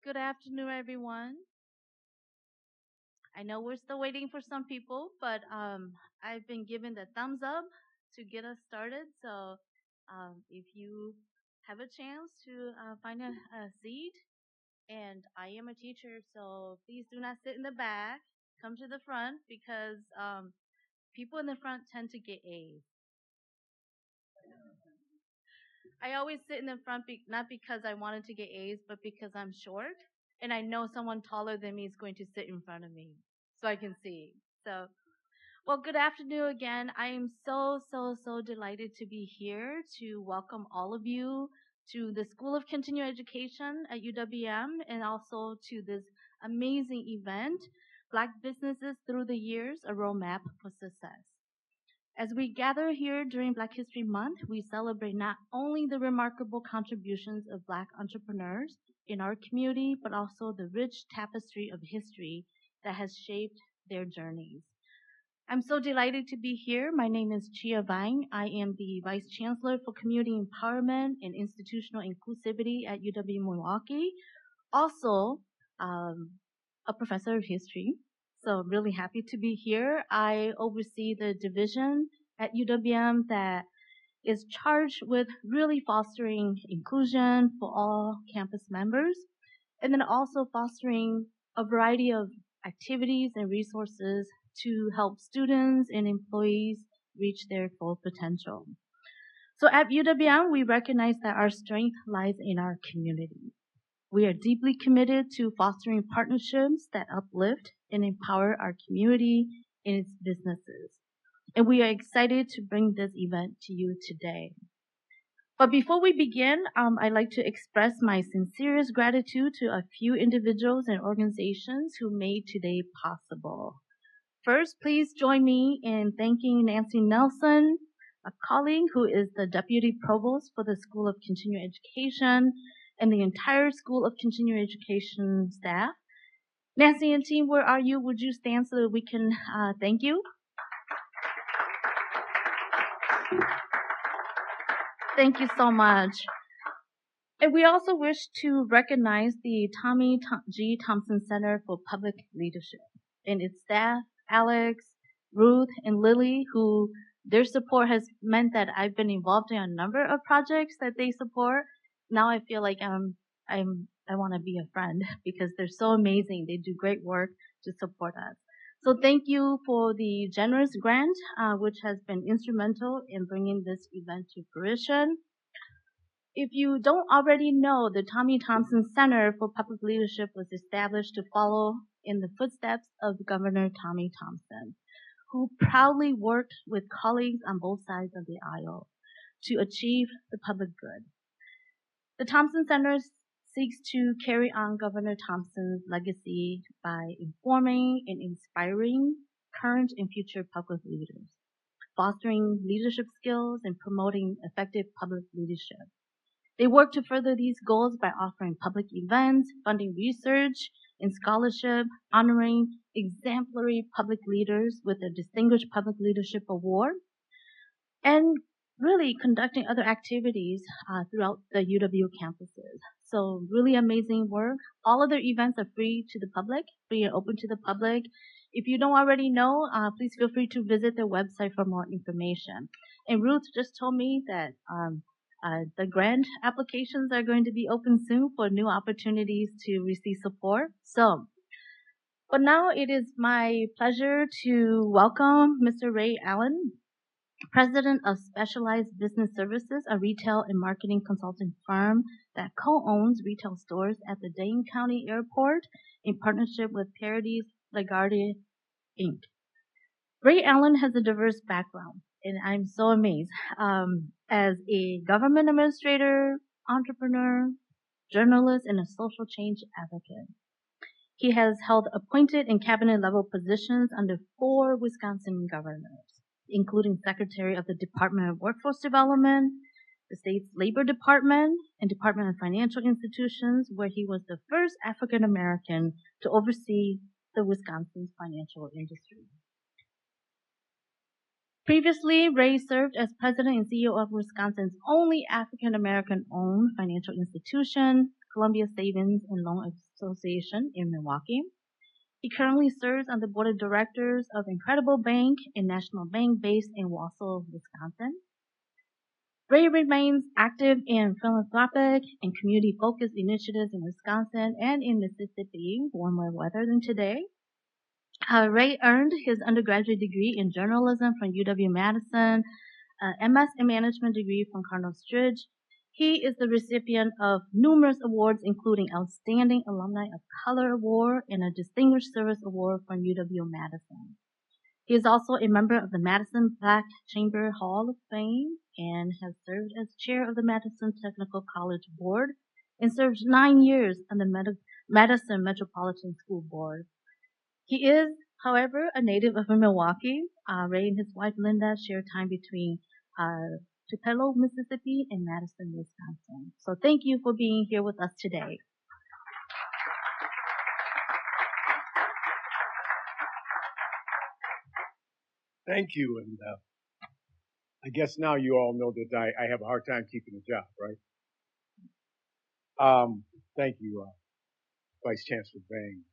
Good afternoon, everyone. I know we're still waiting for some people, but I've been given the thumbs up to get us started. So if you have a chance to find a seat, and I am a teacher, so please do not sit in the back. Come to the front because people in the front tend to get A's. I always sit in the front not because I wanted to get A's, but because I'm short and I know someone taller than me is going to sit in front of me so I can see. So, well, good afternoon again. I am so delighted to be here to welcome all of you to the School of Continuing Education at UWM and also to this amazing event, Black Businesses Through the Years, a Roadmap for Success. As we gather here during Black History Month, we celebrate not only the remarkable contributions of Black entrepreneurs in our community, but also the rich tapestry of history that has shaped their journeys. I'm so delighted to be here. My name is Chia Vang. I am the Vice Chancellor for Community Empowerment and Institutional Inclusivity at UW-Milwaukee. Also, a professor of history. So I'm really happy to be here. I oversee the division at UWM that is charged with really fostering inclusion for all campus members, and then also fostering a variety of activities and resources to help students and employees reach their full potential. So at UWM, we recognize that our strength lies in our community. We are deeply committed to fostering partnerships that uplift and empower our community and its businesses. And we are excited to bring this event to you today. But before we begin, I'd like to express my sincerest gratitude to a few individuals and organizations who made today possible. First, please join me in thanking Nancy Nelson, a colleague who is the Deputy Provost for the School of Continuing Education, and the entire School of Continuing Education staff. Nancy and team, where are you? Would you stand so that we can thank you? Thank you so much. And we also wish to recognize the Tommy G. Thompson Center for Public Leadership and its staff, Alex, Ruth, and Lily, who their support has meant that I've been involved in a number of projects that they support. Now I feel like I want to be a friend because they're so amazing. They do great work to support us. So thank you for the generous grant, which has been instrumental in bringing this event to fruition. If you don't already know, the Tommy Thompson Center for Public Leadership was established to follow in the footsteps of Governor Tommy Thompson, who proudly worked with colleagues on both sides of the aisle to achieve the public good. The Thompson Center seeks to carry on Governor Thompson's legacy by informing and inspiring current and future public leaders, fostering leadership skills, and promoting effective public leadership. They work to further these goals by offering public events, funding research and scholarship, honoring exemplary public leaders with a Distinguished Public Leadership Award, and really conducting other activities throughout the UW campuses. So really amazing work. All of their events are free to the public, free and open to the public. If you don't already know, please feel free to visit their website for more information. And Ruth just told me that the grant applications are going to be open soon for new opportunities to receive support. So, but now it is my pleasure to welcome Mr. Ray Allen, President of Specialized Business Services, a retail and marketing consulting firm that co-owns retail stores at the Dane County Airport in partnership with Paradis LaGuardia, Inc. Ray Allen has a diverse background, and I'm so amazed. As a government administrator, entrepreneur, journalist, and a social change advocate. He has held appointed and cabinet level positions under 4 Wisconsin governors, including Secretary of the Department of Workforce Development, the state's Labor Department, and Department of Financial Institutions, where he was the first African American to oversee the Wisconsin's financial industry. Previously, Ray served as president and CEO of Wisconsin's only African American owned financial institution, Columbia Savings and Loan Association in Milwaukee. He currently serves on the board of directors of Incredible Bank and National Bank based in Wausau, Wisconsin. Ray remains active in philanthropic and community-focused initiatives in Wisconsin and in Mississippi, warmer weather than today. Ray earned his undergraduate degree in journalism from UW-Madison, MS in management degree from Cardinal Stritch. He is the recipient of numerous awards, including Outstanding Alumni of Color Award and a Distinguished Service Award from UW-Madison. He is also a member of the Madison Black Chamber Hall of Fame and has served as chair of the Madison Technical College Board and served 9 years on the Madison Metropolitan School Board. He is, however, a native of Milwaukee. Ray and his wife Linda share time between Tupelo, Mississippi, and Madison, Wisconsin. So thank you for being here with us today. Thank you, and I guess now you all know that I have a hard time keeping a job, right? Thank you, Vice Chancellor Bang.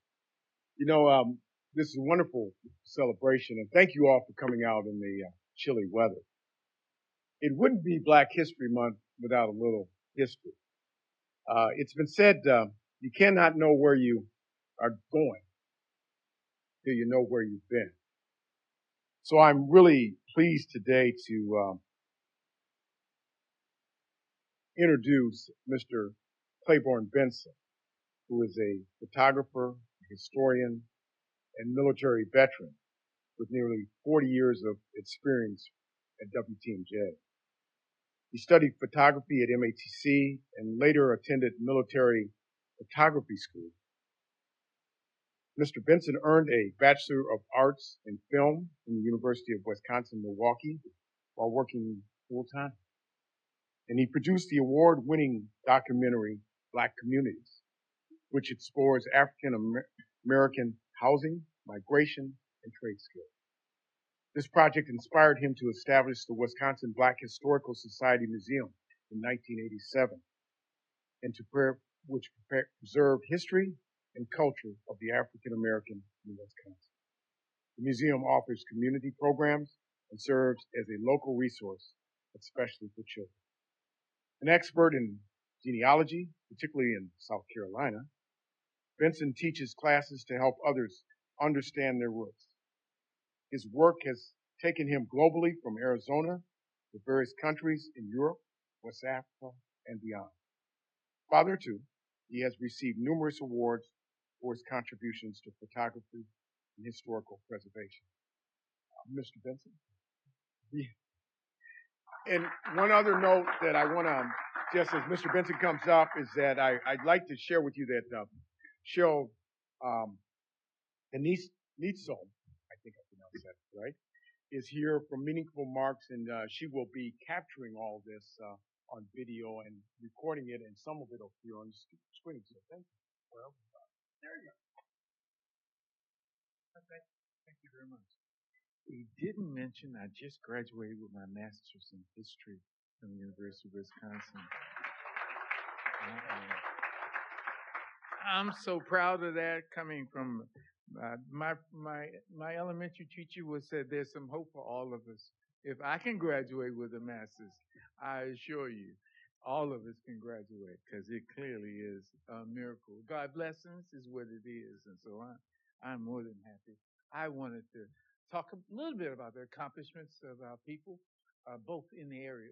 You know, this is a wonderful celebration, and thank you all for coming out in the chilly weather. It wouldn't be Black History Month without a little history. It's been said you cannot know where you are going till you know where you've been. So I'm really pleased today to introduce Mr. Claiborne Benson, who is a photographer, historian, and military veteran with nearly 40 years of experience at WTMJ. He studied photography at MATC and later attended military photography school. Mr. Benson earned a Bachelor of Arts in Film from the University of Wisconsin-Milwaukee while working full-time. And he produced the award-winning documentary, Black Communities, which explores African American housing, migration, and trade skills. This project inspired him to establish the Wisconsin Black Historical Society Museum in 1987, and which preserved history and culture of the African American in Wisconsin. The museum offers community programs and serves as a local resource, especially for children. An expert in genealogy, particularly in South Carolina, Benson teaches classes to help others understand their roots. His work has taken him globally from Arizona to various countries in Europe, West Africa, and beyond. Farther too, he has received numerous awards for his contributions to photography and historical preservation. Mr. Benson? And one other note that I want to, just as Mr. Benson comes up, is that I'd like to share with you that Cheryl Nitzo, I think I pronounced that right, is here from Meaningful Marks, and she will be capturing all this on video and recording it, and some of it will appear on the screen. So thank you. Well, there you go. Okay. Thank you very much. He didn't mention I just graduated with my master's in history from the University of Wisconsin. I'm so proud of that. Coming from my elementary teacher would say there's some hope for all of us. If I can graduate with a master's, I assure you, all of us can graduate because it clearly is a miracle. God blessings is what it is, and so I'm more than happy. I wanted to talk a little bit about the accomplishments of our people, both in the area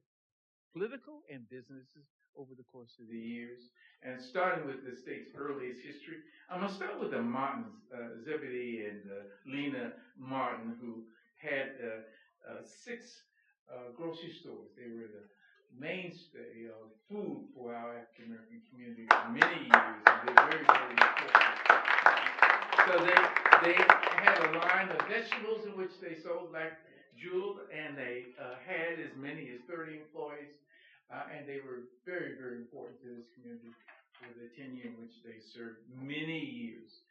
political and businesses over the course of the years. And starting with the state's earliest history, I'm going to start with the Martins, Zebedee and Lena Martin, who had 6 grocery stores. They were the mainstay of food for our African American community for many years, and they're very, very important. So they had a line of vegetables in which they sold like Jewel, and they had as many as 30 employees, and they were very, very important to this community for the tenure in which they served many years,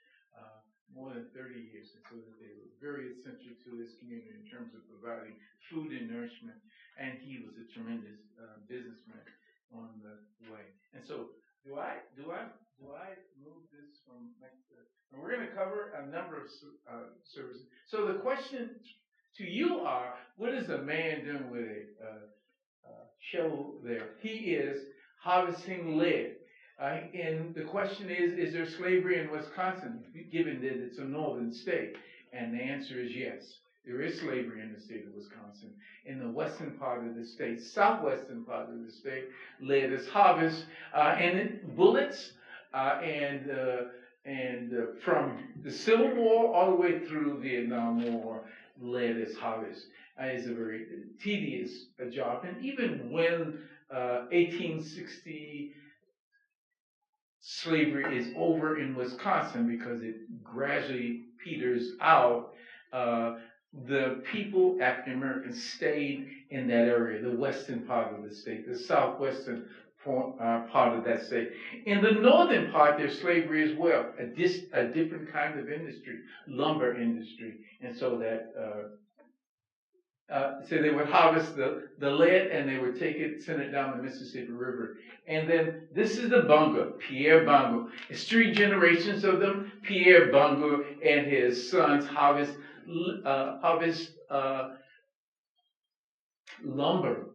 more than 30 years, and so that they were very essential to this community in terms of providing food and nourishment, and he was a tremendous businessman on the way. And so Do I move this from next to? And we're going to cover a number of services. So the question to you are, what is a man doing with a shovel there? He is harvesting lead. And the question is there slavery in Wisconsin, given that it's a northern state? And the answer is yes. There is slavery in the state of Wisconsin. In the western part of the state, southwestern part of the state, lead is harvested, and bullets, and from the Civil War all the way through Vietnam War, lead is harvested. It's a very tedious job. And even when 1860 slavery is over in Wisconsin, because it gradually peters out, the people, African Americans, stayed in that area, the western part of the state, the southwestern part of that state. In the northern part, there's slavery as well, a different kind of industry, lumber industry. And so that so they would harvest the lead and they would take it, send it down the Mississippi River. And then this is the Bunga, Pierre Bunga. It's 3 generations of them. Pierre Bunga and his sons harvest lumber.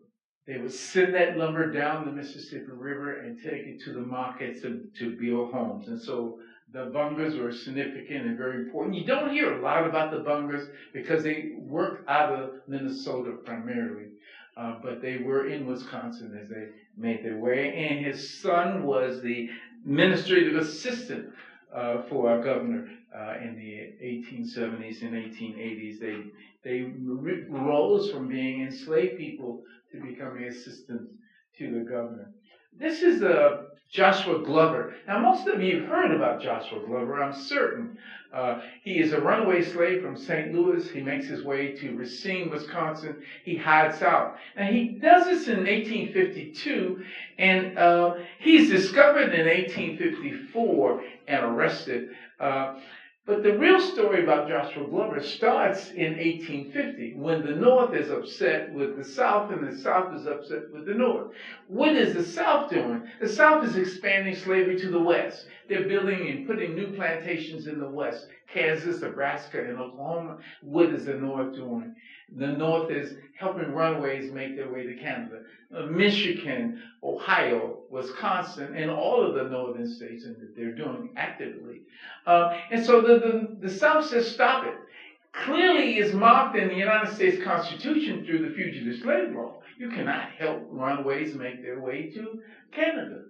They would send that lumber down the Mississippi River and take it to the markets to build homes. And so the Bungas were significant and very important. You don't hear a lot about the Bungas because they worked out of Minnesota primarily. But they were in Wisconsin as they made their way. And his son was the administrative assistant for our governor in the 1870s and 1880s. They rose from being enslaved people to becoming assistants to the governor. This is Joshua Glover. Now, most of you have heard about Joshua Glover, I'm certain. He is a runaway slave from St. Louis. He makes his way to Racine, Wisconsin. He hides out. Now, he does this in 1852, and he's discovered in 1854 and arrested. But the real story about Joshua Glover starts in 1850, when the North is upset with the South and the South is upset with the North. What is the South doing? The South is expanding slavery to the West. They're building and putting new plantations in the West, Kansas, Nebraska, and Oklahoma. What is the North doing? The North is helping runaways make their way to Canada. Michigan, Ohio, Wisconsin, and all of the northern states, and they're doing actively. And so the South says, stop it. Clearly is marked in the United States Constitution through the Fugitive Slave Law. You cannot help runaways make their way to Canada.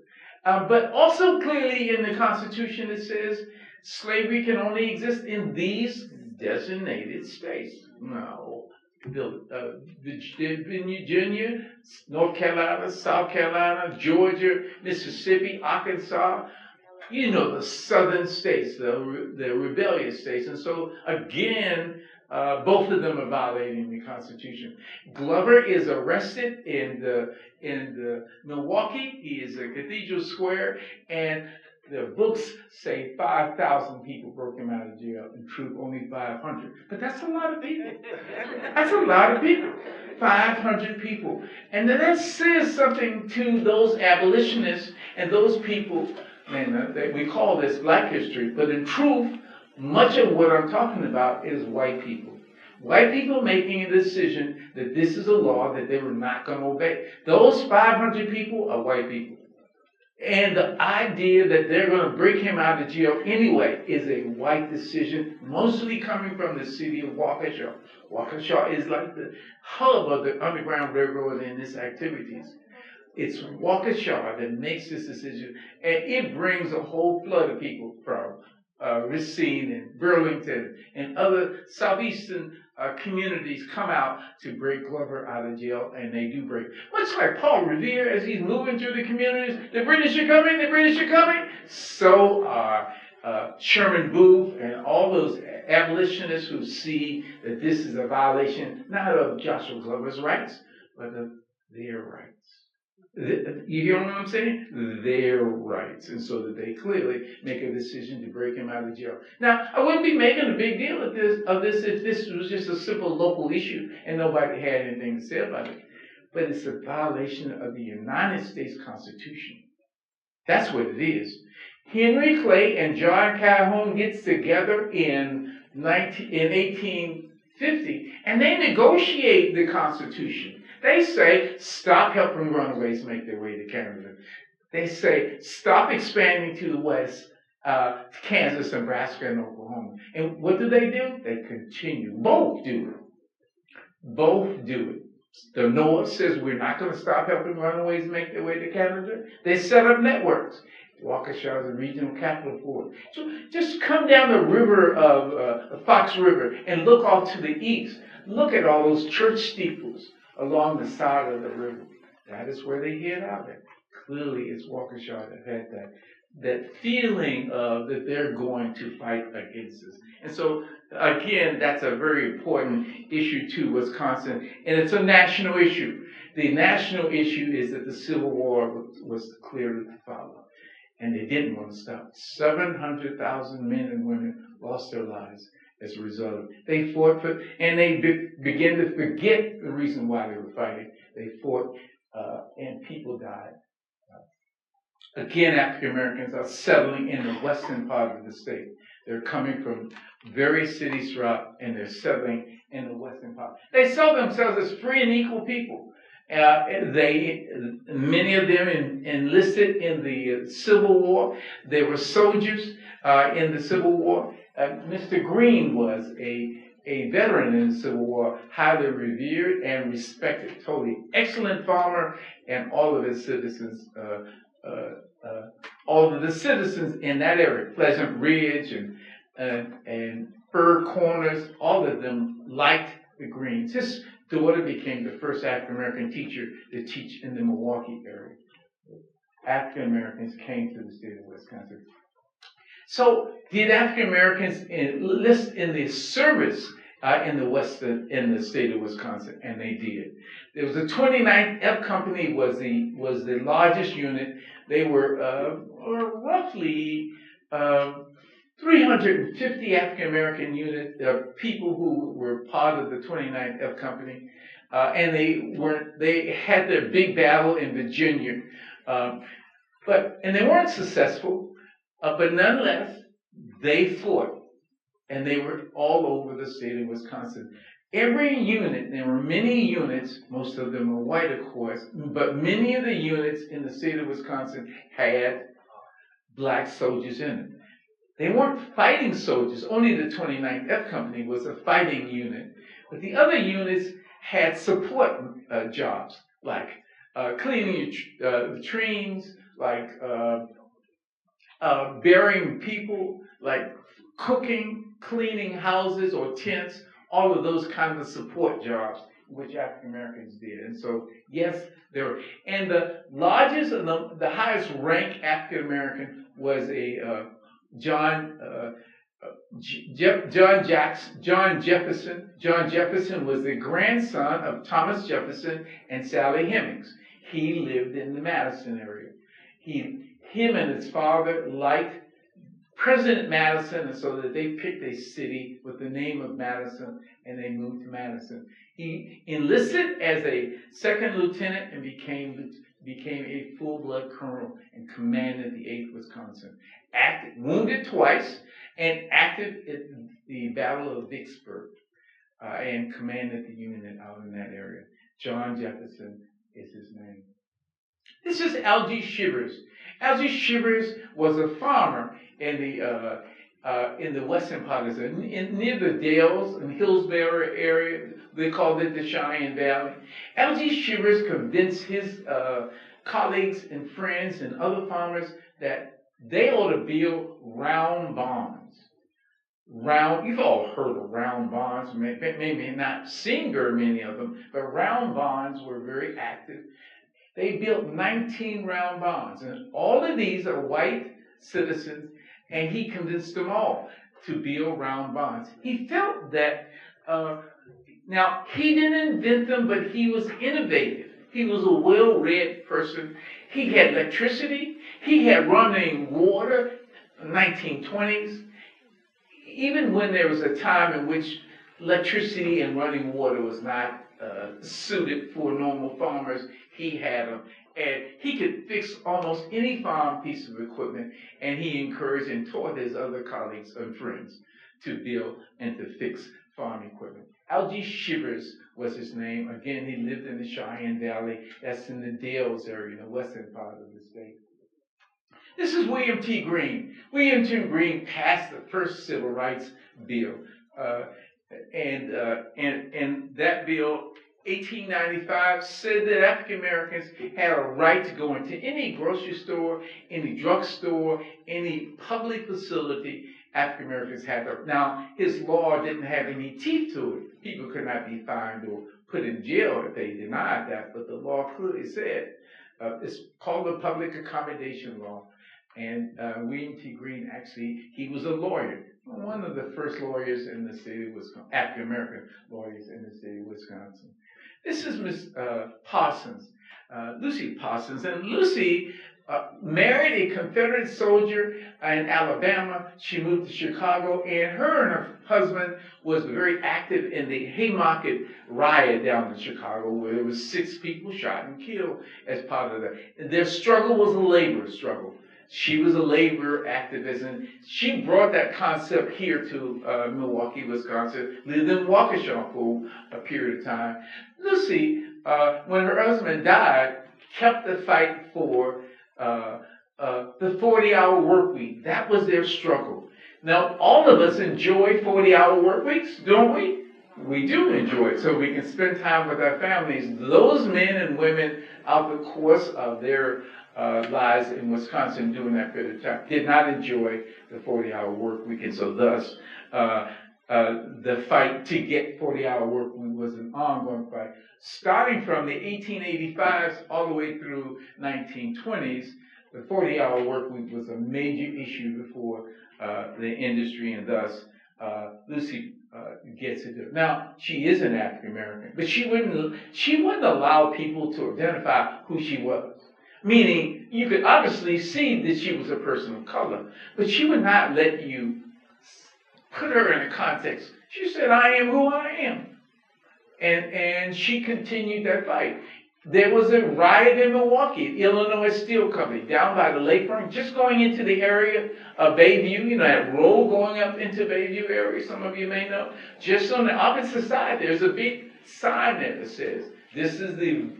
But also clearly in the Constitution it says slavery can only exist in these designated states. No. Virginia, North Carolina, South Carolina, Georgia, Mississippi, Arkansas, you know, the southern states, the rebellious states. And so, again, both of them are violating the Constitution. Glover is arrested in Milwaukee. He is at Cathedral Square, and the books say 5,000 people broke him out of jail. In truth, only 500. But that's a lot of people. That's a lot of people. 500 people. And then that says something to those abolitionists and those people. Man, we call this Black history, but in truth, much of what I'm talking about is white people. White people making a decision that this is a law that they were not going to obey. Those 500 people are white people. And the idea that they're going to break him out of jail anyway is a white decision, mostly coming from the city of Waukesha. Waukesha is like the hub of the Underground Railroad and its activities. It's Waukesha that makes this decision, and it brings a whole flood of people from Racine and Burlington and other southeastern communities come out to break Glover out of jail, and they do break. Much like Paul Revere, as he's moving through the communities, the British are coming, the British are coming. So are Sherman Booth and all those abolitionists who see that this is a violation, not of Joshua Glover's rights, but of their rights. You hear what I'm saying? Their rights. And so that they clearly make a decision to break him out of jail. Now, I wouldn't be making a big deal of this if this was just a simple local issue and nobody had anything to say about it. But it's a violation of the United States Constitution That's what it is. Henry Clay and John Calhoun gets together in 1850, and they negotiate the Constitution. They say, stop helping runaways make their way to Canada. They say, stop expanding to the west, Kansas, Nebraska, and Oklahoma. And what do? They continue. Both do it. Both do it. The North says we're not going to stop helping runaways make their way to Canada. They set up networks. Waukesha is the regional capital for it. So just come down the river of Fox River and look off to the east. Look at all those church steeples along the side of the river. That is where they head out at. Clearly, it's Waukesha that had that feeling of that they're going to fight against us. And so, again, that's a very important issue to Wisconsin, and it's a national issue. The national issue is that the Civil War was clearly to follow, and they didn't want to stop. 700,000 men and women lost their lives as a result of it. They fought for, and they began to forget the reason why they were fighting. They fought, and people died. Again, African Americans are settling in the western part of the state. They're coming from various cities throughout, and they're settling in the western part. They saw themselves as free and equal people. Many of them enlisted in the Civil War. They were soldiers in the Civil War. Mr. Green was a veteran in the Civil War, highly revered and respected. Totally excellent farmer, and all of his citizens. All of the citizens in that area, Pleasant Ridge and Fur Corners, all of them liked the Greens. His daughter became the first African American teacher to teach in the Milwaukee area. African Americans came to the state of Wisconsin. So did African Americans enlist in the service in the state of Wisconsin? And they did. There was the 29th F Company was the largest unit. They were roughly 350 African American unit people who were part of the 29th F Company, and they had their big battle in Virginia, and they weren't successful, but nonetheless they fought, and they were all over the state of Wisconsin. Every unit, there were many units, most of them were white, of course, but many of the units in the state of Wisconsin had black soldiers in it. They weren't fighting soldiers. Only the 29th F Company was a fighting unit. But the other units had support jobs, like cleaning latrines, like burying people, like cooking, cleaning houses or tents, all of those kinds of support jobs, which African Americans did. And so, yes, there were. And the largest and the highest rank African American was a John Jefferson. John Jefferson was the grandson of Thomas Jefferson and Sally Hemings. He lived in the Madison area. Him and his father liked President Madison, and so that they picked a city with the name of Madison, and they moved to Madison. He enlisted as a second lieutenant and became a full-blood colonel and commanded the 8th Wisconsin. Wounded twice, and active in the Battle of Vicksburg, and commanded the unit out in that area. John Jefferson is his name. This is Algie Shivers. Algie Shivers was a farmer in the western part of the near the Dalles and Hillsborough area. They called it the Cheyenne Valley. Algie Shivers convinced his colleagues and friends and other farmers that they ought to build round barns. You've all heard of round barns, maybe not seen very many of them, but round barns were very active. They built 19 round barns, and all of these are white citizens, and he convinced them all to build round barns. He felt that, now he didn't invent them, but he was innovative. He was a well-read person. He had electricity. He had running water in the 1920s. Even when there was a time in which electricity and running water was not suited for normal farmers, he had them. And he could fix almost any farm piece of equipment, and he encouraged and taught his other colleagues and friends to build and to fix farm equipment. Algie Shivers was his name. Again, he lived in the Cheyenne Valley. That's in the Dalles area, in the western part of the state. This is William T. Greene. William T. Greene passed the first civil rights bill. And that bill, 1895, said that African Americans had a right to go into any grocery store, any drugstore, any public facility. African Americans had to. Now, his law didn't have any teeth to it. People could not be fined or put in jail if they denied that, but the law clearly said, it's called the Public Accommodation Law. And William T. Greene, actually, he was a lawyer. One of the first lawyers in the state of Wisconsin, African-American lawyers in the state of Wisconsin. This is Miss Parsons, Lucy Parsons. And Lucy married a Confederate soldier in Alabama. She moved to Chicago, and her husband was very active in the Haymarket riot down in Chicago, where there was 6 people shot and killed as part of that. Their struggle was a labor struggle. She was a labor activist, and she brought that concept here to Milwaukee, Wisconsin, lived in Waukesha for a period of time. Lucy, when her husband died, kept the fight for the 40-hour work week. That was their struggle. Now, all of us enjoy 40-hour work weeks, don't we? We do enjoy it, so we can spend time with our families. Those men and women, out the course of their lives in Wisconsin during that period of time, did not enjoy the 40-hour work week, and so thus the fight to get 40-hour work week was an ongoing fight. Starting from the 1885s all the way through 1920s, the 40-hour work week was a major issue before the industry, and thus Lucy gets it. Now, she is an African American, but she wouldn't allow people to identify who she was. Meaning, you could obviously see that she was a person of color, but she would not let you put her in a context. She said, I am who I am. And she continued that fight. There was a riot in Milwaukee, Illinois Steel Company, down by the lakefront, just going into the area of Bayview, you know, that road going up into Bayview area, some of you may know. Just on the opposite side, there's a big sign there that says, this is the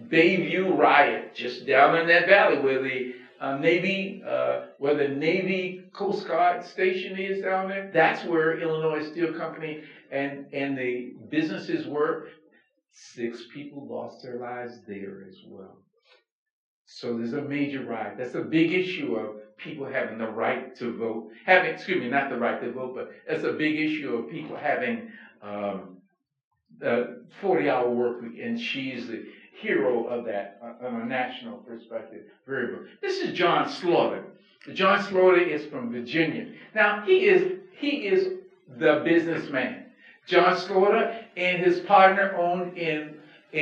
Bayview riot, just down in that valley where the Navy Coast Guard station is down there. That's where Illinois Steel Company and the businesses were. 6 people lost their lives there as well. So there's a major riot. That's a big issue of people having the right to vote. Not the right to vote, but that's a big issue of people having 40-hour work week, and she's the hero of that on a national perspective. Very good. This is John Slaughter. John Slaughter is from Virginia. Now, he is the businessman. John Slaughter and his partner owned in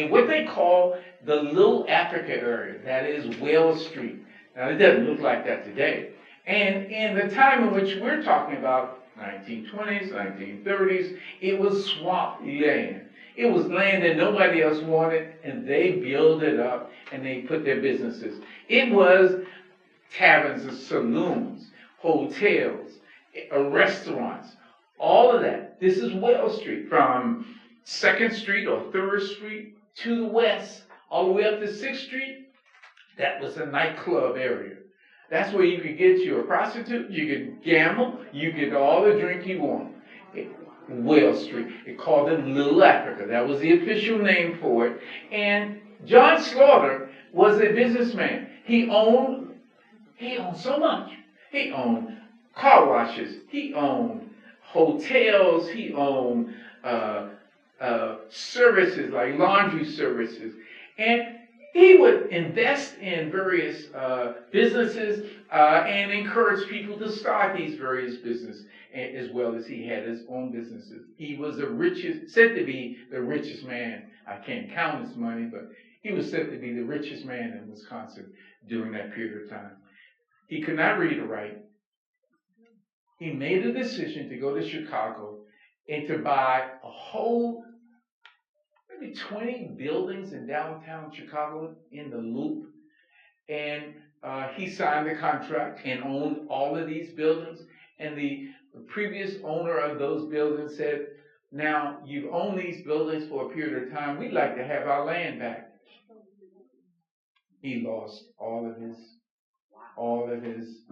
what they call the Little Africa area. That is Wells Street. Now, it doesn't look like that today. And in the time in which we're talking about, 1920s, 1930s, it was swamp land. It was land that nobody else wanted, and they built it up, and they put their businesses. It was taverns and saloons, hotels, restaurants, all of that. This is Wells Street, from 2nd Street or 3rd Street to the west, all the way up to 6th Street. That was a nightclub area. That's where you could get you a prostitute, you could gamble, you could get all the drink you want. Wells Street. It called it Little Africa. That was the official name for it. And John Slaughter was a businessman. He owned so much. He owned car washes. He owned hotels. He owned services like laundry services. And he would invest in various businesses and encourage people to start these various businesses, as well as he had his own businesses. He was said to be the richest man. I can't count his money, but he was said to be the richest man in Wisconsin during that period of time. He could not read or write. He made a decision to go to Chicago and to buy a whole maybe 20 buildings in downtown Chicago in the Loop. And he signed the contract and owned all of these buildings. And the previous owner of those buildings said, now you've owned these buildings for a period of time. We'd like to have our land back. He lost all of his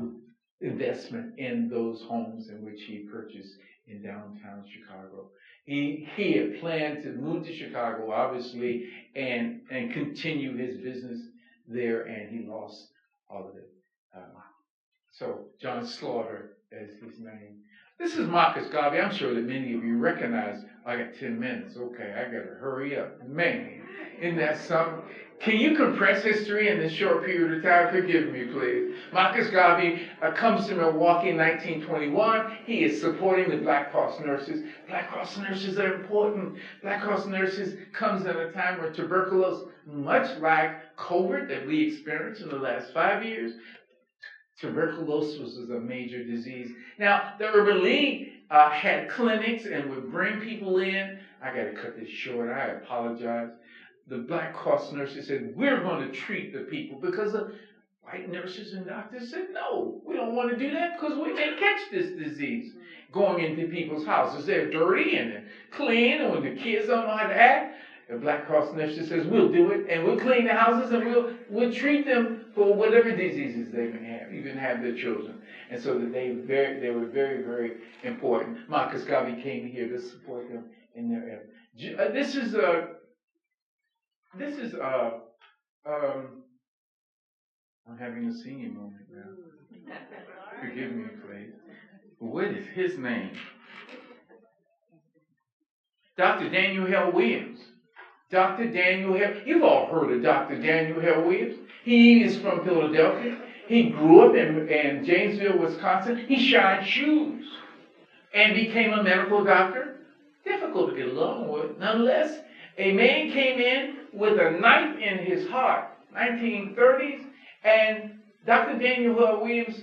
investment in those homes in which he purchased in downtown Chicago. He had planned to move to Chicago, obviously, and continue his business there, and he lost all of it. So John Slaughter is his name. This is Marcus Garvey. I'm sure that many of you recognize. I got 10 minutes. Okay, I got to hurry up. Man, isn't that something? Can you compress history in this short period of time? Forgive me, please. Marcus Garvey comes to Milwaukee in 1921. He is supporting the Black Cross nurses. Black Cross nurses are important. Black Cross nurses comes at a time where tuberculosis, much like COVID that we experienced in the last 5 years, tuberculosis was a major disease. Now, the Urban League had clinics and would bring people in. I got to cut this short. I apologize. The Black Cross nurses said, we're going to treat the people, because the white nurses and doctors said, no, we don't want to do that because we may catch this disease going into people's houses. They're dirty and they're clean, and when the kids don't know how to act, the Black Cross nurses says, we'll do it, and we'll clean the houses, and we'll treat them for whatever diseases they may have, even have their children. And so that they were very, very important. Marcus Garvey came here to support them in their effort. This is I'm having a senior moment now. Forgive me, please. What is his name? Dr. Daniel Hale Williams. Dr. Daniel Hale. You've all heard of Dr. Daniel Hale Williams. He is from Philadelphia. He grew up in Janesville, Wisconsin. He shined shoes and became a medical doctor. Difficult to get along with. Nonetheless, a man came in with a knife in his heart, 1930s, and Dr. Daniel Hale Williams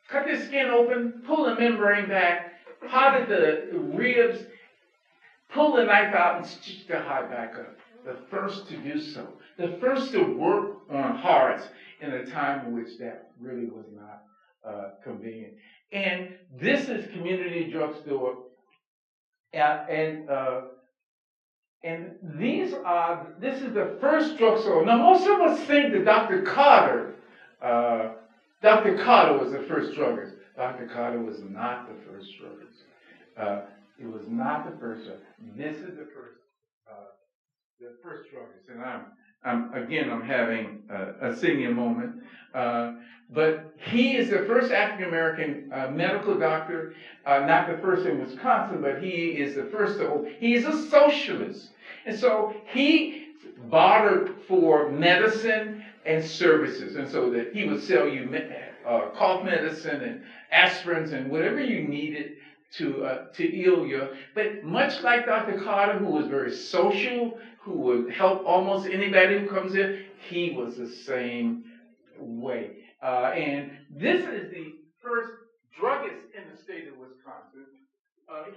cut his skin open, pulled the membrane back, potted the ribs, pulled the knife out, and stitched the heart back up. The first to do so. The first to work on hearts in a time in which that really was not convenient. And this is Community Drugstore. And this is the first drugstore. Now, most of us think that Dr. Carter was the first druggist. Dr. Carter was not the first druggist. It was not the first druggist. This is the first druggist. And I'm having a singing moment. But he is the first African-American medical doctor, not the first in Wisconsin, but he is the first. He is a socialist. And so he bartered for medicine and services. And so that he would sell you cough medicine and aspirins and whatever you needed to heal you. But much like Dr. Carter, who was very social, who would help almost anybody who comes in, he was the same way. And this is the first druggist in the state of Wisconsin.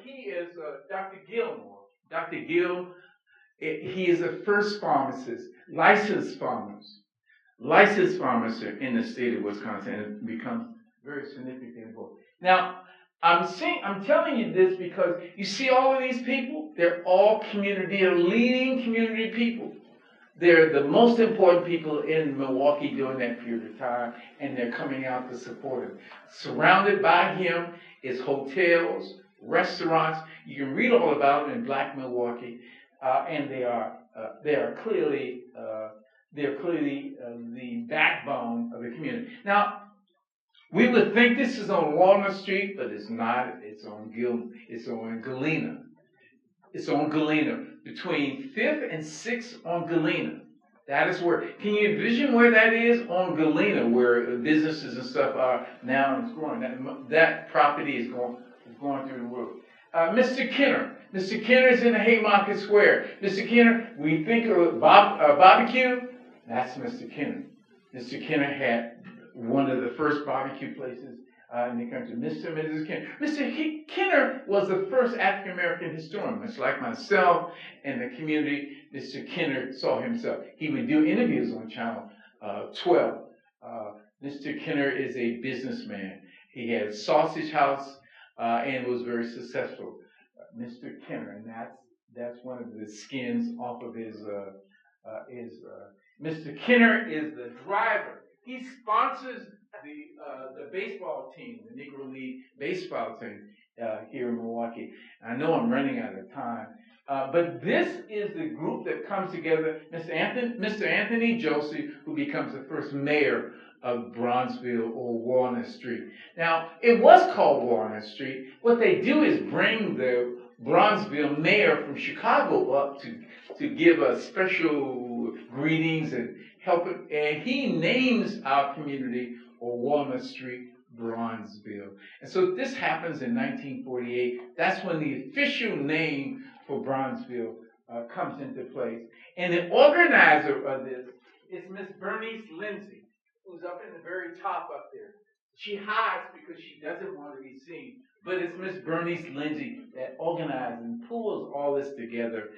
He is Dr. Gilmore. Dr. Gill, he is the first pharmacist, licensed pharmacist in the state of Wisconsin, and becomes very significant. Now, I'm telling you this because you see all of these people, they're all they're leading community people. They're the most important people in Milwaukee during that period of time, and they're coming out to support him. Surrounded by him is hotels, restaurants. You can read all about them in Black Milwaukee, and they are clearly the backbone of the community. Now, we would think this is on Walnut Street, but it's not. It's on Galena. It's on Galena, between 5th and 6th on Galena. That is where. Can you envision where that is on Galena, where businesses and stuff are now, and it's growing? That property is going through the roof. Mr. Kenner. Mr. Kenner is in the Haymarket Square. Mr. Kenner, we think of barbecue. That's Mr. Kenner. Mr. Kenner had one of the first barbecue places in the country, Mr. and Mrs. Kenner. Mr. Kenner was the first African American historian, much like myself and the community. Mr. Kenner saw himself. He would do interviews on Channel 12. Mr. Kenner is a businessman. He had a sausage house and was very successful. Mr. Kenner, and that's one of the skins off of his. Mr. Kenner is the driver. He sponsors the baseball team, the Negro League baseball team here in Milwaukee. I know I'm running out of time, but this is the group that comes together. Mr. Anthony Josie, who becomes the first mayor of Bronzeville or Walnut Street. Now, it was called Walnut Street. What they do is bring the Bronzeville mayor from Chicago up to give us special greetings and help it. And he names our community or Walnut Street, Bronzeville. And so this happens in 1948. That's when the official name for Bronzeville comes into place. And the organizer of this is Miss Bernice Lindsay, who's up in the very top up there. She hides because she doesn't want to be seen. But it's Miss Bernice Lindsay that organizes and pulls all this together.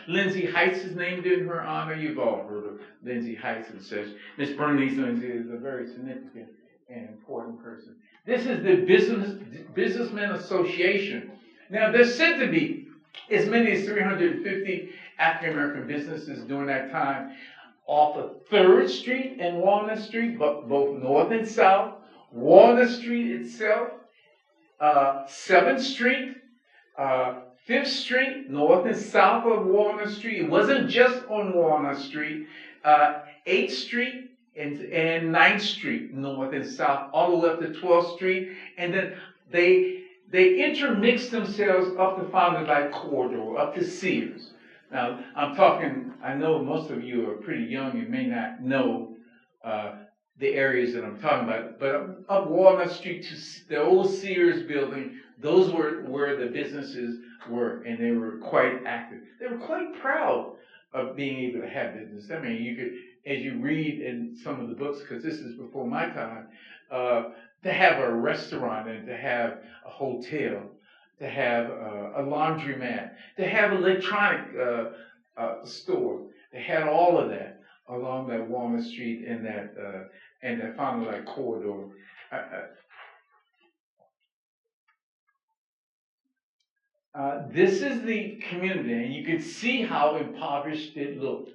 Lindsay Heights is named in her honor. You've all heard of Lindsay Heights and such. Miss Bernice Lindsay is a very significant and important person. This is the Businessmen Association. Now, there's said to be as many as 350 African American businesses during that time off of 3rd Street and Walnut Street, both north and south. Walnut Street itself, 7th Street, 5th Street, north and south of Walnut Street. It wasn't just on Walnut Street. 8th Street and 9th Street, north and south, all the way up to 12th Street. And then they intermixed themselves up the Fond du Lac corridor, up to Sears. Now, I'm talking, I know most of you are pretty young and may not know the areas that I'm talking about, but up Walnut Street to the old Sears building, those were where the businesses were, and they were quite active. They were quite proud of being able to have business. I mean, you could, as you read in some of the books, because this is before my time, to have a restaurant and to have a hotel, to have a laundromat, to have an electronic store. They had all of that along that Walnut Street and that Fond du Lac corridor. This is the community, and you can see how impoverished it looked.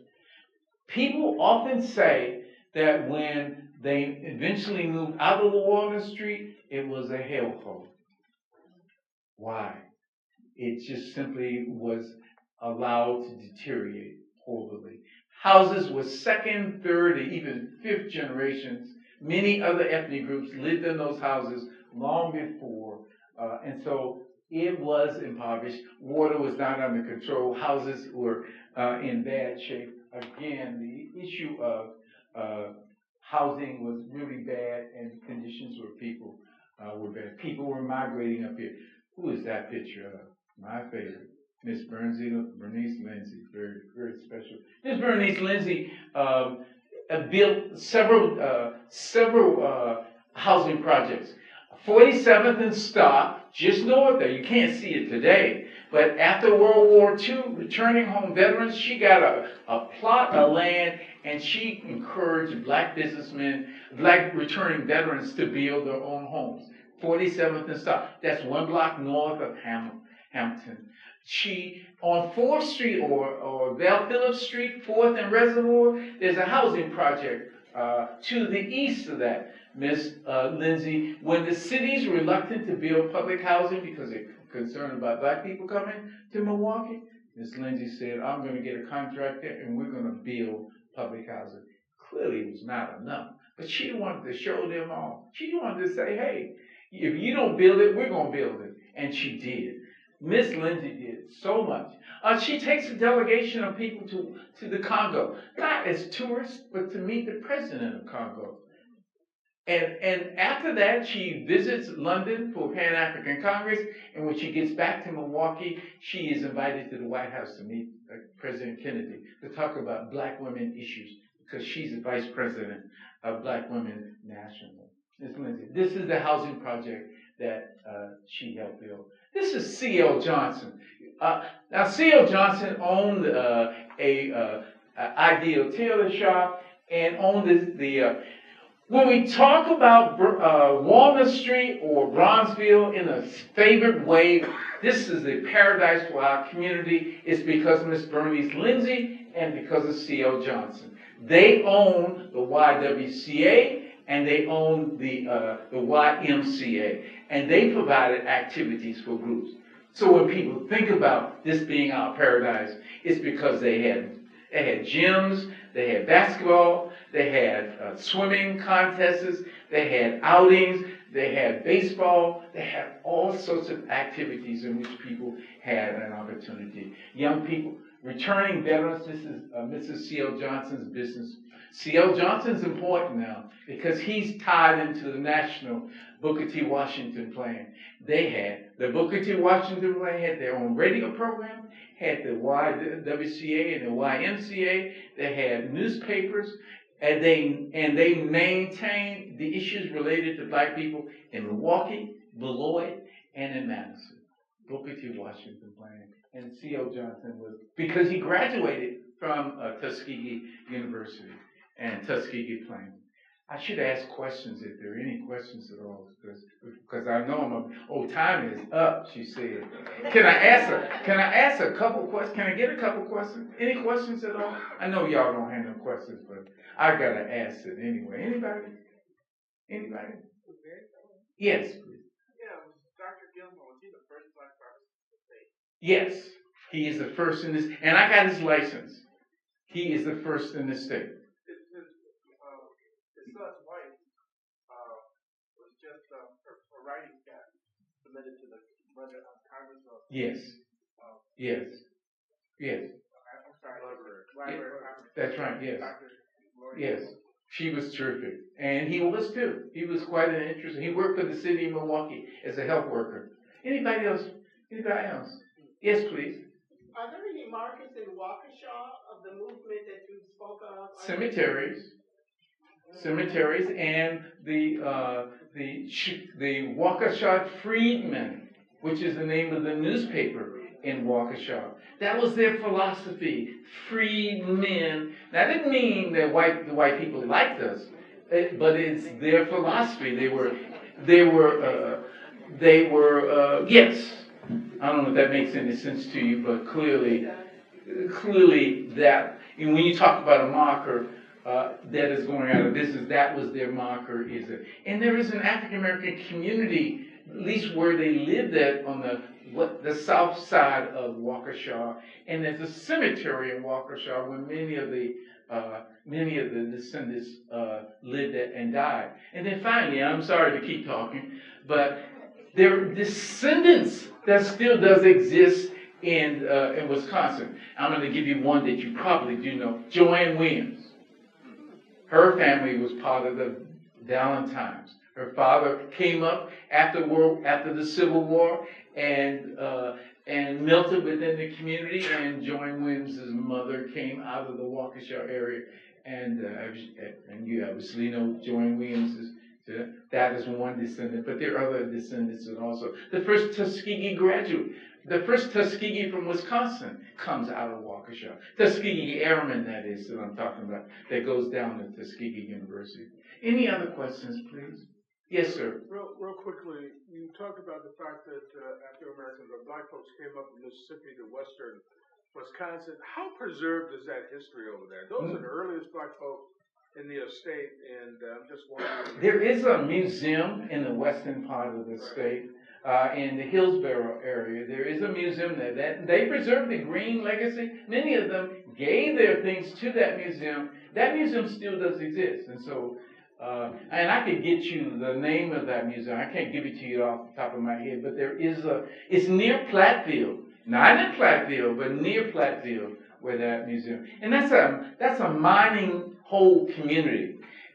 People often say that when they eventually moved out of the Walnut Street, it was a hellhole. Why? It just simply was allowed to deteriorate horribly. Houses were 2nd, 3rd, and even 5th generations. Many other ethnic groups lived in those houses long before, and so it was impoverished. Water was not under control. Houses were in bad shape. Again, the issue of housing was really bad, and conditions where people were bad. People were migrating up here. Who is that picture of? My favorite, Miss Bernice Lindsay, very, very special. Miss Bernice Lindsay built several housing projects. 47th and Stock, just north there. You can't see it today, but after World War II, returning home veterans, she got a plot of land, and she encouraged black businessmen, black returning veterans to build their own homes. 47th and Stock. That's 1 block north of Hampton. She, on 4th Street or Val Phillips Street, 4th and Reservoir, there's a housing project to the east of that. Miss Lindsay, when the city's reluctant to build public housing because they're concerned about black people coming to Milwaukee, Miss Lindsay said, I'm going to get a contractor and we're going to build public housing. Clearly it was not enough, but she wanted to show them all. She wanted to say, hey, if you don't build it, we're going to build it. And she did. Miss Lindsay did so much. She takes a delegation of people to the Congo, not as tourists, but to meet the president of Congo. And after that, she visits London for Pan-African Congress, and when she gets back to Milwaukee, she is invited to the White House to meet President Kennedy to talk about black women issues, because she's the vice president of Black Women National. Ms. Lindsay. This is the housing project that she helped build. This is C.L. Johnson. Now, C.L. Johnson owned a Ideal Tailor Shop and owned the when we talk about Walnut Street or Bronzeville in a favored way, this is the paradise for our community. It's because of Miss Bernice Lindsay and because of C.L. Johnson. They own the YWCA and they own the YMCA, and they provided activities for groups. So when people think about this being our paradise, it's because they had gyms, they had basketball, they had swimming contests, they had outings, they had baseball, they had all sorts of activities in which people had an opportunity. Young people, returning veterans, this is Mrs. C.L. Johnson's business. C.L. Johnson's important now because he's tied into the national Booker T. Washington plan. They had, the Booker T. Washington plan had their own radio program, had the YWCA and the YMCA, they had newspapers, and they maintained the issues related to black people in Milwaukee, Beloit, and in Madison. Booker T. Washington plan. And C.L. Johnson was, because he graduated from Tuskegee University and Tuskegee Plain. I should ask questions if there are any questions at all, because I know time is up, she said. Can I ask a couple questions? Can I get a couple questions? Any questions at all? I know y'all don't have no questions, but I gotta ask it anyway. Anybody? Yes, please. Yeah, Dr. Gilmore, was he the first black person in the state? Yes, he is the first in this, and I got his license. He is the first in the state. His son's wife was just her writing got submitted to the Congress of. Yes. Yes. I'm sorry, Library of Congress. That's right. Yes. Dr. Yes. She was terrific, and he was too. He was quite an interesting. He worked for the city of Milwaukee as a health worker. Anybody else? Yes, please. Are there any markers in Waukesha of the movement that you spoke of? Cemeteries, and the Waukesha Freedmen, which is the name of the newspaper in Waukesha. That was their philosophy. Freedmen. That didn't mean that the white people liked us, but it's their philosophy. They were. Yes. I don't know if that makes any sense to you, but clearly that, and when you talk about a marker that is going out of business, that was their marker. And there is an African American community, at least where they lived at, on the south side of Waukesha, and there's a cemetery in Waukesha where many of the descendants lived at and died. And then finally, I'm sorry to keep talking, but there are descendants that still does exist in Wisconsin. I'm going to give you one that you probably do know. Joanne Williams. Her family was part of the Valentines. Her father came up after the Civil War and melted within the community. And Joanne Williams' mother came out of the Waukesha area, and you obviously know Joanne Williams. That is one descendant, but there are other descendants also. The first Tuskegee graduate, the first Tuskegee from Wisconsin comes out of Waukesha. Tuskegee Airman, that is, that I'm talking about, that goes down to Tuskegee University. Any other questions, please? Yes, sir. Real quickly, you talked about the fact that African Americans or black folks came up from Mississippi to western Wisconsin. How preserved is that history over there? Those are the earliest black folks in the estate, and I'm just wondering. There is a museum in the western part of the state, in the Hillsborough area. There is a museum there that they preserve the Green legacy. Many of them gave their things to that museum. That museum still does exist, and so. And I could get you the name of that museum. I can't give it to you off the top of my head, but there is it's near Platteville. Not in Platteville, but near Platteville, where that museum. And that's a mining whole community.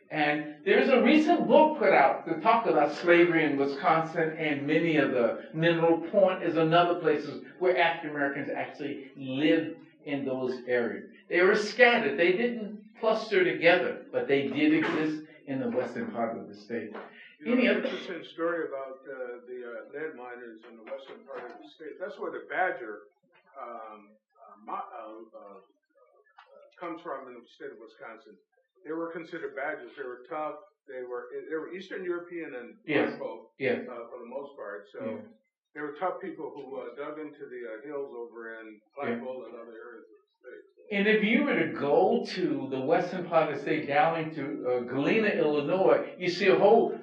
And there's a recent book put out to talk about slavery in Wisconsin, and many of the Mineral Point is another places where African Americans actually lived in those areas. They were scattered. They didn't cluster together, but they did exist in the western part of the state. Any know, other? interesting story about the lead miners in the western part of the state. That's where the badger comes from in the state of Wisconsin. They were considered badgers. They were tough. They were Eastern European and Yes. folk Yes. For the most part. So Yeah. they were tough people who dug into the hills over in Blackpool and other areas of the state. And if you were to go to the western part of the state, down into Galena, Illinois, you see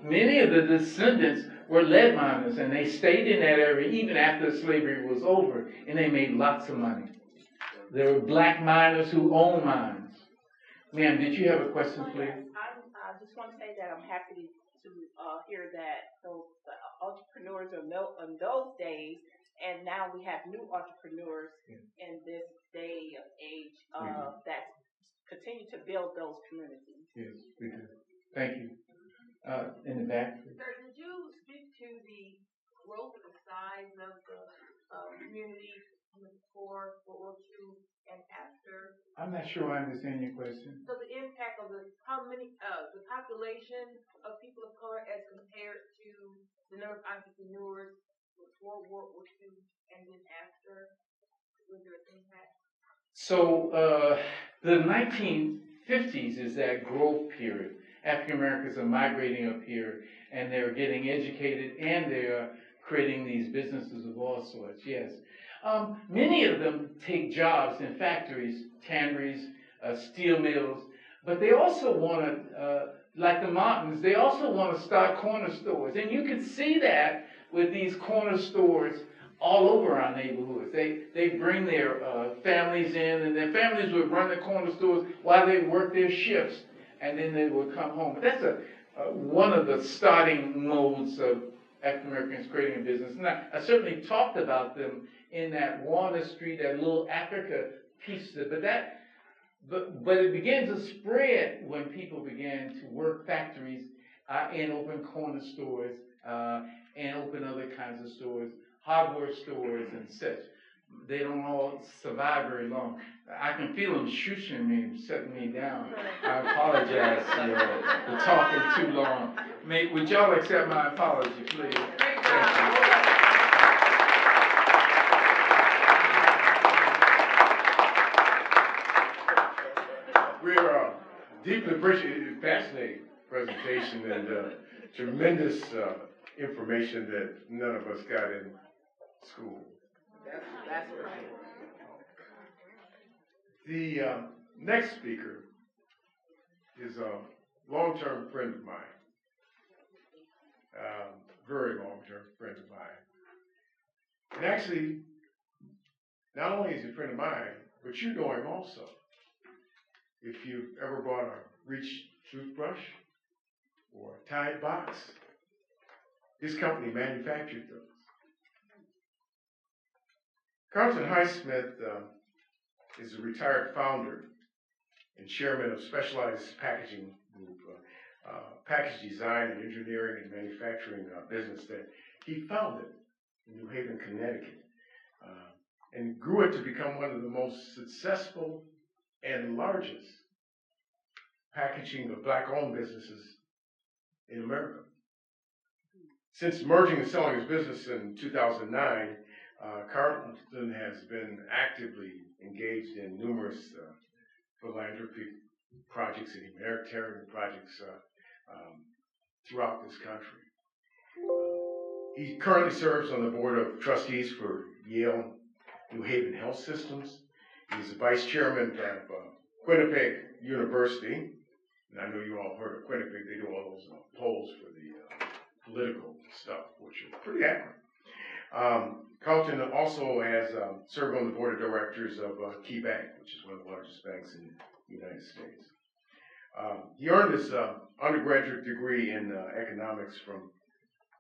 many of the descendants were lead miners, and they stayed in that area even after slavery was over, and they made lots of money. There were black miners who owned mines. Ma'am, did you have a question, please? I just want to say that I'm happy to hear that those entrepreneurs in those days, and now we have new entrepreneurs in this day of age that continue to build those communities. Yes, we do. Thank you. In the back. Sir, did you speak to the growth of the size of the community before World War II and after? I'm not sure I understand your question. So the impact of the population of people of color as compared to the number of entrepreneurs before World War II and then after, was there an impact? So the 1950s is that growth period. African Americans are migrating up here, and they're getting educated, and they're creating these businesses of all sorts. Yes, many of them take jobs in factories, tanneries, steel mills, but they also want to, like the Martins, they also want to start corner stores, and you can see that with these corner stores all over our neighborhoods. They bring their families in, and their families would run the corner stores while they work their shifts, and then they would come home. That's one of the starting modes of African Americans creating a business. And I certainly talked about them in that Warner Street, that little Africa piece of it, but it began to spread when people began to work factories and open corner stores and open other kinds of stores, hardware stores and such. They don't all survive very long. I can feel them shushing me, setting me down. I apologize for talking too long. Would y'all accept my apology, please? Great Thank you. job. We're deeply appreciative, fascinating presentation and tremendous information that none of us got in school. That's right. The next speaker is a long-term friend of mine, very long-term friend of mine. And actually, not only is he a friend of mine, but you know him also. If you've ever bought a Reach toothbrush or a Tide box, his company manufactured those. Carlton Highsmith is a retired founder and chairman of Specialized Packaging Group, package design and engineering and manufacturing business that he founded in New Haven, Connecticut, and grew it to become one of the most successful and largest packaging of black-owned businesses in America. Since merging and selling his business in 2009, Carlton has been actively engaged in numerous philanthropy projects and humanitarian projects throughout this country. He currently serves on the board of trustees for Yale New Haven Health Systems. He's the vice chairman of Quinnipiac University. And I know you all heard of Quinnipiac. They do all those polls for the political stuff, which is pretty accurate. Carlton also has served on the board of directors of Key Bank, which is one of the largest banks in the United States. He earned his undergraduate degree in economics from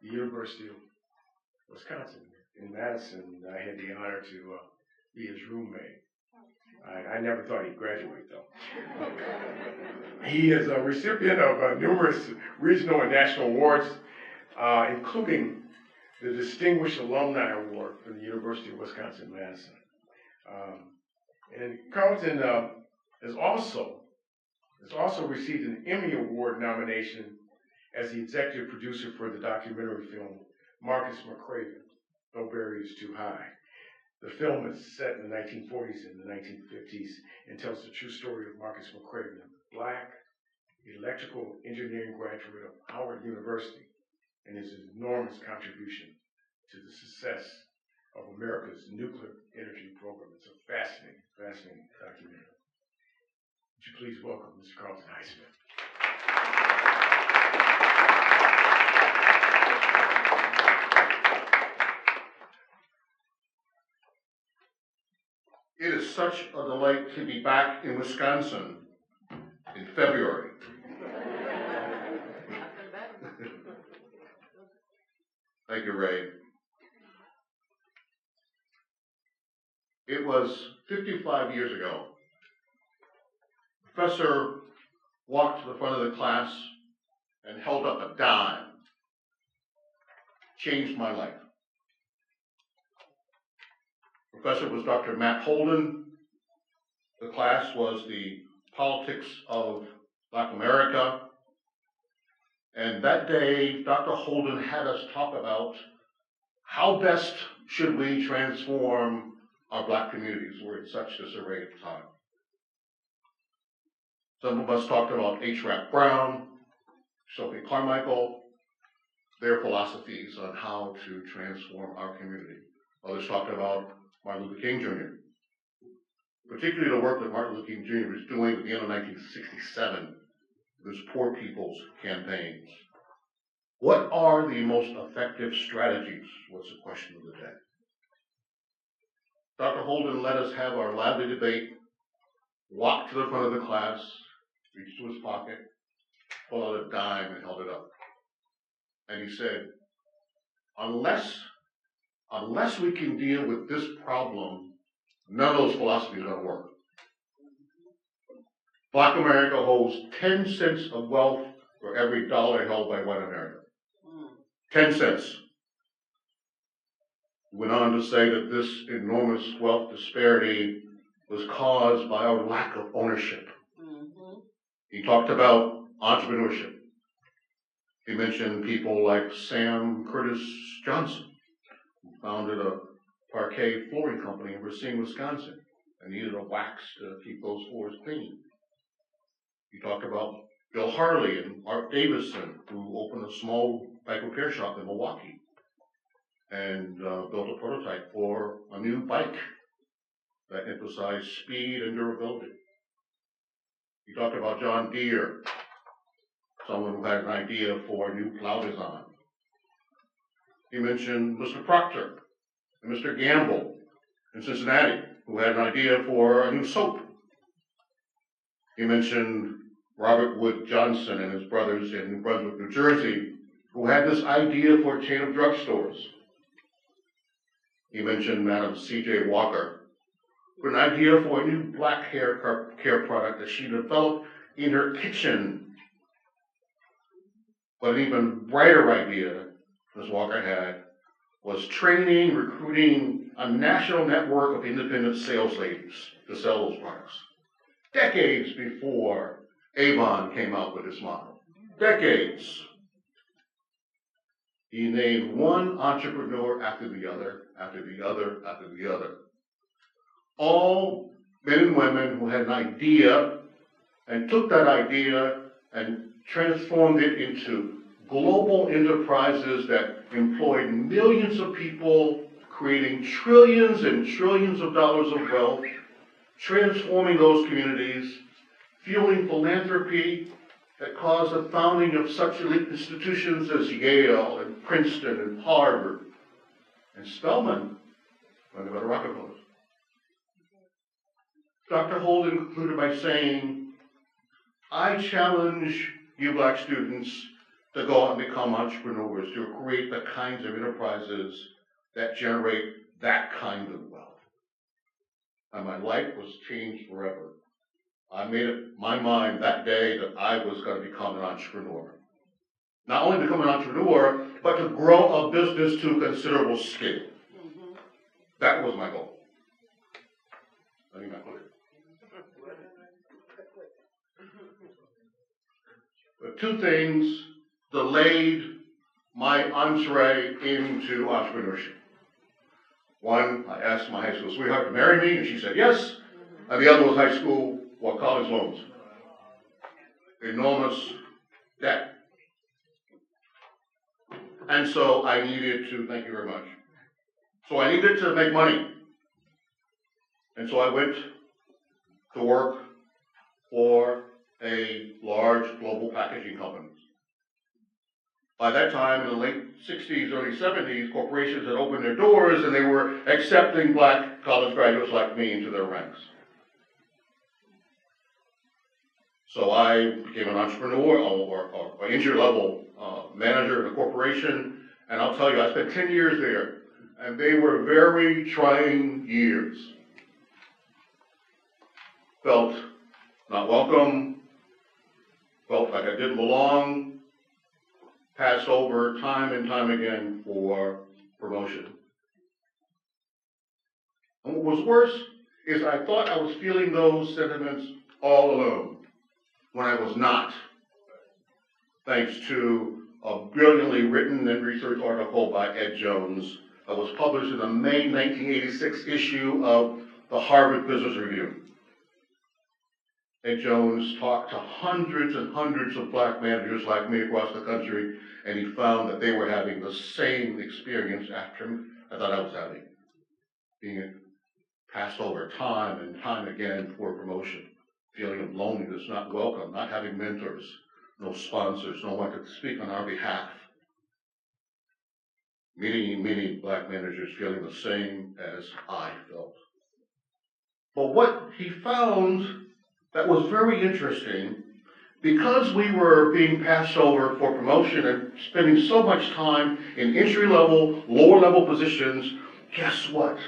the University of Wisconsin in Madison. I had the honor to be his roommate. I never thought he'd graduate, though. He is a recipient of numerous regional and national awards, including the Distinguished Alumni Award from the University of Wisconsin-Madison. And Carlton has also received an Emmy Award nomination as the executive producer for the documentary film Marcus McCraven, No Barriers Too High. The film is set in the 1940s and the 1950s and tells the true story of Marcus McCraven, a Black electrical engineering graduate of Howard University, and his enormous contribution to the success of America's nuclear energy program. It's a fascinating, fascinating documentary. Would you please welcome Mr. Carlton Highsmith? It is such a delight to be back in Wisconsin in February. Thank you, Ray. It was 55 years ago. The professor walked to the front of the class and held up a dime. Changed my life. The professor was Dr. Matt Holden. The class was the politics of Black America. And that day, Dr. Holden had us talk about how best should we transform our Black communities. We're in such disarray at the time. Some of us talked about H. Rap Brown, Sophie Carmichael, their philosophies on how to transform our community. Others talked about Martin Luther King Jr., particularly the work that Martin Luther King Jr. was doing at the end of 1967, those Poor People's campaigns. What are the most effective strategies was the question of the day. Dr. Holden let us have our lively debate, walked to the front of the class, reached to his pocket, pulled out a dime and held it up. And he said, unless we can deal with this problem, none of those philosophies are going to work. Black America holds 10 cents of wealth for every dollar held by white America. 10 cents. He went on to say that this enormous wealth disparity was caused by our lack of ownership. He talked about entrepreneurship. He mentioned people like Sam Curtis Johnson, who founded a parquet flooring company in Racine, Wisconsin, and needed a wax to keep those floors clean. He talked about Bill Harley and Art Davison, who opened a small bike repair shop in Milwaukee and built a prototype for a new bike that emphasized speed and durability. He talked about John Deere, someone who had an idea for a new plow design. He mentioned Mr. Proctor and Mr. Gamble in Cincinnati, who had an idea for a new soap. He mentioned Robert Wood Johnson and his brothers in New Brunswick, New Jersey, who had this idea for a chain of drugstores. He mentioned Madam C.J. Walker, with an idea for a new black hair care product that she developed in her kitchen. But an even brighter idea Ms. Walker had was training, recruiting a national network of independent sales ladies to sell those products. Decades before Avon came out with this model. Decades. He named one entrepreneur after the other, after the other, after the other. All men and women who had an idea and took that idea and transformed it into global enterprises that employed millions of people, creating trillions and trillions of dollars of wealth, transforming those communities, fueling philanthropy that caused the founding of such elite institutions as Yale and Princeton and Harvard and Spelman, when they were the Rockefellers. Dr. Holden concluded by saying, I challenge you black students to go out and become entrepreneurs, to create the kinds of enterprises that generate that kind of wealth. And my life was changed forever. I made up my mind that day that I was going to become an entrepreneur. Not only become an entrepreneur, but to grow a business to a considerable scale. That was my goal. Let me not put it. The two things delayed my entree into entrepreneurship. One, I asked my high school sweetheart to marry me, and she said yes. And the other was high school or college loans. Enormous debt. And so I needed to, thank you very much. So I needed to make money. And so I went to work for a large global packaging company. By that time, in the late 60s, early 70s, corporations had opened their doors and they were accepting black college graduates like me into their ranks. So I became an entrepreneur or entry-level manager in a corporation, and I'll tell you, I spent 10 years there, and they were very trying years. Felt not welcome, felt like I didn't belong, passed over time and time again for promotion. And what was worse is I thought I was feeling those sentiments all alone, when I was not, thanks to a brilliantly written and researched article by Ed Jones that was published in the May 1986 issue of the Harvard Business Review. Ed Jones talked to hundreds and hundreds of black managers like me across the country, and he found that they were having the same experience after I thought I was having, being passed over time and time again for promotion, feeling of loneliness, not welcome, not having mentors, no sponsors, no one could speak on our behalf. Many black managers feeling the same as I felt. But what he found that was very interesting, because we were being passed over for promotion and spending so much time in entry-level, lower-level positions, guess what?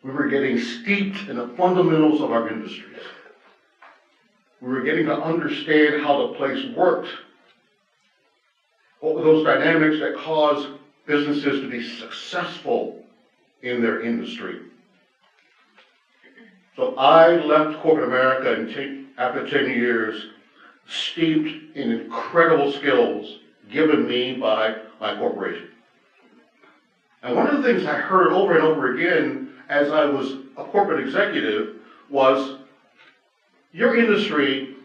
We were getting steeped in the fundamentals of our industries. We were getting to understand how the place worked. What were those dynamics that caused businesses to be successful in their industry? So I left corporate America and after 10 years, steeped in incredible skills given me by my corporation. And one of the things I heard over and over again as I was a corporate executive was, your industry,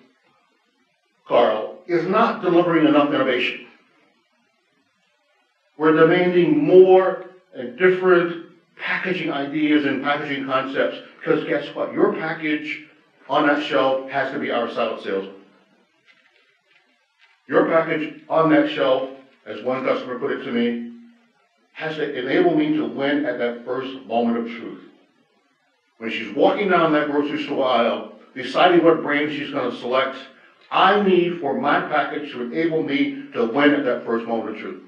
Carl, is not delivering enough innovation. We're demanding more and different packaging ideas and packaging concepts, because guess what? Your package on that shelf has to be our silent salesman. Your package on that shelf, as one customer put it to me, has to enable me to win at that first moment of truth. When she's walking down that grocery store aisle, deciding what brand she's going to select, I need for my package to enable me to win at that first moment of truth.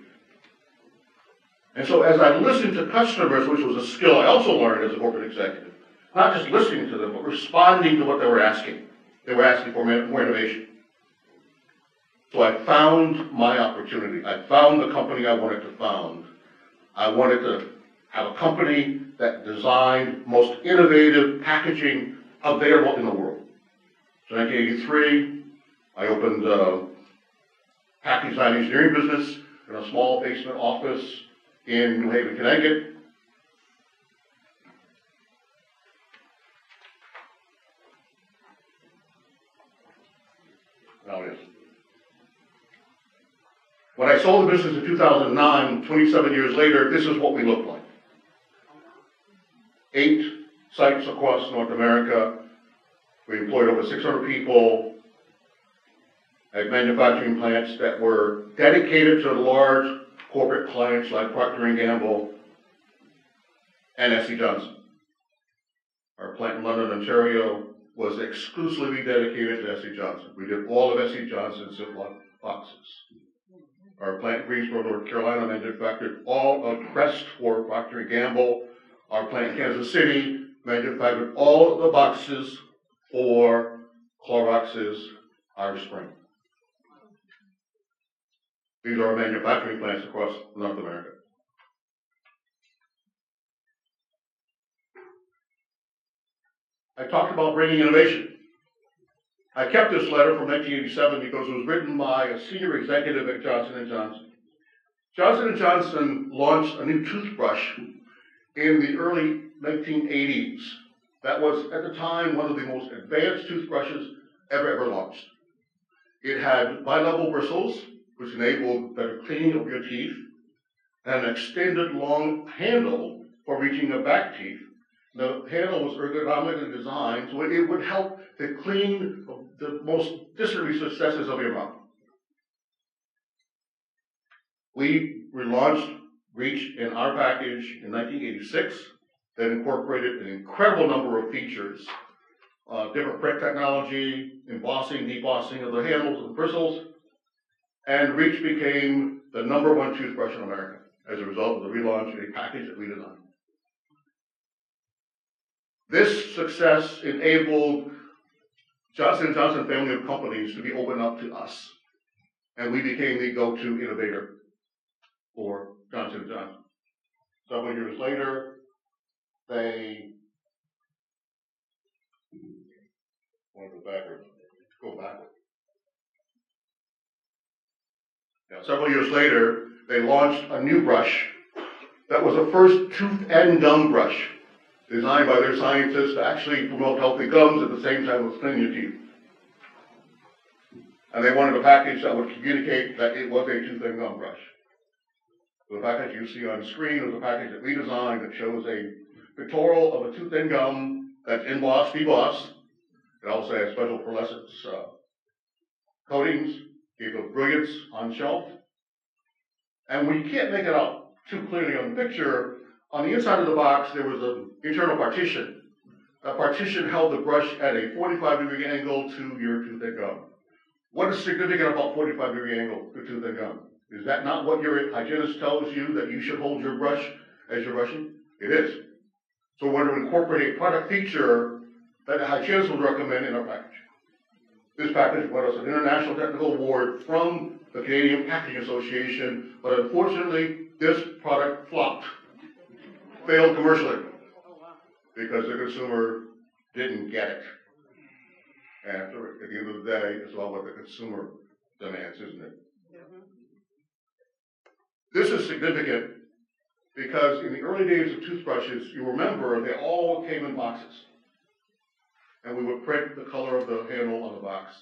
And so as I listened to customers, which was a skill I also learned as a corporate executive, not just listening to them, but responding to what they were asking. They were asking for more innovation. So I found my opportunity. I found the company I wanted to found. I wanted to have a company that designed most innovative packaging available in the world. So in 1983, I opened a package design engineering business in a small basement office in New Haven, Connecticut. Now it is. When I sold the business in 2009, 27 years later, this is what we look like. 8 sites across North America. We employed over 600 people at manufacturing plants that were dedicated to large corporate clients like Procter & Gamble and S.C. Johnson. Our plant in London, Ontario was exclusively dedicated to S.C. Johnson. We did all of S.C. Johnson's Ziploc boxes. Our plant in Greensboro, North Carolina manufactured all of Crest for Procter & Gamble. Our plant in Kansas City manufactured all of the boxes for Clorox's Irish Spring. These are our manufacturing plants across North America. I talked about bringing innovation. I kept this letter from 1987 because it was written by a senior executive at Johnson & Johnson. Johnson & Johnson launched a new toothbrush in the early 1980s. That was, at the time, one of the most advanced toothbrushes ever launched. It had bi-level bristles, which enabled better cleaning of your teeth, and an extended long handle for reaching your back teeth. The handle was ergonomically designed so it would help to clean the most distant recesses of your mouth. We relaunched Reach in our package in 1986 that incorporated an incredible number of features, different print technology, embossing, debossing of the handles and bristles, and Reach became the #1 toothbrush in America as a result of the relaunch of a package that we designed. This success enabled Johnson & Johnson family of companies to be opened up to us, and we became the go-to innovator for Johnson & Johnson. Several years later, they go backwards. Yeah, several years later, they launched a new brush that was the first tooth and gum brush designed by their scientists to actually promote healthy gums at the same time as cleaning your teeth. And they wanted a package that would communicate that it was a tooth and gum brush. The package you see on screen was a package that we designed that shows a pictorial of a tooth and gum that's embossed, debossed. It also has special pearlescence coatings, gave it brilliance on shelf. And when you can't make it out too clearly on the picture, on the inside of the box there was an internal partition. That partition held the brush at a 45-degree angle to your tooth and gum. What is significant about 45-degree angle to tooth and gum? Is that not what your hygienist tells you that you should hold your brush as you're brushing? It is. So we're going to incorporate a product feature that the hygienist would recommend in our package. This package won us an international technical award from the Canadian Packaging Association, but unfortunately, this product flopped, failed commercially, because the consumer didn't get it. And at the end of the day, it's all what the consumer demands, isn't it? This is significant because in the early days of toothbrushes, you remember they all came in boxes. And we would print the color of the handle on the box.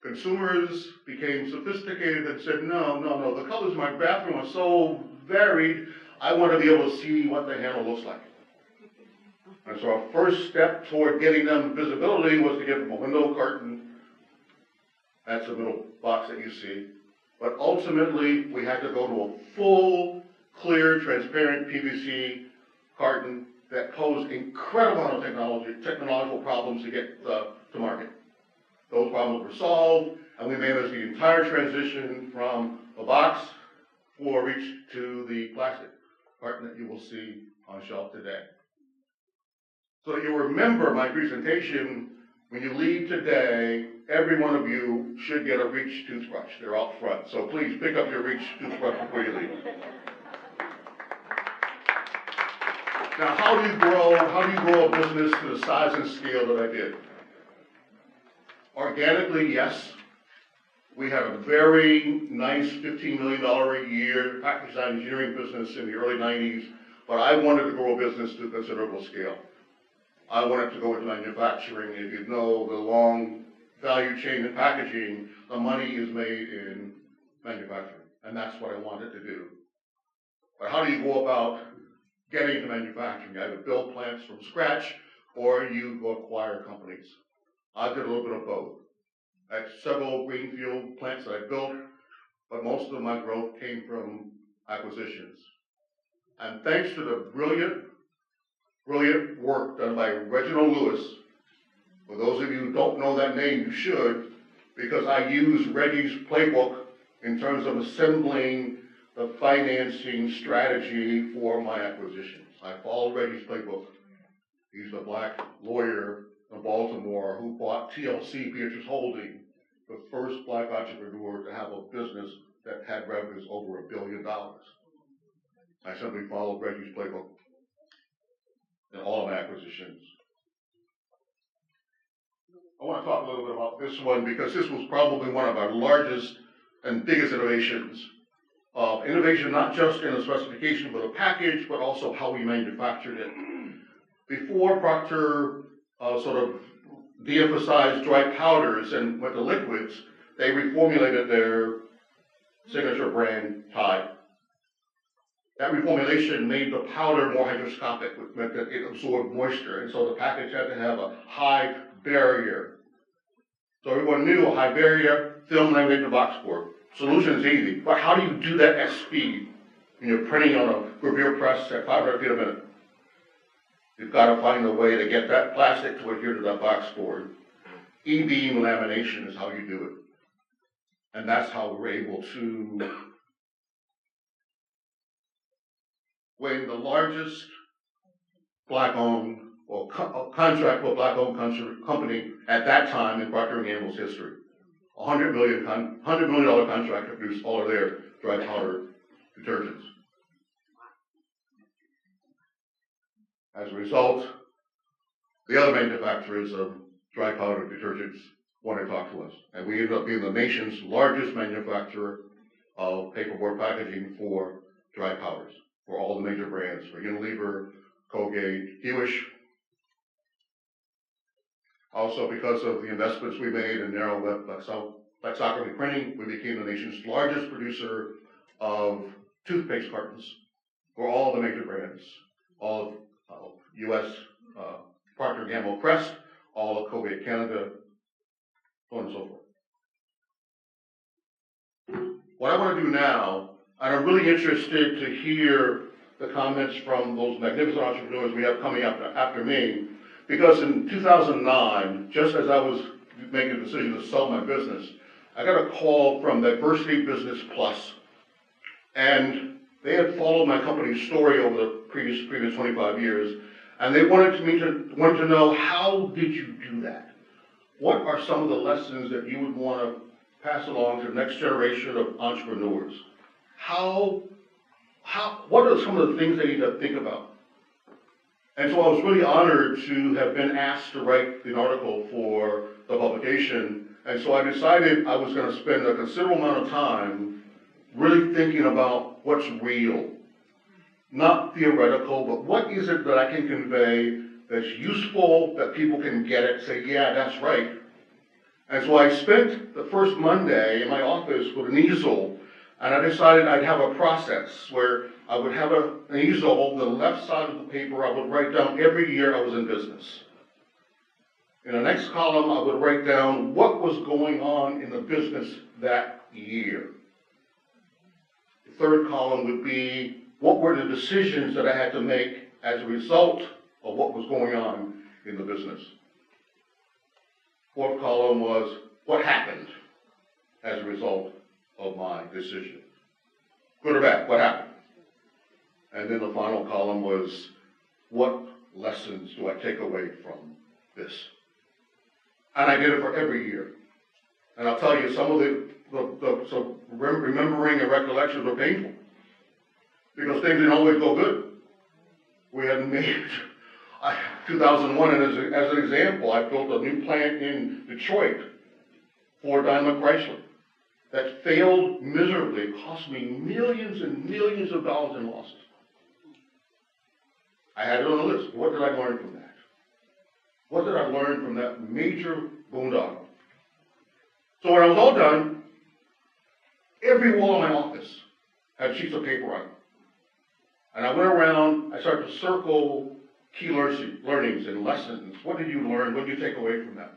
Consumers became sophisticated and said, no, the colors in my bathroom are so varied, I want to be able to see what the handle looks like. And so our first step toward getting them visibility was to give them a window carton. That's the middle box that you see. But ultimately, we had to go to a full, clear, transparent PVC carton that posed incredible amount of technological problems to get to market. Those problems were solved, and we managed the entire transition from a box for Reach to the plastic carton that you will see on shelf today. So that you remember my presentation, when you leave today, every one of you should get a Reach toothbrush. They're out front. So please pick up your Reach toothbrush before you leave. Now, how do you grow a business to the size and scale that I did? Organically, yes. We had a very nice $15 million a year package design engineering business in the early 90s, but I wanted to grow a business to considerable scale. I wanted to go into manufacturing. If you know the long value chain in packaging, the money is made in manufacturing, and that's what I wanted to do. But how do you go about getting into manufacturing? You either build plants from scratch, or you go acquire companies. I did a little bit of both. I had several greenfield plants that I built, but most of my growth came from acquisitions. And thanks to the brilliant work done by Reginald Lewis, for those of you who don't know that name, you should, because I use Reggie's playbook in terms of assembling the financing strategy for my acquisitions. I followed Reggie's playbook. He's a black lawyer in Baltimore who bought TLC, Beatrice Holding, the first black entrepreneur to have a business that had revenues over $1 billion. I simply followed Reggie's playbook in all of my acquisitions. I want to talk a little bit about this one because this was probably one of our largest and biggest innovations. Innovation not just in the specification for the package, but also how we manufactured it. Before Procter sort of de-emphasized dry powders and went to liquids, they reformulated their signature brand Tide. That reformulation made the powder more hygroscopic, which meant that it absorbed moisture, and so the package had to have a high barrier. So everyone knew a high barrier, film laminate the box board. Solution is easy, but how do you do that at speed? When you're printing on a gravure press at 500 feet a minute. You've got to find a way to get that plastic to adhere to that box board. E-beam lamination is how you do it. And that's how we're able to win the largest black-owned or contract for a black-owned company at that time in Procter & Gamble's history. $100 million contract to produce all of their dry powder detergents. As a result, the other manufacturers of dry powder detergents want to talk to us, and we ended up being the nation's largest manufacturer of paperboard packaging for dry powders for all the major brands, for Unilever, Colgate, Hewish. Also, because of the investments we made in narrow web flexography printing, we became the nation's largest producer of toothpaste cartons for all the major brands, all of U.S. Procter & Gamble Crest, all of Colgate Canada, so on and so forth. What I want to do now, and I'm really interested to hear the comments from those magnificent entrepreneurs we have coming up after me, because in 2009, just as I was making a decision to sell my business, I got a call from Diversity Business Plus, and they had followed my company's story over the previous 25 years, and they wanted to know, how did you do that? What are some of the lessons that you would want to pass along to the next generation of entrepreneurs? What are some of the things they need to think about? And so I was really honored to have been asked to write an article for the publication, and so I decided I was going to spend a considerable amount of time really thinking about what's real. Not theoretical, but what is it that I can convey that's useful, that people can get it, say, yeah, that's right. And so I spent the first Monday in my office with an easel, and I decided I'd have a process where I would have an easel on the left side of the paper. I would write down every year I was in business. In the next column, I would write down what was going on in the business that year. The third column would be what were the decisions that I had to make as a result of what was going on in the business. Fourth column was what happened as a result of my decision. Good or bad, what happened? And then the final column was what lessons do I take away from this? And I did it for every year. And I'll tell you, some of the remembering and recollections were painful, because things didn't always go good. We had made, 2001, and as an example, I built a new plant in Detroit for Daimler Chrysler that failed miserably. It cost me millions and millions of dollars in losses. I had it on the list. What did I learn from that? What did I learn from that major boondoggle? So when I was all done, every wall in my office had sheets of paper on it. And I went around, I started to circle key learnings and lessons. What did you learn? What did you take away from that?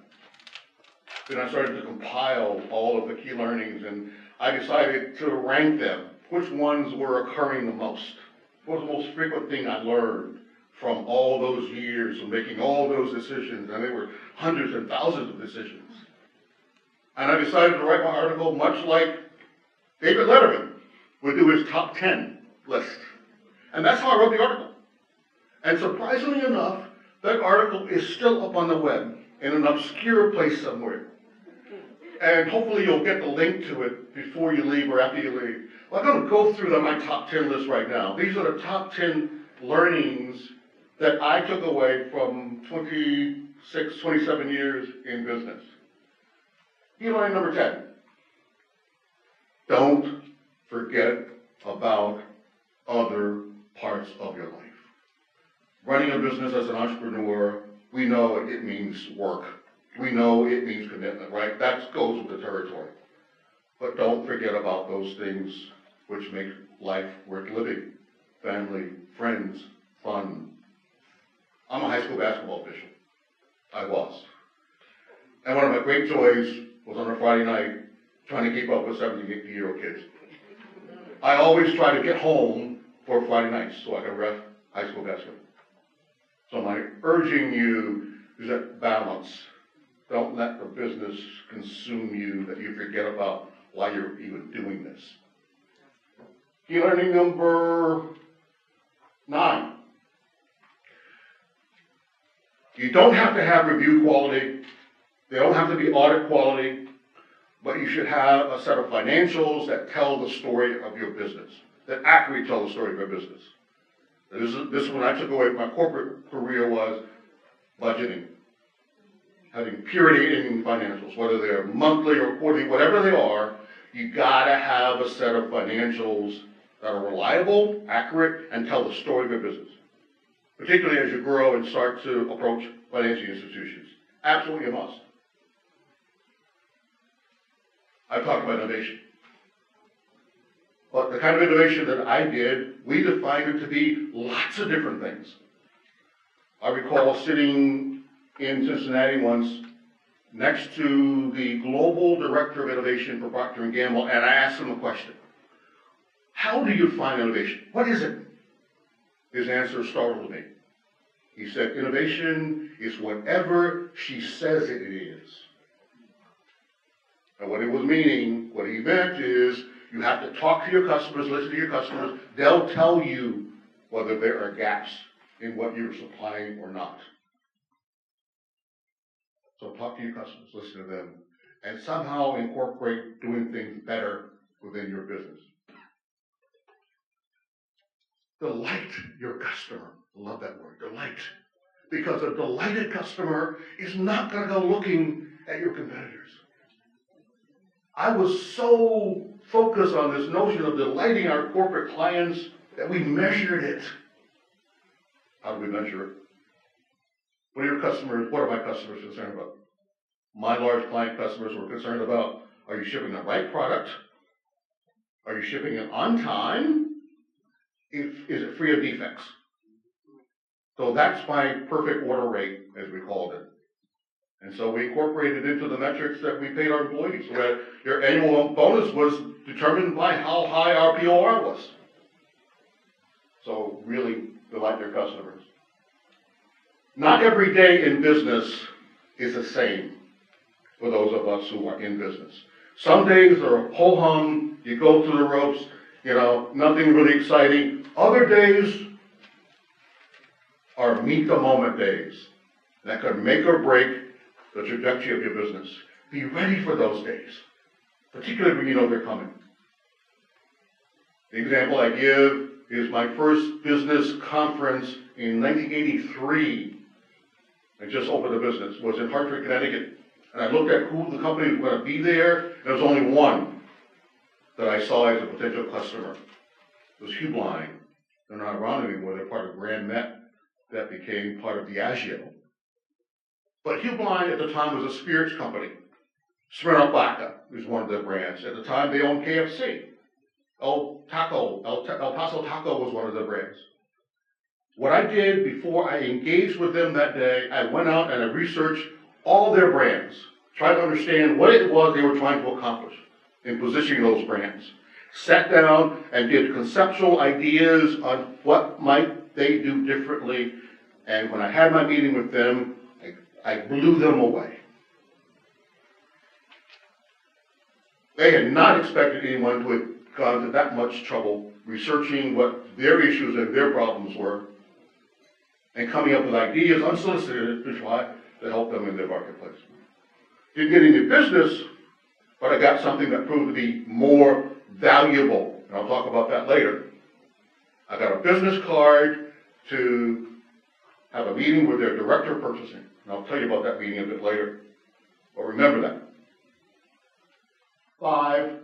Then I started to compile all of the key learnings, and I decided to rank them. Which ones were occurring the most? What was the most frequent thing I learned from all those years of making all those decisions? And there were hundreds and thousands of decisions. And I decided to write my article much like David Letterman would do his top 10 list. And that's how I wrote the article. And surprisingly enough, that article is still up on the web in an obscure place somewhere. And hopefully you'll get the link to it before you leave or after you leave. Well, I'm going to go through my top 10 list right now. These are the top 10 learnings that I took away from 25 27 years in business. Key learning number 10. Don't forget about other parts of your life. Running a business as an entrepreneur, we know it means work. We know it means commitment, right? That goes with the territory. But don't forget about those things which make life worth living. Family, friends, fun. I'm a high school basketball official. I was. And one of my great joys was on a Friday night trying to keep up with 17, 18-year-old kids. I always try to get home for Friday nights so I can ref high school basketball. So my urging you is that balance. Don't let the business consume you that you forget about why you're even doing this. Key learning number 9. You don't have to have review quality. They don't have to be audit quality, but you should have a set of financials that tell the story of your business, that accurately tell the story of your business. This is when I took away my corporate career was budgeting, having purity in financials, whether they're monthly or quarterly, whatever they are, you gotta have a set of financials that are reliable, accurate, and tell the story of your business, particularly as you grow and start to approach financial institutions. Absolutely a must. I've talked about innovation. But the kind of innovation that I did, we defined it to be lots of different things. I recall sitting in Cincinnati once next to the global director of innovation for Procter & Gamble, and I asked him a question. How do you find innovation? What is it? His answer startled me. He said, innovation is whatever she says it is. And what he was meaning, what he meant is, you have to talk to your customers, listen to your customers. They'll tell you whether there are gaps in what you're supplying or not. So talk to your customers, listen to them, and somehow incorporate doing things better within your business. Delight your customer. I love that word, delight. Because a delighted customer is not going to go looking at your competitors. I was so focused on this notion of delighting our corporate clients that we measured it. How do we measure it? What are my customers concerned about? My large client customers were concerned about, are you shipping the right product? Are you shipping it on time? Is it free of defects? So that's my perfect order rate, as we called it. And so we incorporated into the metrics that we paid our employees, so that your annual bonus was determined by how high our POR was. So really delight your customers. Not every day in business is the same for those of us who are in business. Some days are ho-hum, you go through the ropes, nothing really exciting. Other days are meet-the-moment days that could make or break the trajectory of your business. Be ready for those days, particularly when you know they're coming. The example I give is my first business conference in 1983. I just opened a business, was in Hartford, Connecticut. And I looked at who the company was going to be there, and there was only one that I saw as a potential customer. It was Hubline. They're not around anymore. They're part of Grand Met that became part of Diageo. But Hubline at the time was a spirits company. Smirnoff Vodka was one of their brands. At the time, they owned KFC. El Paso Taco was one of their brands. What I did before I engaged with them that day, I went out and I researched all their brands, tried to understand what it was they were trying to accomplish in positioning those brands. Sat down and did conceptual ideas on what might they do differently. And when I had my meeting with them, I blew them away. They had not expected anyone to have gone to that much trouble researching what their issues and their problems were and coming up with ideas unsolicited to try to help them in their marketplace. Didn't get any business, but I got something that proved to be more valuable. And I'll talk about that later. I got a business card to have a meeting with their director of purchasing. And I'll tell you about that meeting a bit later. But remember that. 5,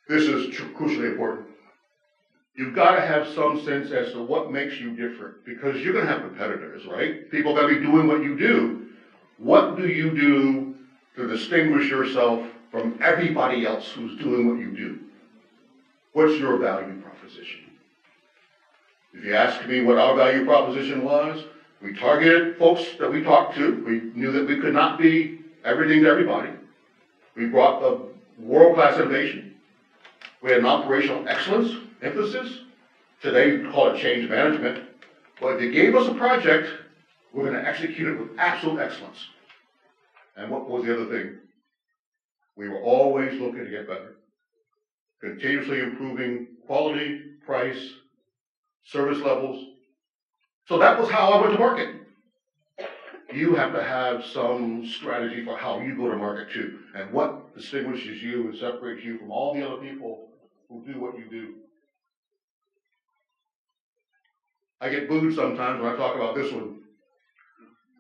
this is crucially important. You've got to have some sense as to what makes you different, because you're going to have competitors, right? People got to be doing what you do. What do you do to distinguish yourself from everybody else who's doing what you do? What's your value proposition? If you ask me what our value proposition was, we targeted folks that we talked to. We knew that we could not be everything to everybody. We brought the world-class innovation. We had an operational excellence emphasis. Today we call it change management. But if you gave us a project, we're going to execute it with absolute excellence. And what was the other thing? We were always looking to get better. Continuously improving quality, price, service levels. So that was how I went to market. You have to have some strategy for how you go to market too, and what distinguishes you and separates you from all the other people who do what you do. I get booed sometimes when I talk about this one,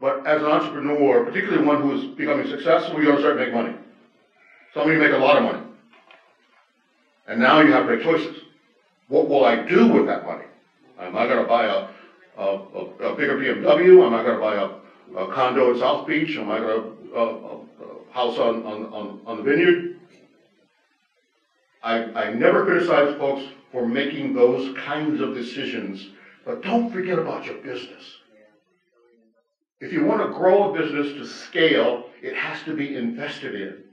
but as an entrepreneur, particularly one who is becoming successful, you're going to start making money. Some of you make a lot of money. And now you have to make choices. What will I do with that money? Am I going to buy a bigger BMW? Am I going to buy a condo in South Beach? Am I going to a house on the vineyard? I never criticize folks for making those kinds of decisions, but don't forget about your business. If you want to grow a business to scale, it has to be invested in.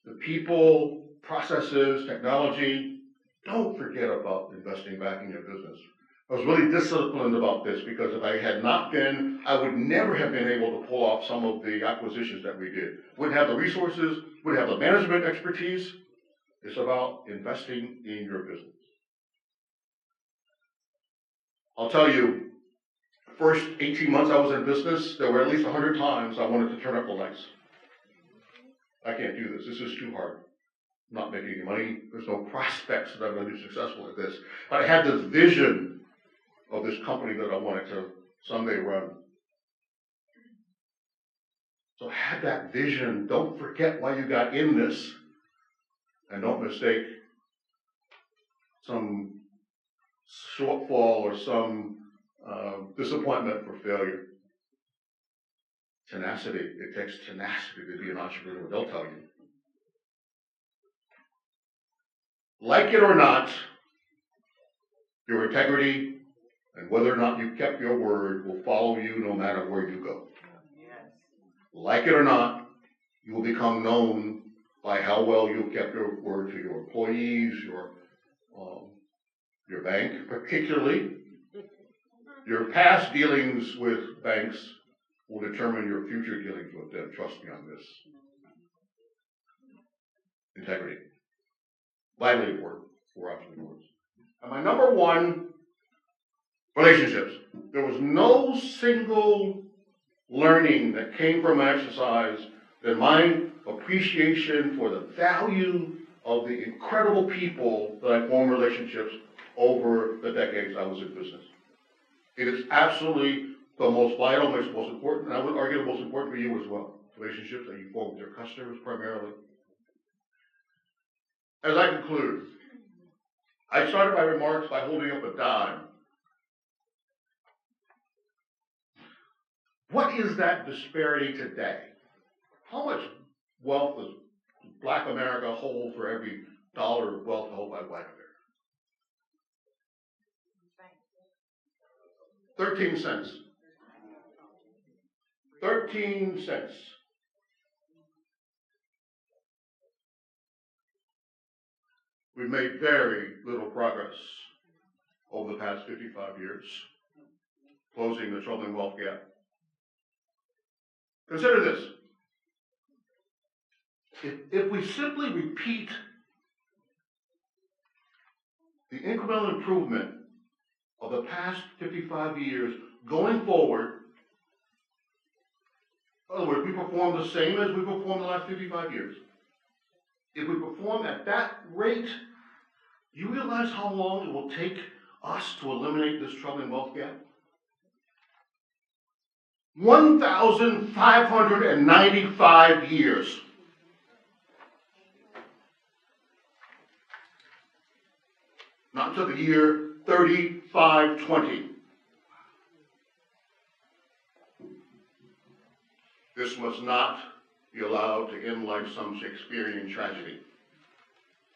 The people, processes, technology, don't forget about investing back in your business. I was really disciplined about this because if I had not been, I would never have been able to pull off some of the acquisitions that we did. Wouldn't have the resources, wouldn't have the management expertise. It's about investing in your business. I'll tell you, the first 18 months I was in business, there were at least 100 times I wanted to turn up the lights. I can't do this. This is too hard. I'm not making any money. There's no prospects that I'm going to be successful at this. But I had this vision of this company that I wanted to someday run. So have that vision. Don't forget why you got in this. And don't mistake some shortfall or some disappointment for failure. Tenacity. It takes tenacity to be an entrepreneur. They'll tell you. Like it or not, your integrity and whether or not you kept your word will follow you no matter where you go. Yes. Like it or not, you will become known by how well you kept your word to your employees, your bank, particularly. Your past dealings with banks will determine your future dealings with them. Trust me on this. Integrity. Vitally important for entrepreneurs. And my number one, relationships. There was no single learning that came from my exercise than my appreciation for the value of the incredible people that I formed relationships over the decades I was in business. It is absolutely the most vital, most important, and I would argue the most important for you as well. Relationships that you form with your customers primarily. As I conclude, I started my remarks by holding up a dime. What is that disparity today? How much wealth does Black America hold for every dollar of wealth held by White America? 13 cents. 13 cents. We've made very little progress over the past 55 years, closing the troubling wealth gap. Consider this. If we simply repeat the incremental improvement of the past 55 years going forward, in other words, we perform the same as we performed the last 55 years. If we perform at that rate, you realize how long it will take us to eliminate this troubling wealth gap? 1,595 years. Not until the year 3520. This must not be allowed to end like some Shakespearean tragedy,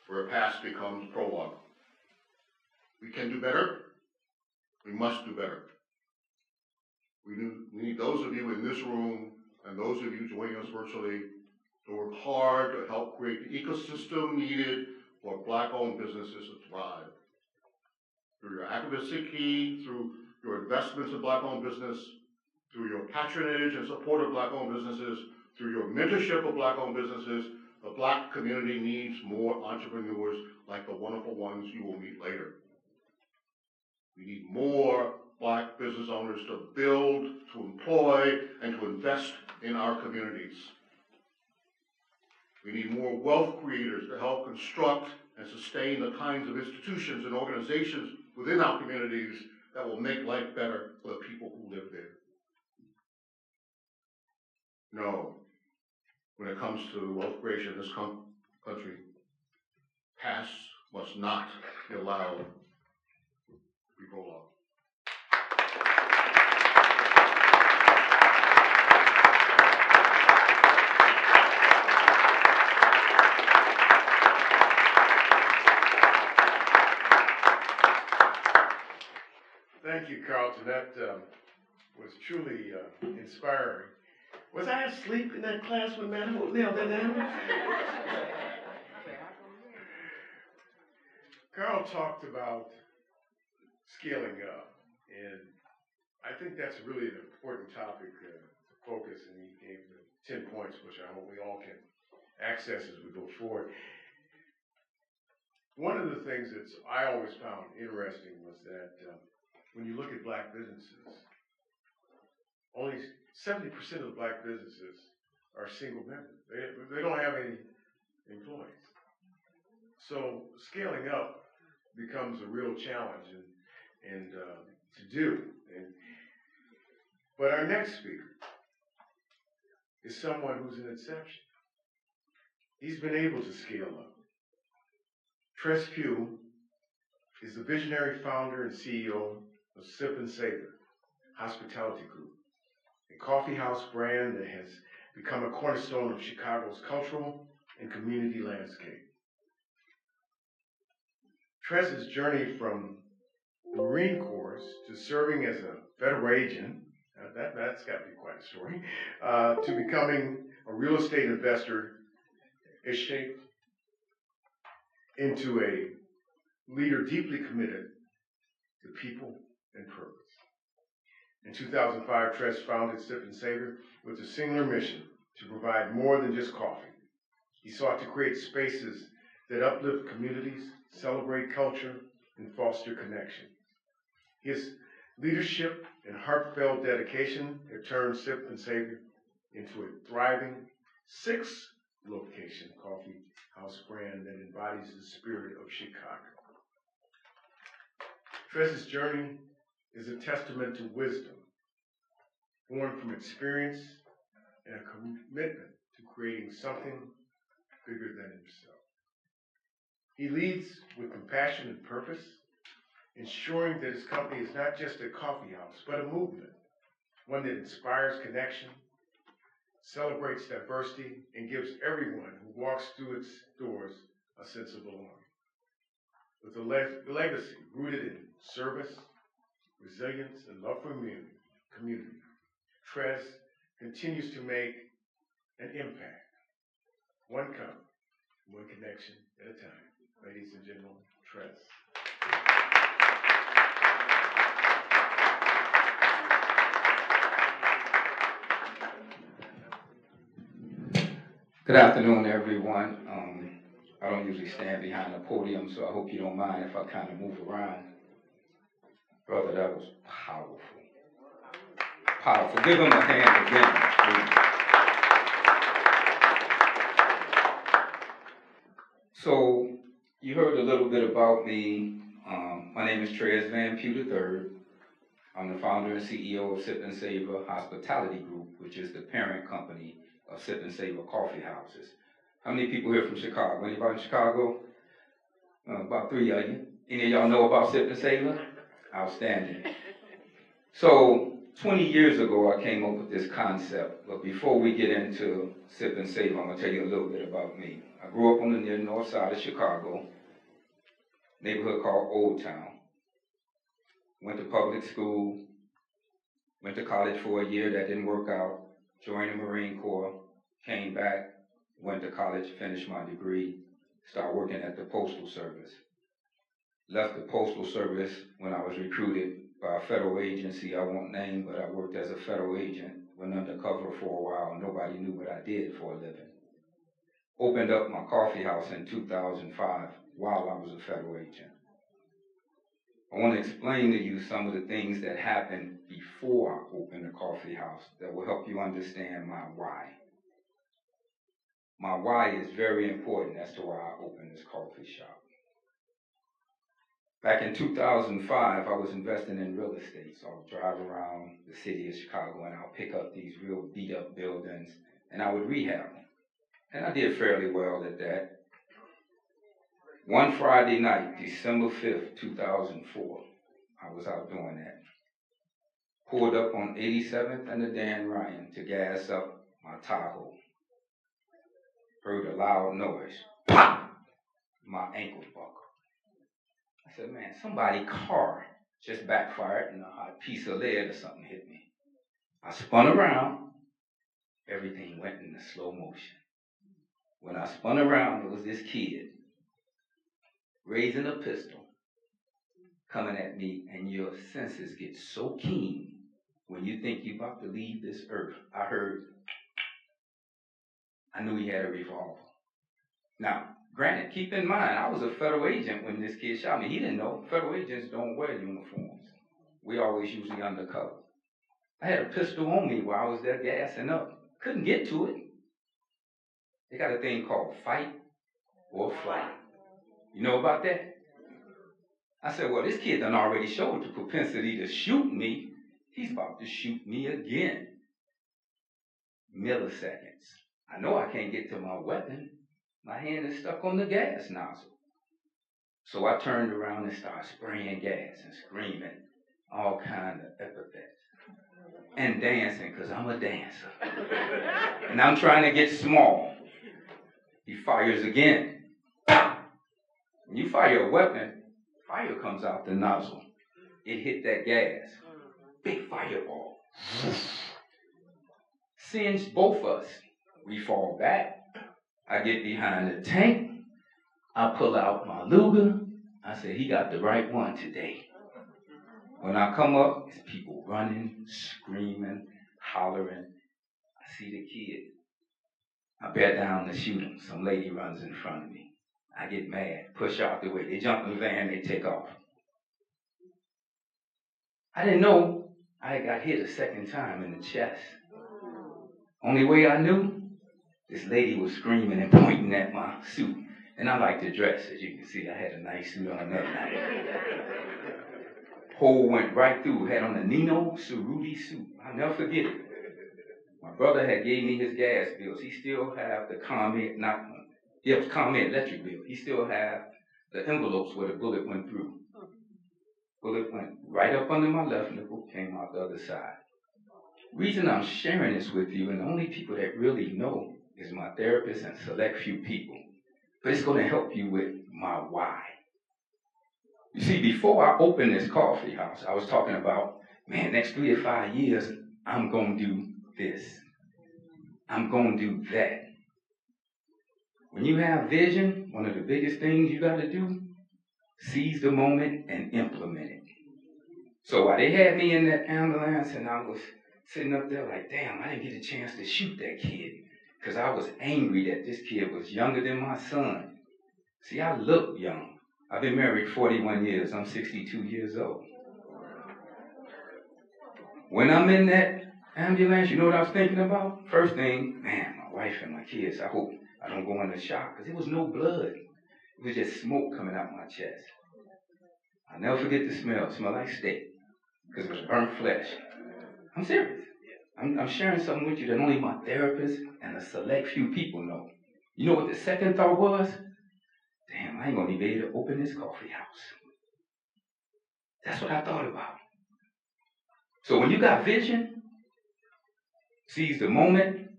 where past becomes prologue. We can do better. We must do better. We need those of you in this room and those of you joining us virtually to work hard to help create the ecosystem needed for Black-owned businesses to thrive. Through your advocacy, through your investments in Black-owned business, through your patronage and support of Black-owned businesses, through your mentorship of Black-owned businesses, the Black community needs more entrepreneurs like the wonderful ones you will meet later. We need more Black business owners to build, to employ, and to invest in our communities. We need more wealth creators to help construct and sustain the kinds of institutions and organizations within our communities that will make life better for the people who live there. No, when it comes to wealth creation in this country, past must not be allowed to be prolonged. Thank you, Carlton. That was truly inspiring. Was I asleep in that class when Madam nailed that down? Carl talked about scaling up, and I think that's really an important topic to focus, and he gave 10 points, which I hope we all can access as we go forward. One of the things that I always found interesting was that when you look at Black businesses, only 70% of the Black businesses are single members. They don't have any employees. So scaling up becomes a real challenge and to do. But our next speaker is someone who's an exception. He's been able to scale up. Tress Pugh is the visionary founder and CEO of Sip and Savor Hospitality Group, a coffee house brand that has become a cornerstone of Chicago's cultural and community landscape. Tress's journey from the Marine Corps to serving as a federal agent, that's got to be quite a story, to becoming a real estate investor is shaped into a leader deeply committed to people and purpose. In 2005, Tress founded Sip and Savor with a singular mission to provide more than just coffee. He sought to create spaces that uplift communities, celebrate culture, and foster connection. His leadership and heartfelt dedication have turned Sip and Savor into a thriving 6-location coffee house brand that embodies the spirit of Chicago. Tress's journey is a testament to wisdom, born from experience and a commitment to creating something bigger than himself. He leads with compassion and purpose, ensuring that his company is not just a coffee house, but a movement, one that inspires connection, celebrates diversity, and gives everyone who walks through its doors a sense of belonging. With a legacy rooted in service, resilience, and love for community, Tress continues to make an impact, one cup, one connection at a time. Ladies and gentlemen, Tress. Good afternoon, everyone. I don't usually stand behind the podium, so I hope you don't mind if I kind of move around. Brother, that was powerful. Powerful. Give him a hand again, please. So, you heard a little bit about me. My name is Tress Van Pugh III. I'm the founder and CEO of Sip and Savor Hospitality Group, which is the parent company of Sip and Savor Coffee Houses. How many people here from Chicago? Anybody in Chicago? About 3 of you. Any of y'all know about Sip and Savor? Outstanding. So 20 years ago, I came up with this concept. But before we get into Sip and Save, I'm going to tell you a little bit about me. I grew up on the near north side of Chicago, neighborhood called Old Town. Went to public school, went to college for a year. That didn't work out. Joined the Marine Corps, came back, went to college, finished my degree, started working at the Postal Service. Left the Postal Service when I was recruited by a federal agency I won't name, but I worked as a federal agent, went undercover for a while. Nobody knew what I did for a living. Opened up my coffee house in 2005 while I was a federal agent. I want to explain to you some of the things that happened before I opened the coffee house that will help you understand my why. My why is very important as to why I opened this coffee shop. Back in 2005, I was investing in real estate, so I would drive around the city of Chicago and I'll pick up these real beat-up buildings and I would rehab them. And I did fairly well at that. One Friday night, December 5th, 2004, I was out doing that. Pulled up on 87th and the Dan Ryan to gas up my Tahoe. Heard a loud noise. Pop! My ankle buckled. I said, man, somebody's car just backfired and a hot piece of lead or something hit me. I spun around. Everything went into slow motion. When I spun around, it was this kid raising a pistol, coming at me, and your senses get so keen when you think you're about to leave this earth. I knew he had a revolver. Now, granted, keep in mind, I was a federal agent when this kid shot me. He didn't know. Federal agents don't wear uniforms. We always usually undercover. I had a pistol on me while I was there gassing up. Couldn't get to it. They got a thing called fight or flight. You know about that? I said, well, this kid done already showed the propensity to shoot me. He's about to shoot me again. Milliseconds. I know I can't get to my weapon. My hand is stuck on the gas nozzle. So I turned around and started spraying gas and screaming all kinds of epithets. And dancing, because I'm a dancer. And I'm trying to get small. He fires again. When you fire a weapon, fire comes out the nozzle. It hit that gas. Big fireball. Singed both us. We fall back. I get behind the tank. I pull out my Luger. I say, he got the right one today. When I come up, it's people running, screaming, hollering. I see the kid. I bear down to shoot him. Some lady runs in front of me. I get mad, push out the way. They jump in the van, they take off. I didn't know I got hit a second time in the chest. Only way I knew, this lady was screaming and pointing at my suit. And I like to dress. As you can see, I had a nice suit on that night. Hole went right through. Had on a Nino Cerruti suit. I'll never forget it. My brother had gave me his gas bills. He still have the ComEd electric bill. He still have the envelopes where the bullet went through. Bullet went right up under my left nipple, came out the other side. Reason I'm sharing this with you, and the only people that really know is my therapist and select few people. But it's going to help you with my why. You see, before I opened this coffee house, I was talking about, man, next 3 to 5 years, I'm going to do this. I'm going to do that. When you have vision, one of the biggest things you got to do, seize the moment and implement it. So while they had me in that ambulance and I was sitting up there like, damn, I didn't get a chance to shoot that kid because I was angry that this kid was younger than my son. See, I look young. I've been married 41 years. I'm 62 years old. When I'm in that ambulance, you know what I was thinking about? First thing, man, my wife and my kids, I hope I don't go into shock because there was no blood. It was just smoke coming out my chest. I'll never forget the smell. It smelled like steak. because it was burnt flesh. I'm serious. I'm sharing something with you that only my therapist and a select few people know. You know what the second thought was? Damn, I ain't gonna be able to open this coffee house. That's what I thought about. So when you got vision, seize the moment,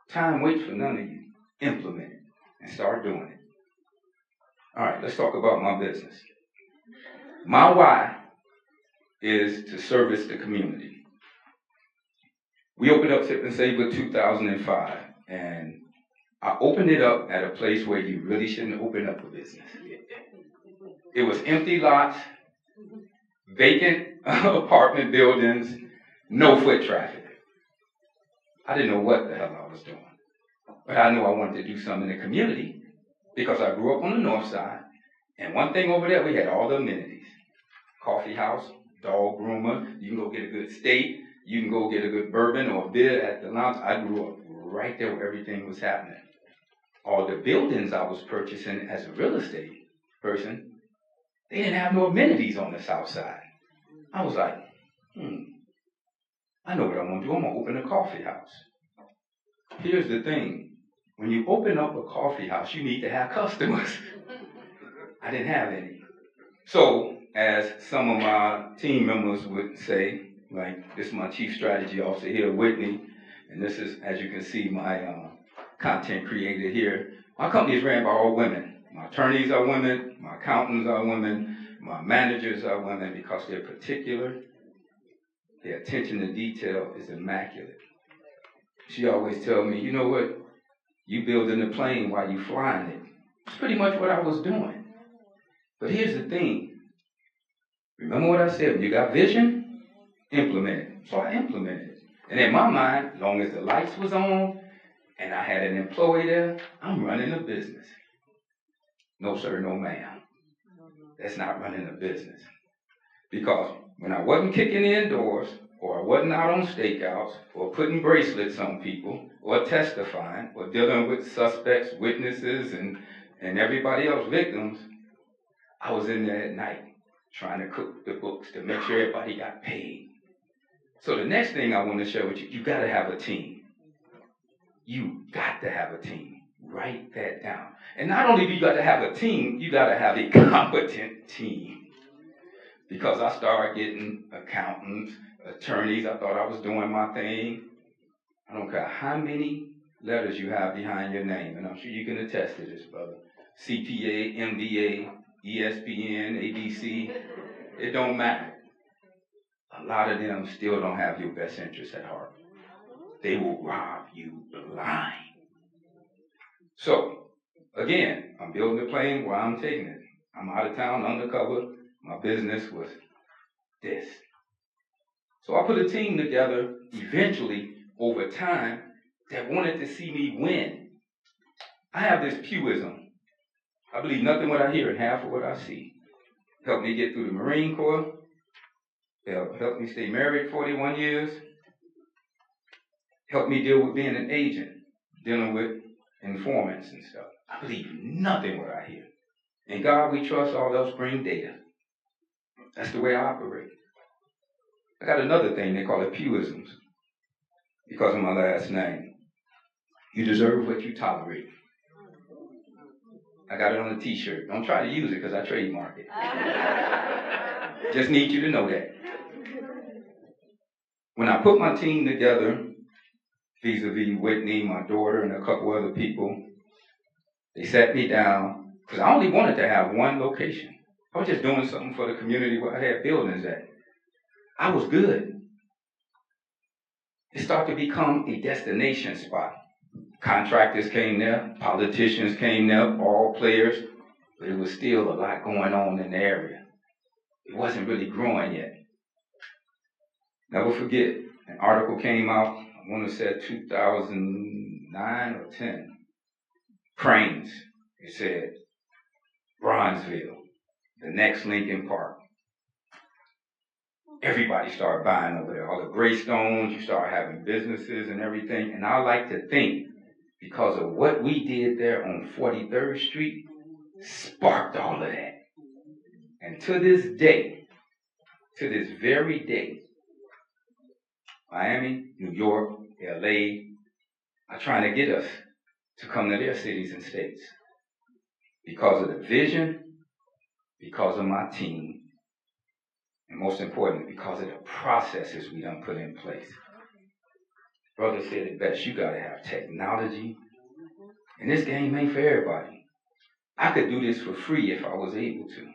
time waits for none of you. Implement it and start doing it. All right, let's talk about my business. My why is to service the community. We opened up Sip and Save in 2005, and I opened it up at a place where you really shouldn't open up a business. It was empty lots, vacant apartment buildings, no foot traffic. I didn't know what the hell I was doing, but I knew I wanted to do something in the community because I grew up on the north side, and one thing over there, we had all the amenities. Coffee house, dog groomer, you can go get a good steak, you can go get a good bourbon or a beer at the lounge. I grew up right there where everything was happening. All the buildings I was purchasing as a real estate person, they didn't have no amenities on the south side. I was like, I know what I'm going to do. I'm going to open a coffee house. Here's the thing. When you open up a coffee house, you need to have customers. I didn't have any. So, as some of my team members would say, like, this is my chief strategy officer here, Whitney, and this is, as you can see, my content creator here. My company is ran by all women. My attorneys are women, my accountants are women, my managers are women because they're particular. Their attention to detail is immaculate. She always tells me, you know what, you building the plane while you flying it. It's pretty much what I was doing. But here's the thing. Remember what I said, when you got vision, implement it. So I implemented it. And in my mind, as long as the lights was on and I had an employee there, I'm running a business. No sir, no ma'am. That's not running a business. Because when I wasn't kicking indoors, or I wasn't out on stakeouts, or putting bracelets on people, or testifying, or dealing with suspects, witnesses, and everybody else, victims, I was in there at night trying to cook the books to make sure everybody got paid. So the next thing I want to share with you, you got to have a team. You got to have a team. Write that down. And not only do you got to have a team, you got to have a competent team. Because I started getting accountants, attorneys. I thought I was doing my thing. I don't care how many letters you have behind your name, and I'm sure you can attest to this, brother. CPA, MBA, ESPN, ABC, it don't matter. A lot of them still don't have your best interests at heart. They will rob you blind. So, again, I'm building the plane where I'm taking it. I'm out of town, undercover. My business was this. So I put a team together eventually over time that wanted to see me win. I have this Pewism. I believe nothing what I hear and half of what I see. Helped me get through the Marine Corps. Helped me stay married 41 years. Helped me deal with being an agent, dealing with informants and stuff. I believe nothing what I hear. In God we trust, all else bring data. That's the way I operate. I got another thing, they call it Pewisms, because of my last name. You deserve what you tolerate. I got it on a t-shirt. Don't try to use it because I trademark it. Just need you to know that. When I put my team together, vis-a-vis Whitney, my daughter, and a couple other people, they sat me down, because I only wanted to have one location. I was just doing something for the community where I had buildings at. I was good. It started to become a destination spot. Contractors came there, politicians came there, ball players, but it was still a lot going on in the area. It wasn't really growing yet. Never forget, an article came out, I want to say 2009 or 10. Cranes, it said, Bronzeville, the next Lincoln Park. Everybody started buying over there. All the Greystones, you start having businesses and everything. And I like to think, because of what we did there on 43rd Street, sparked all of that. And to this day, To this very day, Miami, New York, LA are trying to get us to come to their cities and states because of the vision, because of my team, and most importantly, because of the processes we done put in place. Brother said it best, you gotta have technology, and this game ain't for everybody. I could do this for free if I was able to.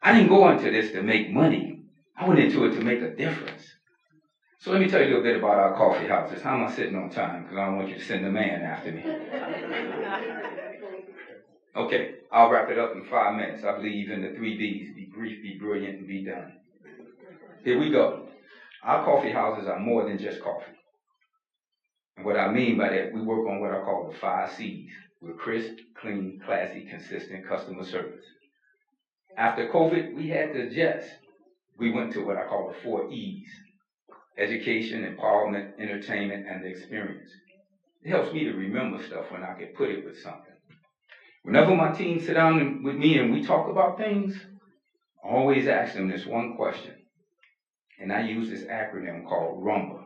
I didn't go into this to make money. I went into it to make a difference. So let me tell you a little bit about our coffee houses. How am I sitting on time? Because I don't want you to send the man after me. Okay, I'll wrap it up in 5 minutes. I believe in the 3 B's. Be brief, be brilliant, and be done. Here we go. Our coffee houses are more than just coffee. And what I mean by that, we work on what I call the 5 C's. We're crisp, clean, classy, consistent customer service. After COVID, we had to adjust. We went to what I call the 4 E's. Education, empowerment, entertainment, and the experience. It helps me to remember stuff when I can put it with something. Whenever my team sit down with me and we talk about things, I always ask them this one question. And I use this acronym called RUMBA.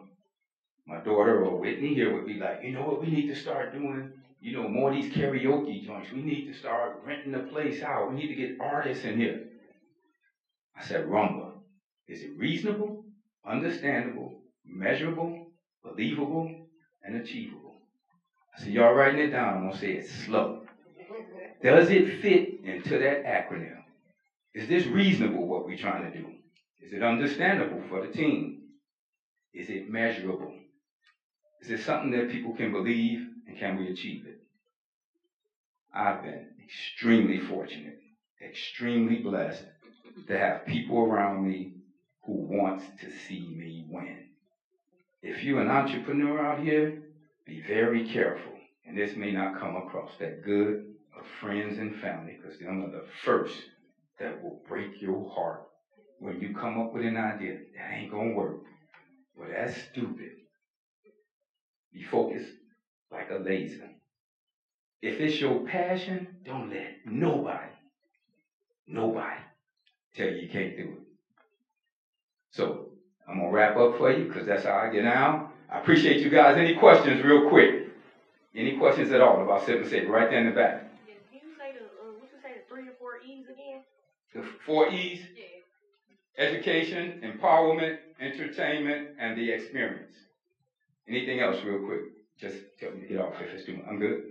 My daughter or Whitney here would be like, you know what we need to start doing? You know, more of these karaoke joints. We need to start renting the place out. We need to get artists in here. I said, RUMBA. Is it reasonable, understandable, measurable, believable, and achievable? I said, y'all writing it down. I'm going to say it slow. Does it fit into that acronym? Is this reasonable, what we're trying to do? Is it understandable for the team? Is it measurable? Is it something that people can believe, and can we achieve it? I've been extremely fortunate, extremely blessed to have people around me who wants to see me win. If you're an entrepreneur out here, be very careful. And this may not come across that good of friends and family, because them are the first that will break your heart when you come up with an idea. That ain't gonna work. Well, that's stupid. Be focused like a laser. If it's your passion, don't let nobody tell you can't do it. So I'm going to wrap up for you because that's how I get out. I appreciate you guys. Any questions real quick? Any questions at all about Sip and Save? Right there in the back. Yeah, can you say what you say, the 3 or 4 E's again? The 4 E's? Yeah. Education, empowerment, entertainment, and the experience. Anything else real quick? Just tell me to get off if it's too much. I'm good.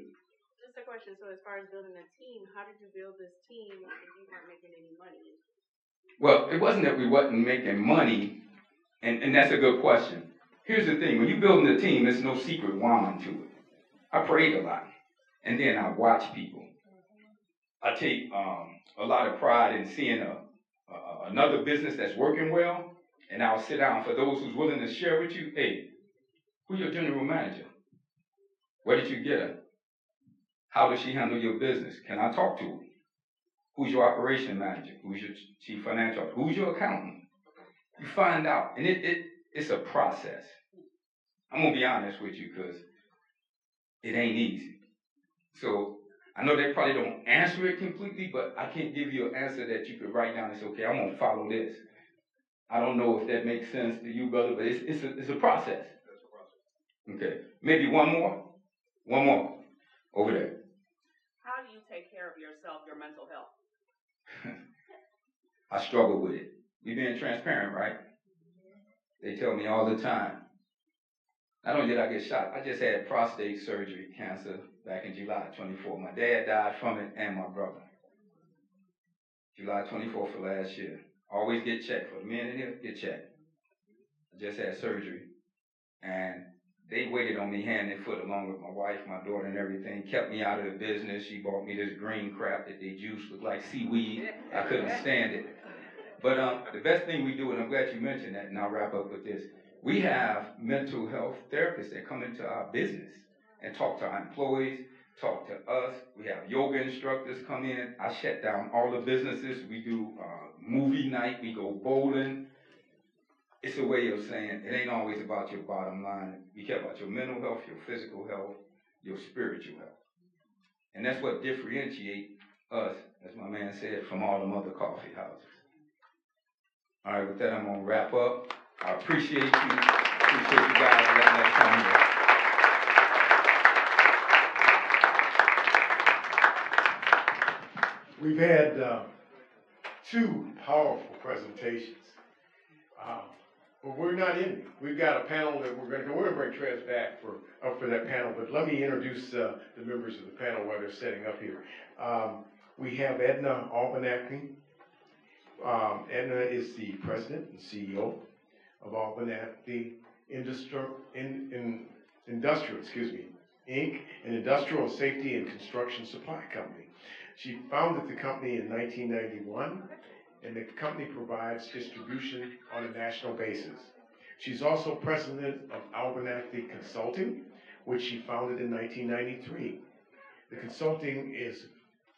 Just a question. So as far as building a team, how did you build this team if you weren't making any money? Well, it wasn't that we wasn't making money, and that's a good question. Here's the thing. When you're building a team, there's no secret wand to it. I prayed a lot, and then I watch people. I take a lot of pride in seeing another business that's working well, and I'll sit down for those who's willing to share with you, hey, who's your general manager? Where did you get her? How does she handle your business? Can I talk to her? Who's your operation manager? Who's your chief financial officer? Who's your accountant? You find out, and it's a process. I'm going to be honest with you because it ain't easy. So I know they probably don't answer it completely, but I can't give you an answer that you could write down and say, okay, I'm going to follow this. I don't know if that makes sense to you, brother, but it's a process. Okay, maybe one more over there. How do you take care of yourself, your mental health? I struggle with it. We being transparent, right? They tell me all the time. Not only did I get shot, I just had prostate surgery, cancer, back in July 24. My dad died from it and my brother. July 24th of last year. Always get checked. For the men in here, get checked. I just had surgery. And they waited on me hand and foot along with my wife, my daughter, and everything. Kept me out of the business. She bought me this green crap that they juice, looked like seaweed. I couldn't stand it. But the best thing we do, and I'm glad you mentioned that, and I'll wrap up with this. We have mental health therapists that come into our business and talk to our employees, talk to us. We have yoga instructors come in. I shut down all the businesses. We do movie night. We go bowling. It's a way of saying it ain't always about your bottom line. We care about your mental health, your physical health, your spiritual health. And that's what differentiates us, as my man said, from all them other coffee houses. All right, with that, I'm going to wrap up. I appreciate you. Appreciate you guys letting us come here. We've had two powerful presentations, but we're not in. We've got a panel that we're going to bring Trez back for that panel. But let me introduce the members of the panel while they're setting up here. We have Edna Albanacki. Edna is the president and CEO of Albanacki Industrial, Inc., an industrial safety and construction supply company. She founded the company in 1991, and the company provides distribution on a national basis. She's also president of Albanacki Consulting, which she founded in 1993. The consulting is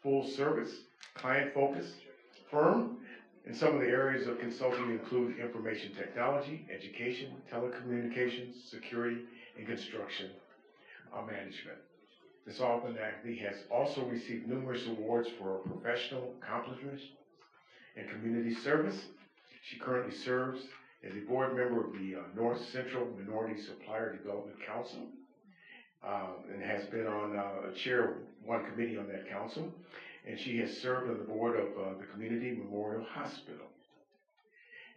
full service, client-focused firm, and some of the areas of consulting include information technology, education, telecommunications, security, and construction management. Ms. Albanacki has also received numerous awards for professional accomplishments and community service. She currently serves as a board member of the North Central Minority Supplier Development Council and has been on chair of one committee on that council. And she has served on the board of the Community Memorial Hospital.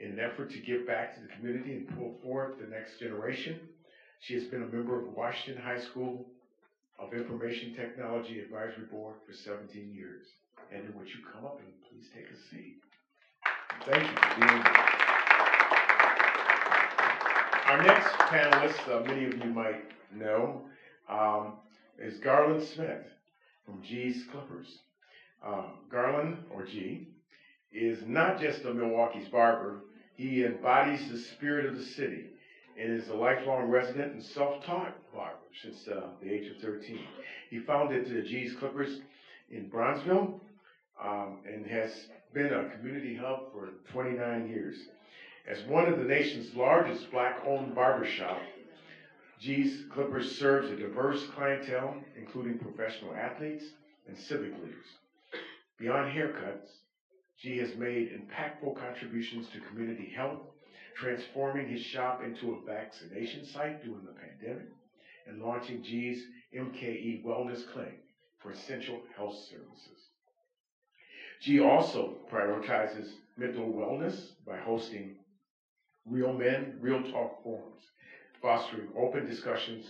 In an effort to give back to the community and pull forth the next generation, she has been a member of Washington High School of Information Technology Advisory Board for 17 years. And would you come up and please take a seat? Thank you for being here. Our next panelist, many of you might know, is Garland Smith from G's Clippers. Garland, or G, is not just a Milwaukee's barber. He embodies the spirit of the city and is a lifelong resident and self-taught barber since the age of 13. He founded G's Clippers in Bronzeville and has been a community hub for 29 years. As one of the nation's largest black-owned barbershop, G's Clippers serves a diverse clientele, including professional athletes and civic leaders. Beyond haircuts, G has made impactful contributions to community health, transforming his shop into a vaccination site during the pandemic, and launching G's MKE Wellness Clinic for essential health services. G also prioritizes mental wellness by hosting Real Men, Real Talk forums, fostering open discussions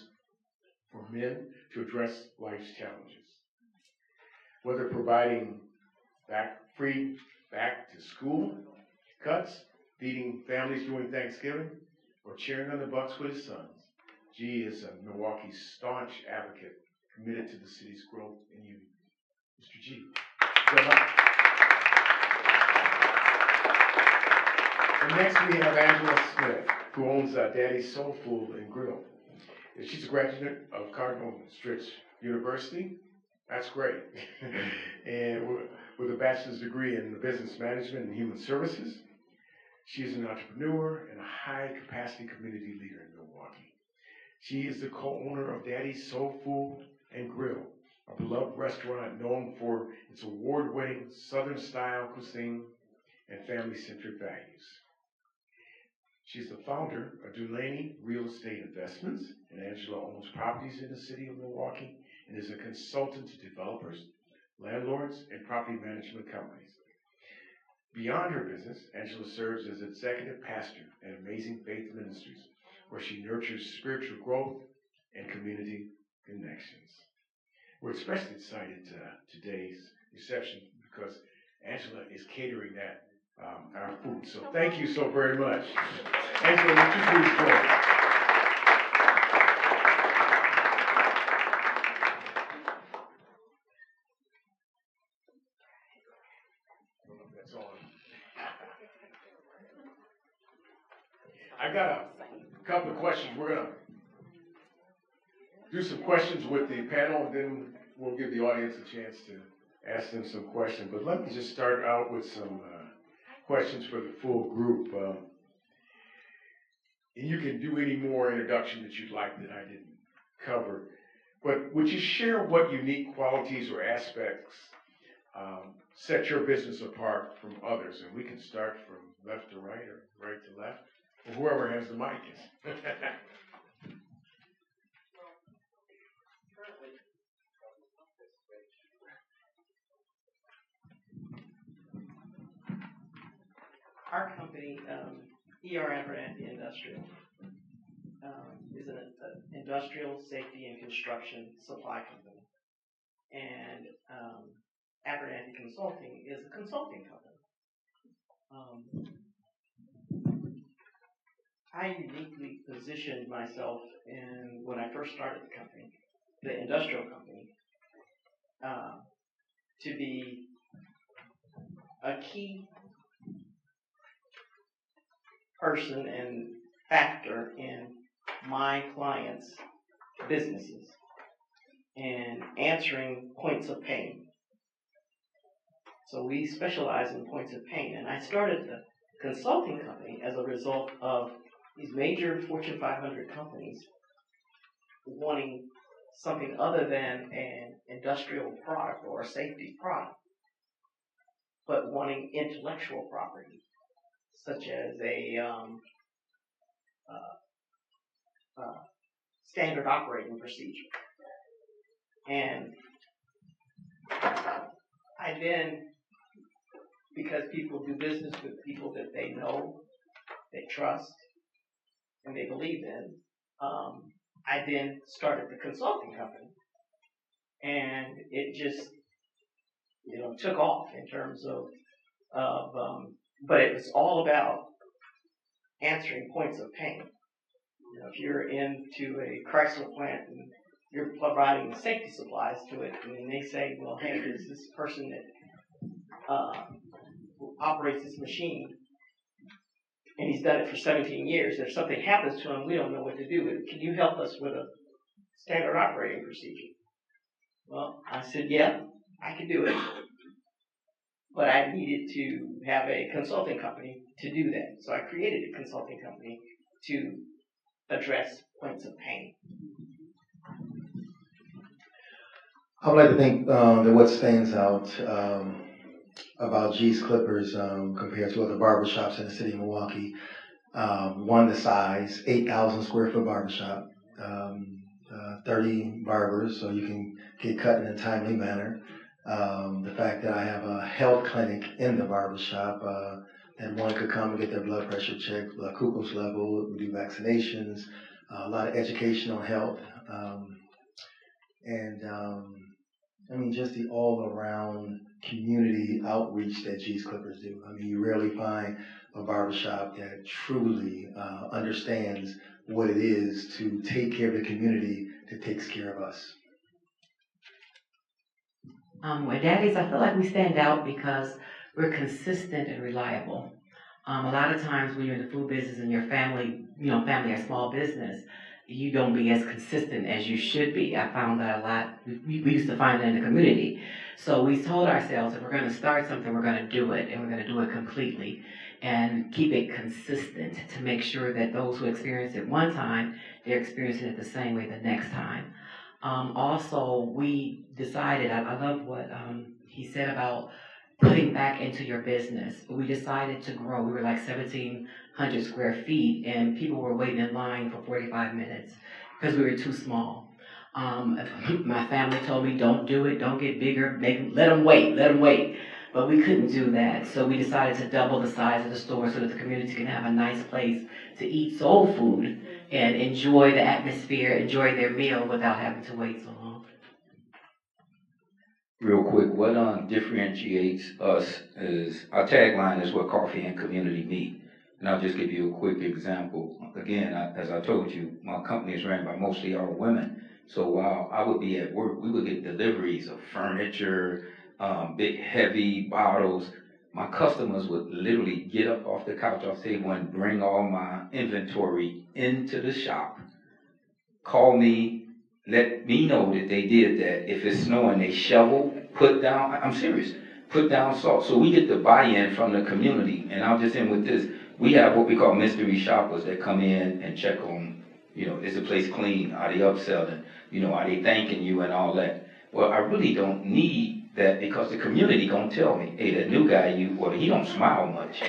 for men to address life's challenges. Whether providing free back to school cuts, feeding families during Thanksgiving, or cheering on the Bucks with his sons, G is a Milwaukee's staunch advocate committed to the city's growth and unity. Mr. G. Good luck. And next we have Angela Smith, who owns Daddy's Soul Food and Grill. She's a graduate of Cardinal Stritch University. That's great. And with a bachelor's degree in business management and human services. She is an entrepreneur and a high-capacity community leader in Milwaukee. She is the co-owner of Daddy's Soul Food and Grill, a beloved restaurant known for its award-winning Southern-style cuisine and family-centered values. She's the founder of Dulaney Real Estate Investments, and Angela owns properties in the city of Milwaukee and is a consultant to developers, landlords, and property management companies. Beyond her business, Angela serves as executive pastor at Amazing Faith Ministries, where she nurtures spiritual growth and community connections. We're especially excited today's reception because Angela is catering our food. So thank you so very much. Angela, would you please join? That's on. I got a couple of questions. We're going to do some questions with the panel, and then we'll give the audience a chance to ask them some questions. But let me just start out with some questions for the full group. And you can do any more introduction that you'd like that I didn't cover. But would you share what unique qualities or aspects set your business apart from others? And we can start from left to right or right to left, or whoever has the mic. Our company, Abernathy Industrial, is an industrial safety and construction supply company. And Abernathy Consulting is a consulting company. I uniquely positioned myself when I first started the company, the industrial company, to be a key person and factor in my clients' businesses and answering points of pain. So we specialize in points of pain. And I started the consulting company as a result of these major Fortune 500 companies wanting something other than an industrial product or a safety product, but wanting intellectual property, such as a standard operating procedure. And I then, because people do business with people that they know, they trust, and they believe in, I then started the consulting company. And it just, took off in terms of but it was all about answering points of pain. If you're into a Chrysler plant and you're providing safety supplies to it, and they say, well, hey, there's this person that operates this machine, and he's done it for 17 years. If something happens to him, we don't know what to do with it. Can you help us with a standard operating procedure? Well, I said, yeah, I can do it. But I needed to have a consulting company to do that. So I created a consulting company to address points of pain. I would like to think that what stands out about G's Clippers compared to other barbershops in the city of Milwaukee, one, the size, 8,000 square foot barbershop, 30 barbers, so you can get cut in a timely manner. The fact that I have a health clinic in the barbershop, that one could come and get their blood pressure checked, blood glucose level, we do vaccinations, a lot of education on health, just the all-around community outreach that G's Clippers do. You rarely find a barbershop that truly understands what it is to take care of the community that takes care of us. With Daddies, I feel like we stand out because we're consistent and reliable. A lot of times when you're in the food business and your family or small business, you don't be as consistent as you should be. I found that a lot. We used to find it in the community. So we told ourselves, if we're going to start something, we're going to do it, and we're going to do it completely and keep it consistent to make sure that those who experience it one time, they're experiencing it the same way the next time. Also, we decided, I love what he said about putting back into your business. We decided to grow. We were like 1,700 square feet, and people were waiting in line for 45 minutes because we were too small. My family told me, don't do it, don't get bigger, let them wait. But we couldn't do that, so we decided to double the size of the store so that the community can have a nice place to eat soul food and enjoy the atmosphere, enjoy their meal without having to wait so long. Real quick, what differentiates us is our tagline is where coffee and community meet. And I'll just give you a quick example. Again, as I told you, my company is ran by mostly all women. So while I would be at work, we would get deliveries of furniture, big heavy bottles. My customers would literally get up off the couch off the table and bring all my inventory into the shop, call me, let me know that they did that. If it's snowing, they shovel, put down, I'm serious, put down salt. So we get the buy-in from the community. And I'll just end with this. We have what we call mystery shoppers that come in and check on, is the place clean? Are they upselling? Are they thanking you and all that? Well, I really don't need that because the community gonna tell me, hey, that new guy, he don't smile much.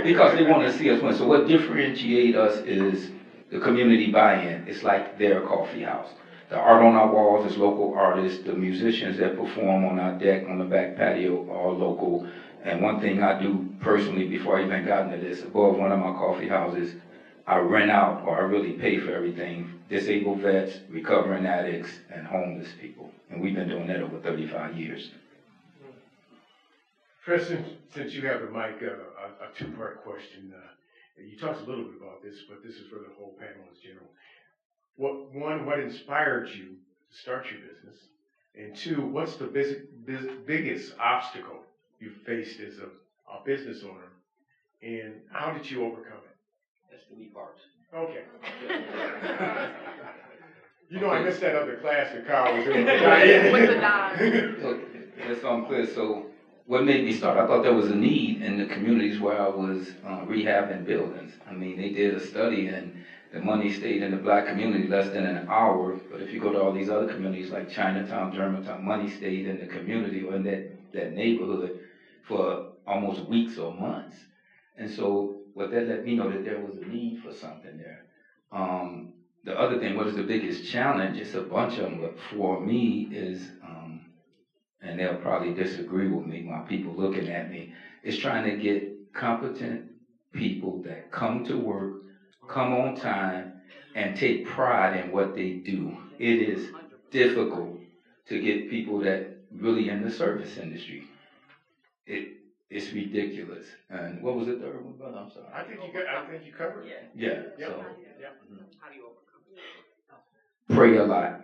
Because they want to see us win. So what differentiates us is the community buy-in. It's like their coffee house. The art on our walls is local artists. The musicians that perform on our deck, on the back patio, are local. And one thing I do personally before I even got into this, above one of my coffee houses, I rent out, or I really pay for everything, disabled vets, recovering addicts, and homeless people. And we've been doing that over 35 years. Chris, since you have the mic, a two-part question. You talked a little bit about this, but this is for the whole panel in general. What inspired you to start your business? And two, what's the biggest obstacle you faced as a business owner? And how did you overcome it? That's the me part. Okay. I missed that other class that Carl was in. With the dime. So, that's so I'm clear. So what made me start? I thought there was a need in the communities where I was rehabbing buildings. I mean, they did a study and the money stayed in the black community less than an hour. But if you go to all these other communities like Chinatown, Germantown, money stayed in the community or in that neighborhood for almost weeks or months. And so what that let me know that there was a need for something there. The other thing, what is the biggest challenge? It's a bunch of them, but for me is, and they'll probably disagree with me, my people looking at me, is trying to get competent people that come to work, come on time, and take pride in what they do. It is difficult to get people that really in the service industry. It's ridiculous. And what was the third one, brother? I'm sorry. I think you covered it. Yeah. Yep. So Yep. How do you overcome? pray a lot.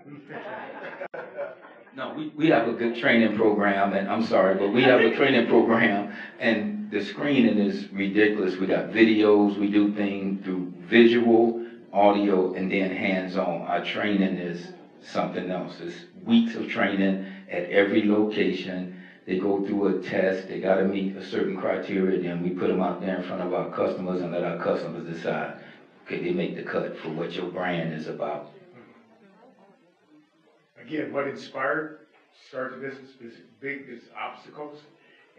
No, we have a good training program, and I'm sorry, but we have a training program, and the screening is ridiculous. We got videos, we do things through visual, audio, and then hands-on. Our training is something else. It's weeks of training at every location. They go through a test, they gotta meet a certain criteria, and then we put them out there in front of our customers and let our customers decide, okay, they make the cut for what your brand is about. Again, what inspired start the business, biggest obstacles,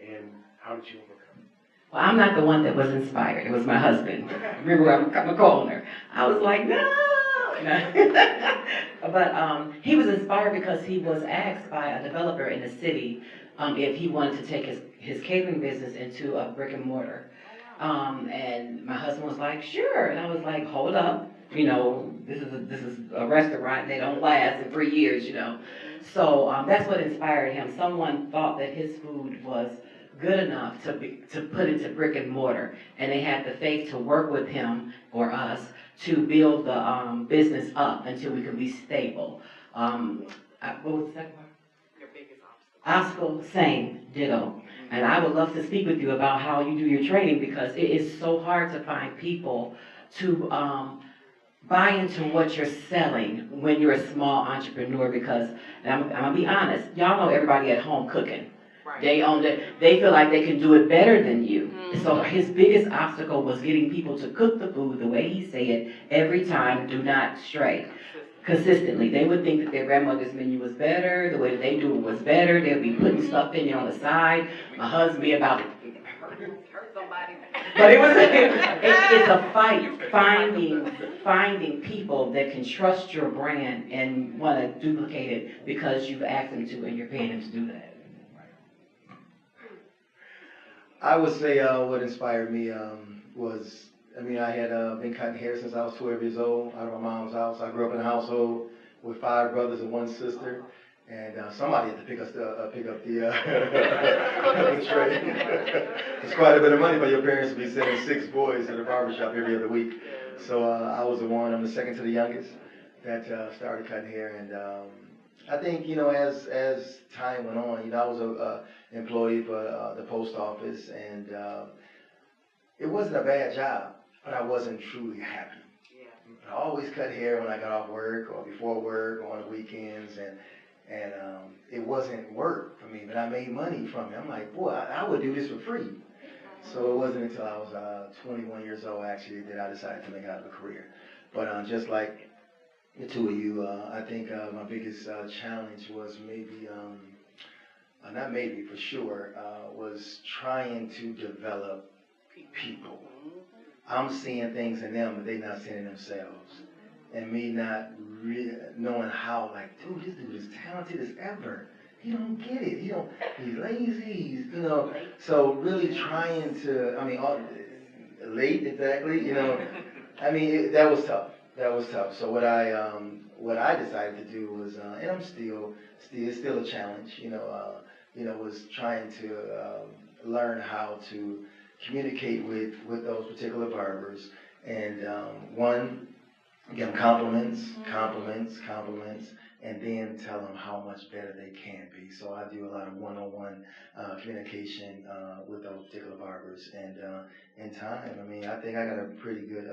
and how did you overcome it? Well, I'm not the one that was inspired. It was my husband. Remember, I'm a co-owner. I was like, no. But he was inspired because he was asked by a developer in the city if he wanted to take his catering business into a brick and mortar. And my husband was like, sure. And I was like, hold up. This is a restaurant. They don't last in 3 years, So that's what inspired him. Someone thought that his food was good enough to put into brick and mortar, and they had the faith to work with him or us to build the business up until we could be stable. What was the second part? Your biggest obstacle. Obstacle, same, ditto. And I would love to speak with you about how you do your training, because it is so hard to find people to buy into what you're selling when you're a small entrepreneur, because, and I'm gonna be honest, y'all know everybody at home cooking. Right. They feel like they can do it better than you. Mm-hmm. So his biggest obstacle was getting people to cook the food the way he said every time, do not stray. Consistently. They would think that their grandmother's menu was better, the way that they do it was better, they'll be putting stuff in there on the side. My husband be about to hurt somebody. But it's a fight finding people that can trust your brand and want to duplicate it because you've asked them to and you're paying them to do that. I would say what inspired me was, I had been cutting hair since I was 12 years old out of my mom's house. I grew up in a household with 5 brothers and 1 sister. And somebody had to pick up the tray. It's quite a bit of money for your parents to be sending 6 boys to the barbershop every other week. So I was the one, I'm the second to the youngest, that started cutting hair. And I think, as time went on, I was an employee for the post office, and it wasn't a bad job, but I wasn't truly happy. I always cut hair when I got off work or before work or on the weekends, and it wasn't work for me, but I made money from it. I'm like, boy, I would do this for free. So it wasn't until I was 21 years old, actually, that I decided to make it out of a career. But just like the two of you, I think my biggest challenge was maybe not maybe for sure, was trying to develop people. I'm seeing things in them that they're not seeing in themselves. And me not knowing how, like, dude, this dude is talented as ever. He don't get it. He's lazy. So really trying to, late, exactly, that was tough. That was tough. So what I decided to do was, and I'm still a challenge, was trying to learn how to communicate with those particular barbers, and give them compliments, and then tell them how much better they can be. So I do a lot of one-on-one communication with those particular barbers, and in time, I think I got a pretty good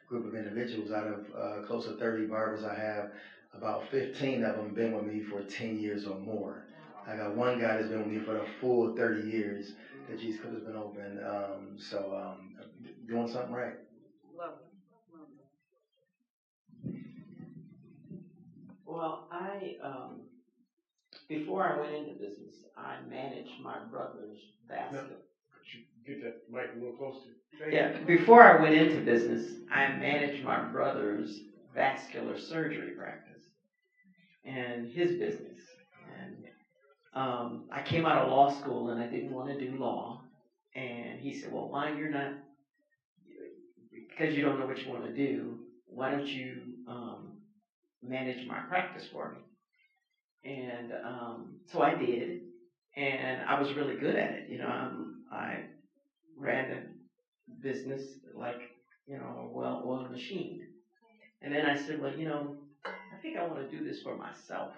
group of individuals. Out of close to 30 barbers I have, about 15 of them been with me for 10 years or more. I got one guy that's been with me for the full 30 years that G's Clippers been open. Doing something right. Love it. Well, before I went into business, I managed my brother's vascular. Could you get that mic a little closer? Yeah, before I went into business, I managed my brother's vascular surgery practice and his business. And I came out of law school and I didn't want to do law. And he said, well, why you're not, because you don't know what you want to do, why don't you manage my practice for me? And so I did, and I was really good at it. I ran a business like, a well-oiled machine. And then I said, well, I think I want to do this for myself.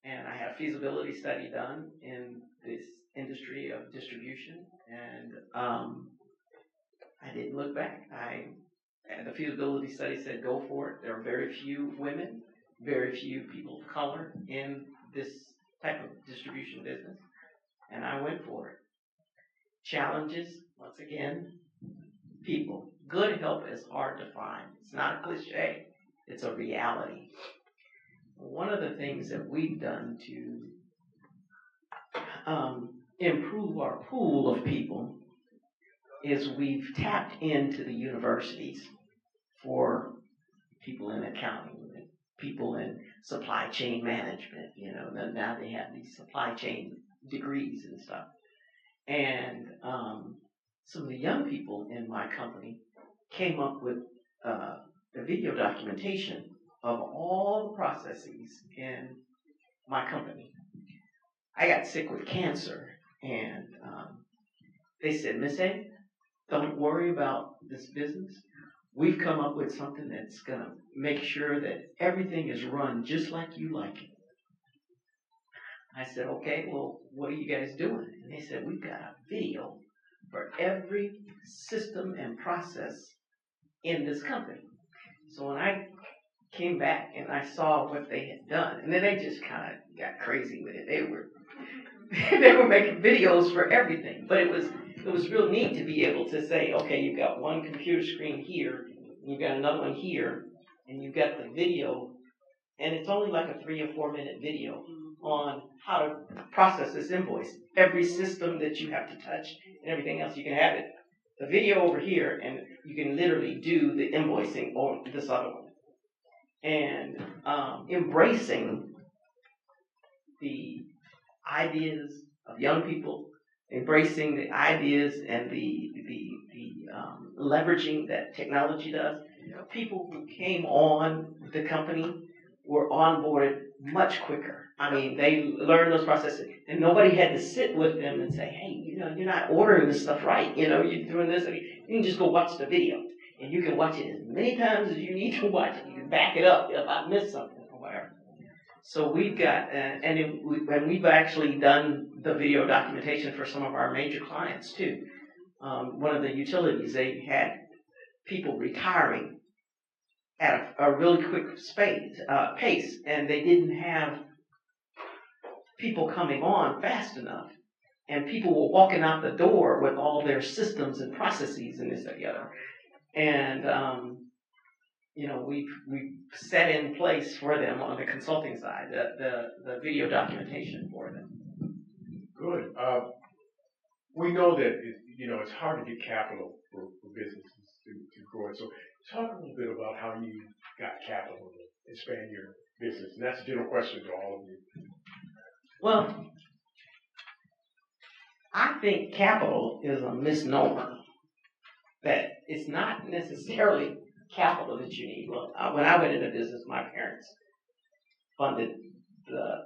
And I had a feasibility study done in this industry of distribution, and I didn't look back. The feasibility study said, go for it. There are very few women, very few people of color in this type of distribution business, and I went for it. Challenges, once again, people. Good help is hard to find. It's not a cliche. It's a reality. One of the things that we've done to improve our pool of people is we've tapped into the universities for people in accounting, people in supply chain management. Now they have these supply chain degrees and stuff. And some of the young people in my company came up with a video documentation of all the processes in my company. I got sick with cancer, and they said, Miss A, don't worry about this business. We've come up with something that's going to make sure that everything is run just like you like it. I said, okay, well, what are you guys doing? And they said, we've got a video for every system and process in this company. So when I came back and I saw what they had done, and then they just kind of got crazy with it. They were making videos for everything, but it was real neat to be able to say, okay, you've got one computer screen here, you've got another one here, and you've got the video, and it's only like a 3 or 4 minute video on how to process this invoice. Every system that you have to touch and everything else, you can have it. The video over here, and you can literally do the invoicing on this other one. And embracing the ideas of young people, embracing the ideas and the leveraging that technology does. People who came on the company were onboarded much quicker. They learned those processes, and nobody had to sit with them and say, hey, you're not ordering this stuff right. You're doing this. You can just go watch the video, and you can watch it as many times as you need to watch it. You can back it up if I miss something or whatever. So we've got, and we've actually done the video documentation for some of our major clients too. One of the utilities, they had people retiring at a really quick pace, and they didn't have people coming on fast enough. And people were walking out the door with all their systems and processes and this and the other. And we've set in place for them on the consulting side the video documentation for them. Good. We know that it's hard to get capital for businesses to grow it. So talk a little bit about how you got capital to expand your business. And that's a general question to all of you. Well, I think capital is a misnomer. That it's not necessarily capital that you need. Look, when I went into business, my parents funded the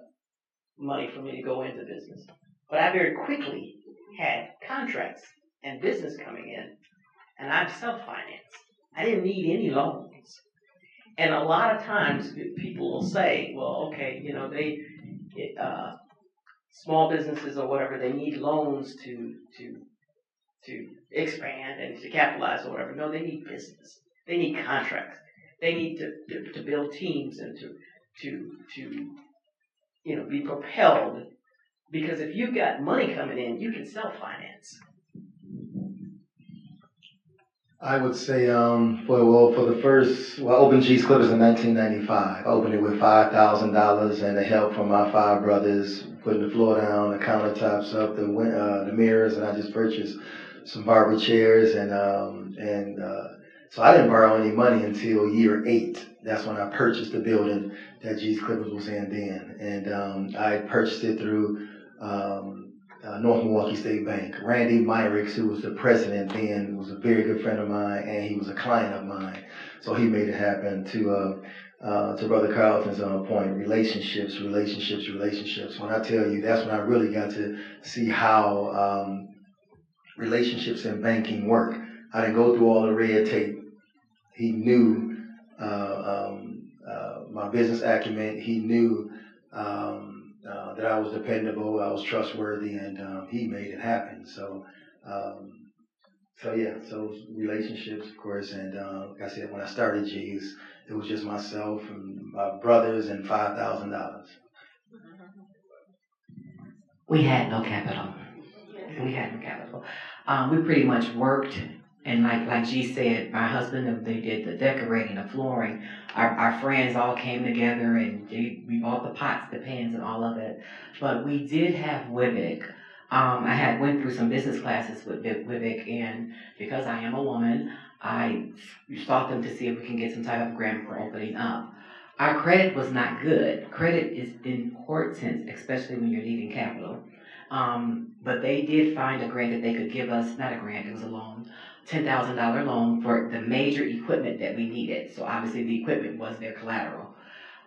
money for me to go into business. But I very quickly had contracts and business coming in, and I'm self-financed. I didn't need any loans. And a lot of times people will say, well, okay, small businesses or whatever, they need loans to expand and to capitalize or whatever. No, they need business. They need contracts. They need to build teams and to be propelled. Because if you've got money coming in, you can self-finance. I would say, I opened G's Clippers in 1995. I opened it with $5,000 and the help from my 5 brothers, putting the floor down, the countertops up, the mirrors, and I just purchased some barber chairs, so I didn't borrow any money until year 8. That's when I purchased the building that G's Clippers was in then, and I purchased it through North Milwaukee State Bank. Randy Myrick's, who was the president then, was a very good friend of mine, and he was a client of mine, so he made it happen. To Brother Carlton's point, relationships. When I tell you, that's when I really got to see how relationships in banking work. I didn't go through all the red tape. He knew my business acumen. He knew that I was dependable, I was trustworthy, and he made it happen. So relationships, of course. And like I said, when I started G's, it was just myself and my brothers and $5,000. We had no capital. We pretty much worked, and like G said, my husband, they did the decorating, the flooring. Our friends all came together, and we bought the pots, the pans, and all of it. But we did have WIBIC. I went through some business classes with WIBIC, and because I am a woman, I sought them to see if we can get some type of grant for opening up. Our credit was not good. Credit is important, especially when you're needing capital. But they did find a grant that they could give us, not a grant, it was a loan, $10,000 loan for the major equipment that we needed. So obviously the equipment was their collateral.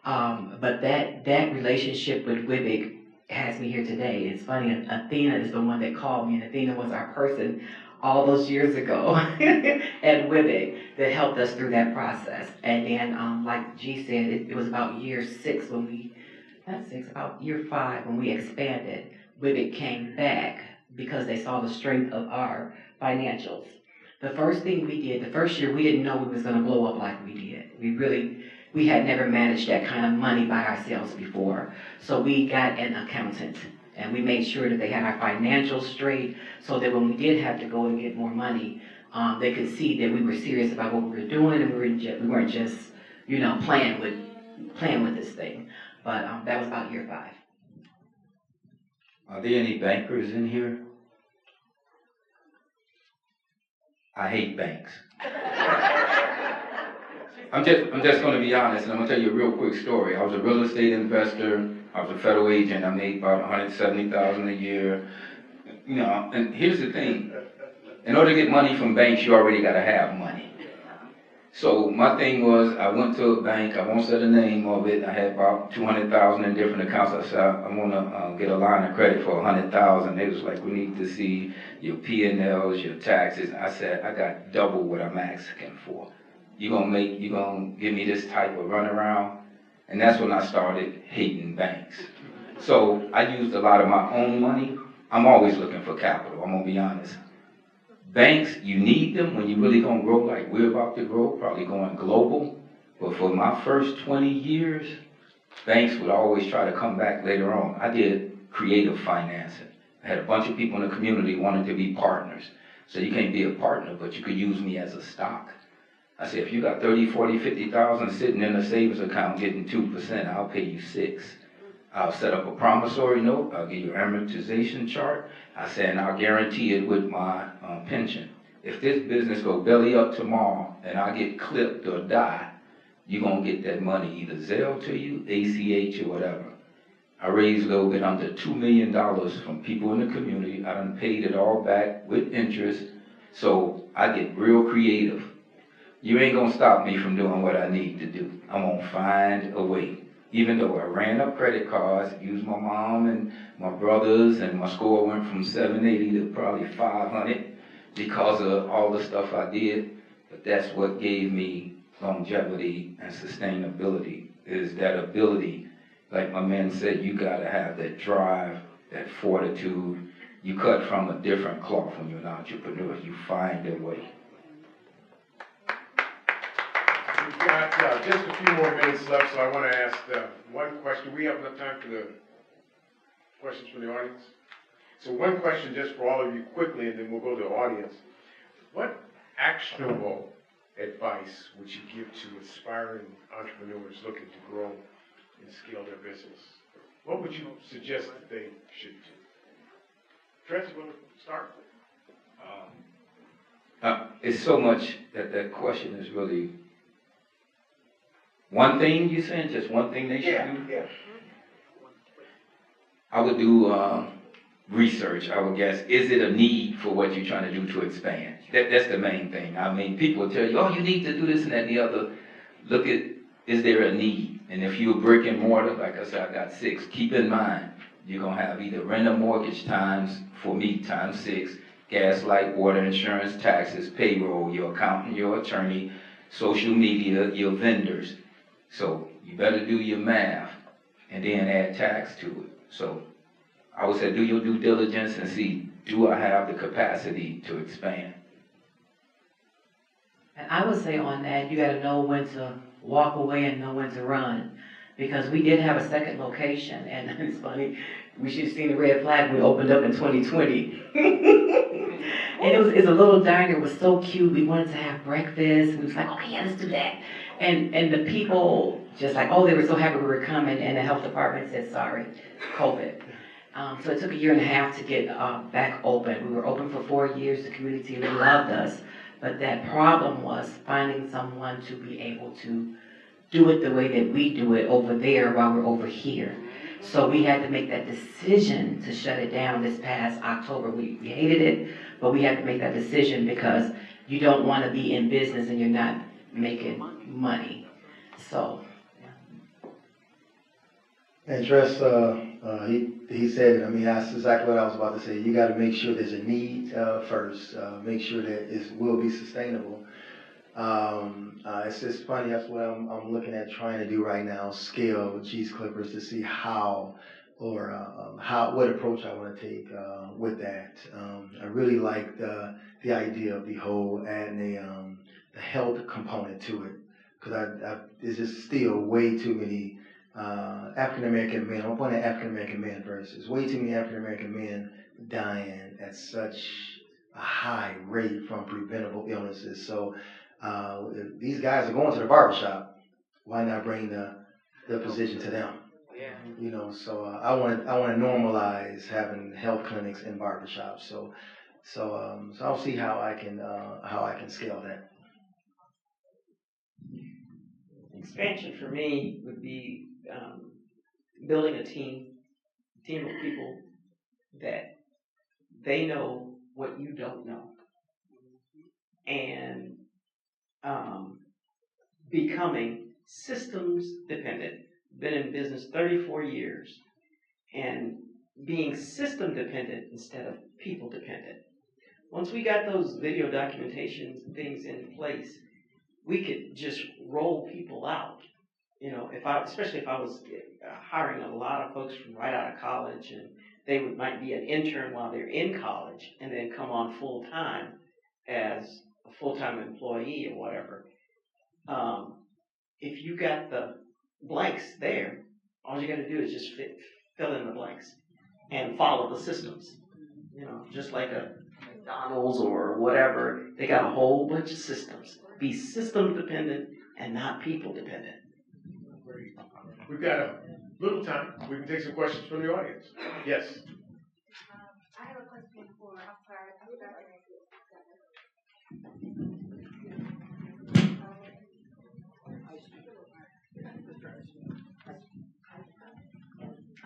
But that relationship with WIBIC has me here today. It's funny, Athena is the one that called me, and Athena was our person all those years ago at WIBIC that helped us through that process. And then, like G said, it was about year 6 about year 5 when we expanded. WIBIC came back because they saw the strength of our financials. The first thing we did, the first year, we didn't know we was going to blow up like we did. We had never managed that kind of money by ourselves before. So we got an accountant, and we made sure that they had our financials straight so that when we did have to go and get more money, they could see that we were serious about what we were doing, and we weren't just, playing with this thing. But that was about year 5. Are there any bankers in here? I hate banks. I'm just going to be honest, and I'm going to tell you a real quick story. I was a real estate investor. I was a federal agent. I made about $170,000 a year. And here's the thing. In order to get money from banks, you already got to have money. So my thing was, I went to a bank. I won't say the name of it. I had about $200,000 in different accounts. I said, I want to get a line of credit for $100,000. They was like, we need to see your P&Ls, your taxes. I said, I got double what I'm asking for. You gonna give me this type of runaround? And that's when I started hating banks. So I used a lot of my own money. I'm always looking for capital, I'm gonna be honest. Banks, you need them when you're really gonna grow like we're about to grow, probably going global. But for my first 20 years, banks would always try to come back later on. I did creative financing. I had a bunch of people in the community wanting to be partners. So you can't be a partner, but you could use me as a stock. I said, if you got 30, 40, 50,000 sitting in a savings account getting 2%, I'll pay you 6. I'll set up a promissory note. I'll give you an amortization chart. I say, and I'll guarantee it with my pension. If this business go belly up tomorrow and I get clipped or die, you're going to get that money either Zelle to you, ACH, or whatever. I raised a little bit under $2 million from people in the community. I done paid it all back with interest. So I get real creative. You ain't going to stop me from doing what I need to do. I'm going to find a way. Even though I ran up credit cards, used my mom and my brothers, and my score went from 780 to probably 500 because of all the stuff I did. But that's what gave me longevity and sustainability, is that ability. Like my man said, you got to have that drive, that fortitude. You cut from a different cloth when you're an entrepreneur. You find a way. We've got just a few more minutes left, so I want to ask one question. We have enough time for the questions from the audience. So one question just for all of you quickly, and then we'll go to the audience. What actionable advice would you give to aspiring entrepreneurs looking to grow and scale their business? What would you suggest that they should do? Trent, you want to start? It's so much that question is really one thing. You saying just one thing they should do? Yeah. I would do research. I would guess, is it a need for what you're trying to do to expand? That's the main thing. I mean, people will tell you, oh, you need to do this and that and the other. Look at, is there a need? And if you're brick and mortar, like I said, I got 6. Keep in mind, you're going to have either rent or mortgage times, for me, times 6, gas, light, water, insurance, taxes, payroll, your accountant, your attorney, social media, your vendors. So you better do your math and then add tax to it. So I would say do your due diligence and see, do I have the capacity to expand? And I would say on that, you got to know when to walk away and know when to run. Because we did have a second location, and it's funny, we should have seen the red flag when we opened up in 2020. And it's a little diner, it was so cute. We wanted to have breakfast. We was like, okay, yeah, let's do that. And the people just like, oh, they were so happy we were coming, and the health department said, sorry, COVID. So it took 1.5 years to get back open. We were open for 4 years. The community really loved us. But that problem was finding someone to be able to do it the way that we do it over there while we're over here. So we had to make that decision to shut it down this past October. We hated it, but we had to make that decision because you don't want to be in business and you're not making money. So, yeah. And Tress, he said it. I mean, that's exactly what I was about to say. You got to make sure there's a need first. Make sure that it will be sustainable. It's just funny. That's what I'm looking at trying to do right now. Scale G's Clippers to see how or what approach I want to take with that. I really like the idea of the whole adding the health component to it, because there's just still way too many African American men. I'm pointing at African American men first. There's way too many African American men dying at such a high rate from preventable illnesses. So if these guys are going to the barbershop, why not bring the position to them? Yeah. You know, so I want to normalize having health clinics in barbershops. So I'll see how I can scale that. Expansion for me would be building a team of people that they know what you don't know, and becoming systems dependent. Been in business 34 years, and being system dependent instead of people dependent. Once we got those video documentations and things in place, we could just roll people out. You know, especially if I was hiring a lot of folks from right out of college, and they might be an intern while they're in college, and then come on full time as a full-time employee or whatever. If you got the blanks there, all you got to do is just fill in the blanks and follow the systems. You know, just like a McDonald's or whatever, they got a whole bunch of systems. Be system dependent and not people dependent. We've got little time. We can take some questions from the audience. Yes. I have a question for, I'm sorry, I forgot your name.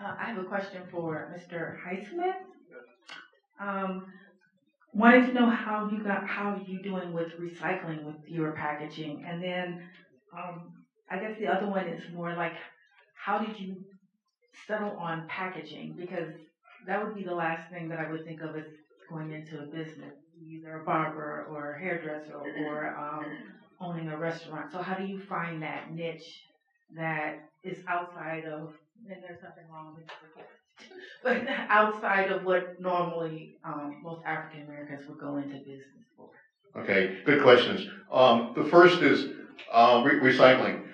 I have a question for Mr. Highsmith. Wanted to know how you doing with recycling with your packaging, and then I guess the other one is more like, how did you settle on packaging? Because that would be the last thing that I would think of as going into a business, either a barber or a hairdresser or owning a restaurant. So how do you find that niche that is outside of, and there's nothing wrong with it, but outside of what normally most African Americans would go into business for? Okay, good questions. The first is recycling.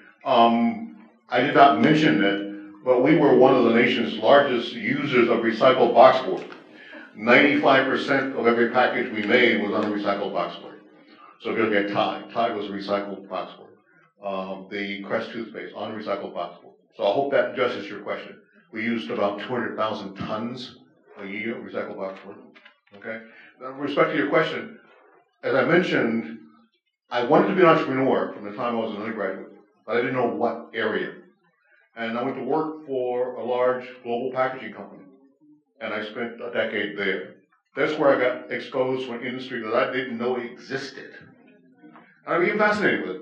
I did not mention it, but we were one of the nation's largest users of recycled boxboard. 95% of every package we made was on recycled boxboard. So if you look at Tide was recycled boxboard. The Crest toothpaste on recycled boxboard. So I hope that addresses your question. We used about 200,000 tons a year of recycled boxboard. Okay. Now, with respect to your question, as I mentioned, I wanted to be an entrepreneur from the time I was an undergraduate, but I didn't know what area. And I went to work for a large global packaging company, and I spent a decade there. That's where I got exposed to an industry that I didn't know existed. And I became fascinated with it.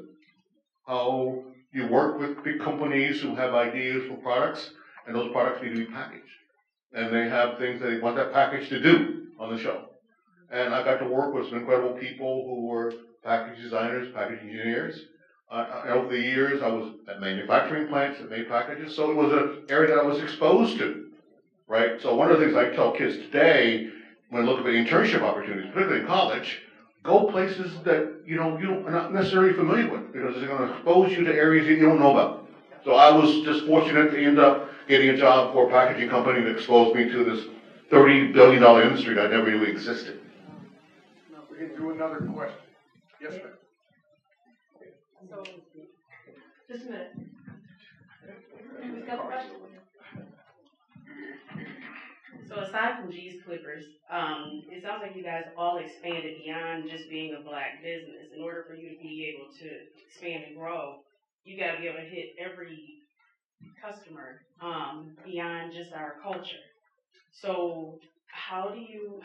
How you work with big companies who have ideas for products, and those products need to be packaged. And they have things that they want that package to do on the shelf. And I got to work with some incredible people who were package designers, package engineers. Over the years, I was at manufacturing plants that made packages, so it was an area that I was exposed to, right? So one of the things I tell kids today, when looking at internship opportunities, particularly in college, go places that you are not necessarily familiar with, because they're going to expose you to areas that you don't know about. So I was just fortunate to end up getting a job for a packaging company that exposed me to this $30 billion industry that never knew existed. We can do another question. Yes, ma'am. So, just a minute. We got a question. So aside from G's Clippers, it sounds like you guys all expanded beyond just being a black business. In order for you to be able to expand and grow, you got to be able to hit every customer beyond just our culture. So how did you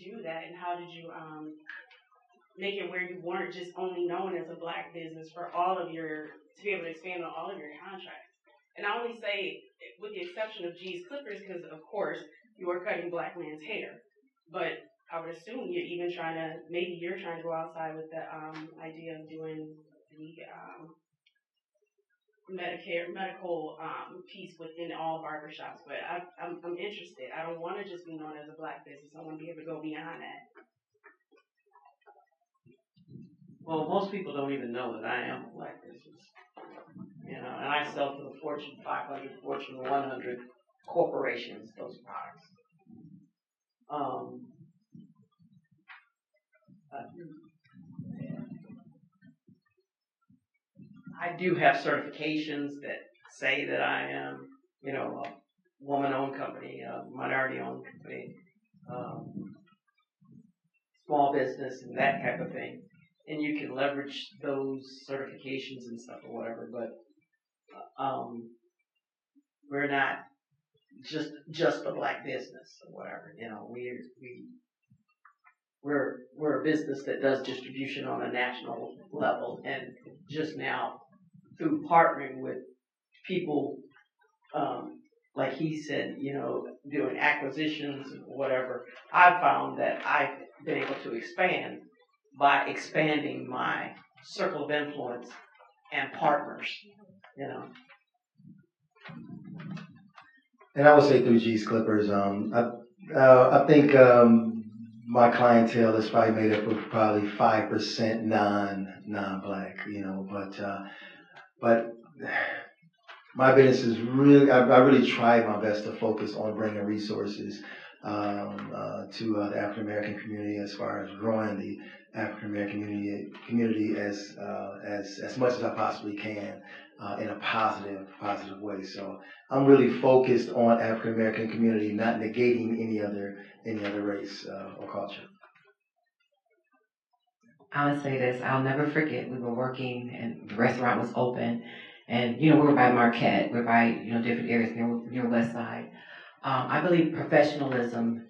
do that, and how did you make it where you weren't just only known as a black business for to be able to expand on all of your contracts? And I only say, with the exception of G's Clippers, because of course you are cutting black man's hair, but I would assume you're trying to go outside with the idea of doing the medical piece within all barbershops. But I'm interested. I don't want to just be known as a black business. I want to be able to go beyond that. Well, most people don't even know that I am a black business. And I sell to the Fortune 500, Fortune 100 corporations those products. I do have certifications that say that I am, a woman-owned company, a minority-owned company, small business, and that type of thing. And you can leverage those certifications and stuff or whatever, but we're not just a black business or whatever. We're a business that does distribution on a national level, and just now through partnering with people, like he said, doing acquisitions and whatever, I've found that I've been able to expand by expanding my circle of influence and partners, And I would say through G's Clippers, I think my clientele is probably made up of probably 5% non-black, but my business is really, I really try my best to focus on bringing resources to the African American community, as far as growing the African American community as much as I possibly can. in a positive way. So I'm really focused on African American community, not negating any other race or culture. I would say this, I'll never forget, we were working and the restaurant was open and, we were by Marquette, we're by, different areas near West Side. I believe professionalism,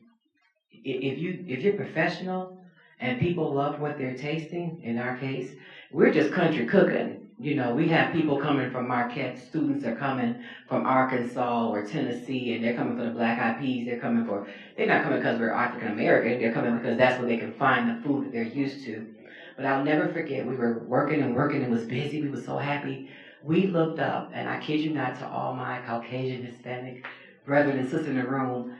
if you're professional and people love what they're tasting, in our case, we're just country cooking. We have people coming from Marquette, students are coming from Arkansas or Tennessee, and they're coming for the Black Eyed Peas. They're not coming because we're African American. They're coming because that's where they can find the food that they're used to. But I'll never forget, we were working, it was busy, we were so happy. We looked up, and I kid you not, to all my Caucasian, Hispanic brethren and sisters in the room,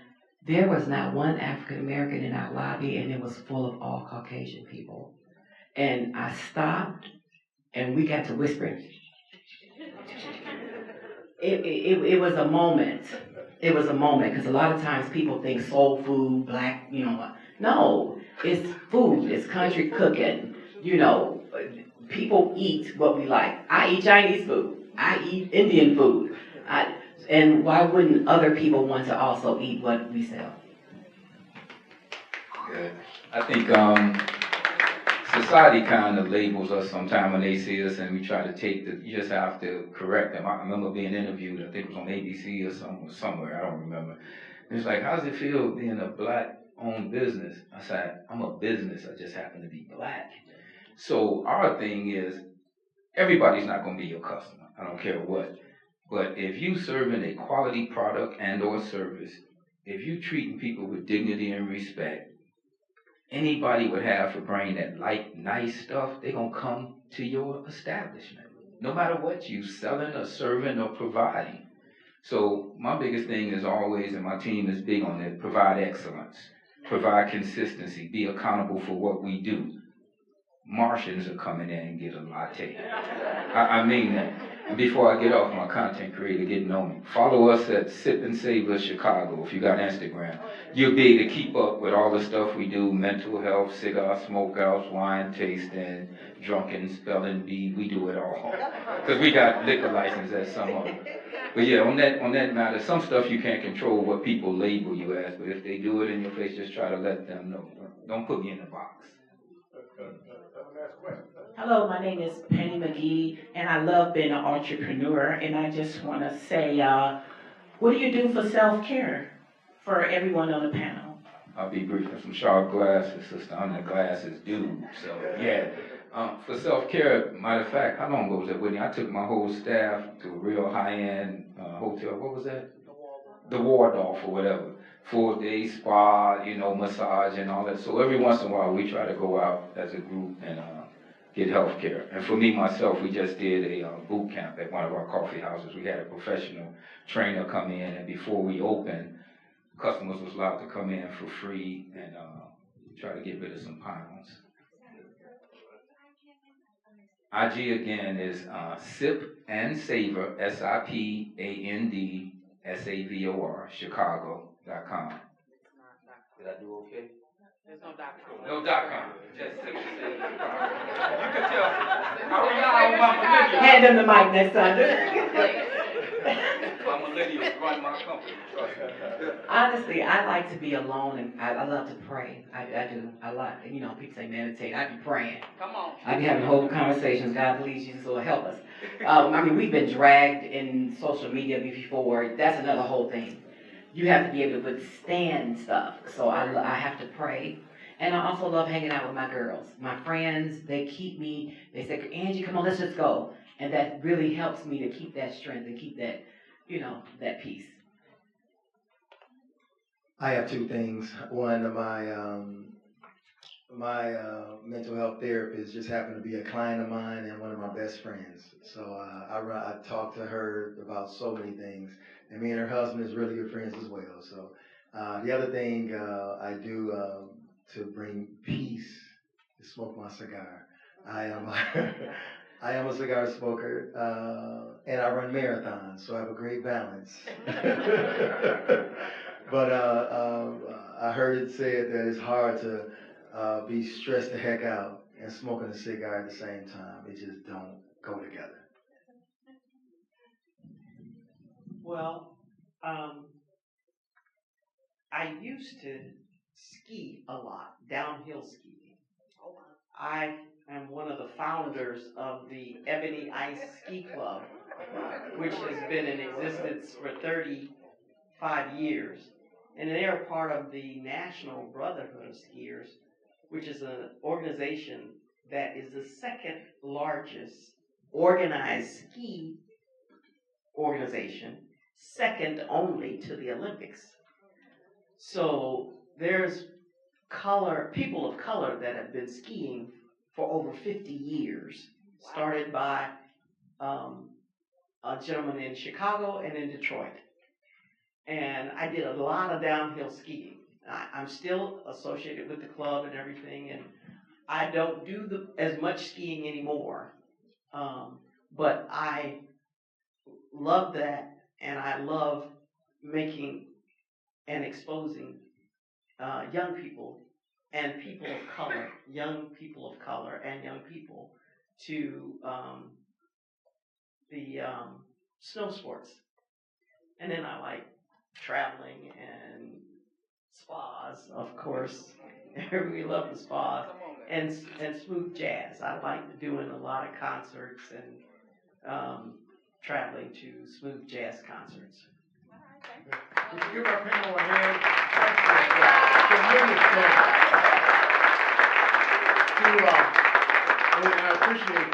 there was not one African American in our lobby, and it was full of all Caucasian people. And I stopped, and we got to whispering. It was a moment. It was a moment, because a lot of times people think soul food, black, No, it's food. It's country cooking. People eat what we like. I eat Chinese food. I eat Indian food. And why wouldn't other people want to also eat what we sell? Good. I think society kind of labels us sometimes when they see us, and we try to you just have to correct them. I remember being interviewed, I think it was on ABC or somewhere, I don't remember. And it's like, how does it feel being a black-owned business? I said, I'm a business, I just happen to be black. So our thing is, everybody's not going to be your customer. I don't care what. But if you serving a quality product and or service, if you treating people with dignity and respect, anybody would have for brain that like nice stuff, they're going to come to your establishment, no matter what you selling or serving or providing. So my biggest thing is always, and my team is big on it, provide excellence, provide consistency, be accountable for what we do. Martians are coming in and get a latte. I mean that. And before I get off, my content creator getting on me. Follow us at Sip and Savor Chicago if you got Instagram. You'll be able to keep up with all the stuff we do, mental health, cigar smokeouts, wine tasting, drunken spelling bee. We do it all. Because we got liquor license at some of them. But yeah, on that matter, some stuff you can't control what people label you as, but if they do it in your face, just try to let them know. Don't put me in a box. Hello, my name is Penny McGee, and I love being an entrepreneur. And I just want to say, what do you do for self-care for everyone on the panel? I'll be brief. Some sharp glasses, sister. I'm the glasses dude. So yeah, for self-care. Matter of fact, how long ago was that, Whitney? I took my whole staff to a real high-end hotel. What was that? The Waldorf or whatever. 4-day spa, massage and all that. So every once in a while, we try to go out as a group and get health care. And for me, myself, we just did a boot camp at one of our coffee houses. We had a professional trainer come in, and before we opened, customers was allowed to come in for free and try to get rid of some pounds. IG again is Sip and Savor, SIPANDSAVOR, Chicago.com. Did I do okay? There's no .com. No .com. Just Sip and Savor, Chicago. You can tell. I'm Hand him the mic next time. I'm a lady who run my company. Trust me. Honestly, I like to be alone, and I love to pray. I do. I like, people say meditate. I be praying. Come on. I be having whole conversations. God, please, Jesus will help us. We've been dragged in social media before. That's another whole thing. You have to be able to withstand stuff. So I have to pray. And I also love hanging out with my girls. My friends, they keep me, they say, Angie, come on, let's just go. And that really helps me to keep that strength and keep that, that peace. I have two things. One, my mental health therapist just happened to be a client of mine and one of my best friends. So I talk to her about so many things. And me and her husband is really good friends as well. So the other thing I do to bring peace is smoke my cigar. I am a cigar smoker, and I run marathons, so I have a great balance. But I heard it said that it's hard to be stressed the heck out and smoking a cigar at the same time. It just don't go together. Well, I used to ski a lot, downhill skiing. I am one of the founders of the Ebony Ice Ski Club, which has been in existence for 35 years. And they are part of the National Brotherhood of Skiers, which is an organization that is the second largest organized ski organization, second only to the Olympics. So there's people of color that have been skiing for over 50 years, started by a gentleman in Chicago and in Detroit. And I did a lot of downhill skiing. I'm still associated with the club and everything, and I don't do as much skiing anymore. But I love that, and I love making and exposing young people and people of color, young people of color and young people to the snow sports. And then I like traveling and spas, of course. We love the spas. And smooth jazz. I like doing a lot of concerts and traveling to smooth jazz concerts. Would you give our panel a hand? Tremendous panel. And I appreciate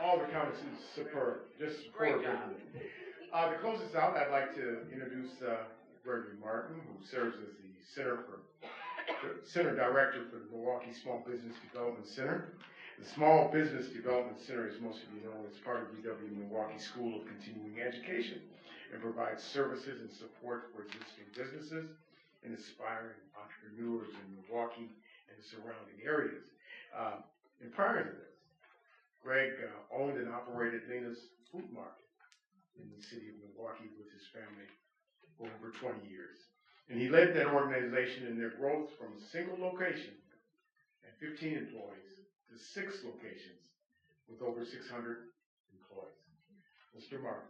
all the comments. It's superb. Just superb. To close this out, I'd like to introduce Gregory Martin, who serves as the Center Director for the Milwaukee Small Business Development Center. The Small Business Development Center, as most of you know, is part of UW Milwaukee School of Continuing Education and provides services and support for existing businesses and aspiring entrepreneurs in Milwaukee and the surrounding areas. And prior to this, Greg owned and operated Nina's Food Market in the city of Milwaukee with his family for over 20 years. And he led that organization in their growth from a single location and 15 employees to 6 locations with over 600 employees. Mr. Martin.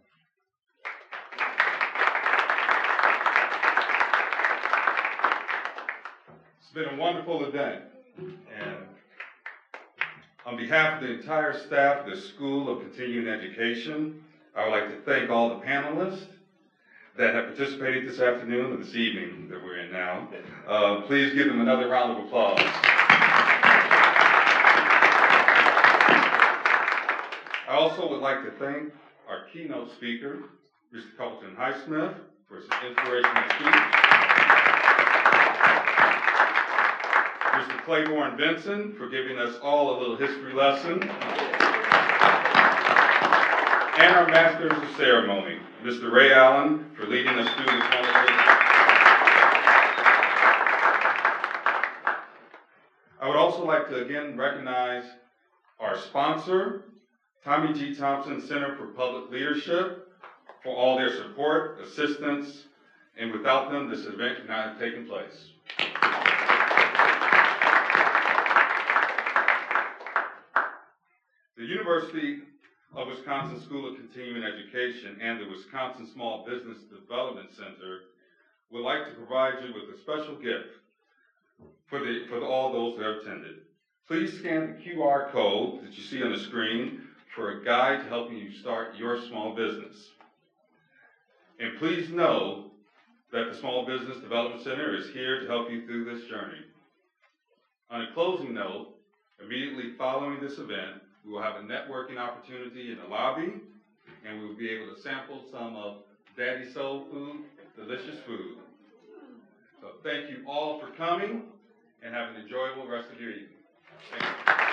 It's been a wonderful event, and on behalf of the entire staff of the School of Continuing Education, I would like to thank all the panelists that have participated this afternoon, or this evening that we're in now. Please give them another round of applause. I also would like to thank our keynote speaker, Mr. Colton Highsmith, for his inspirational speech. Mr. Claiborne Benson for giving us all a little history lesson. And our Masters of Ceremony, Mr. Ray Allen, for leading us through this wonderful. I would also like to again recognize our sponsor, Tommy G. Thompson Center for Public Leadership, for all their support, assistance, and without them, this event could not have taken place. The University of Wisconsin School of Continuing Education and the Wisconsin Small Business Development Center would like to provide you with a special gift for all those who have attended. Please scan the QR code that you see on the screen for a guide to helping you start your small business. And please know that the Small Business Development Center is here to help you through this journey. On a closing note, immediately following this event, we will have a networking opportunity in the lobby, and we will be able to sample some of Daddy's Soul Food, delicious food. So thank you all for coming, and have an enjoyable rest of your evening. Thank you.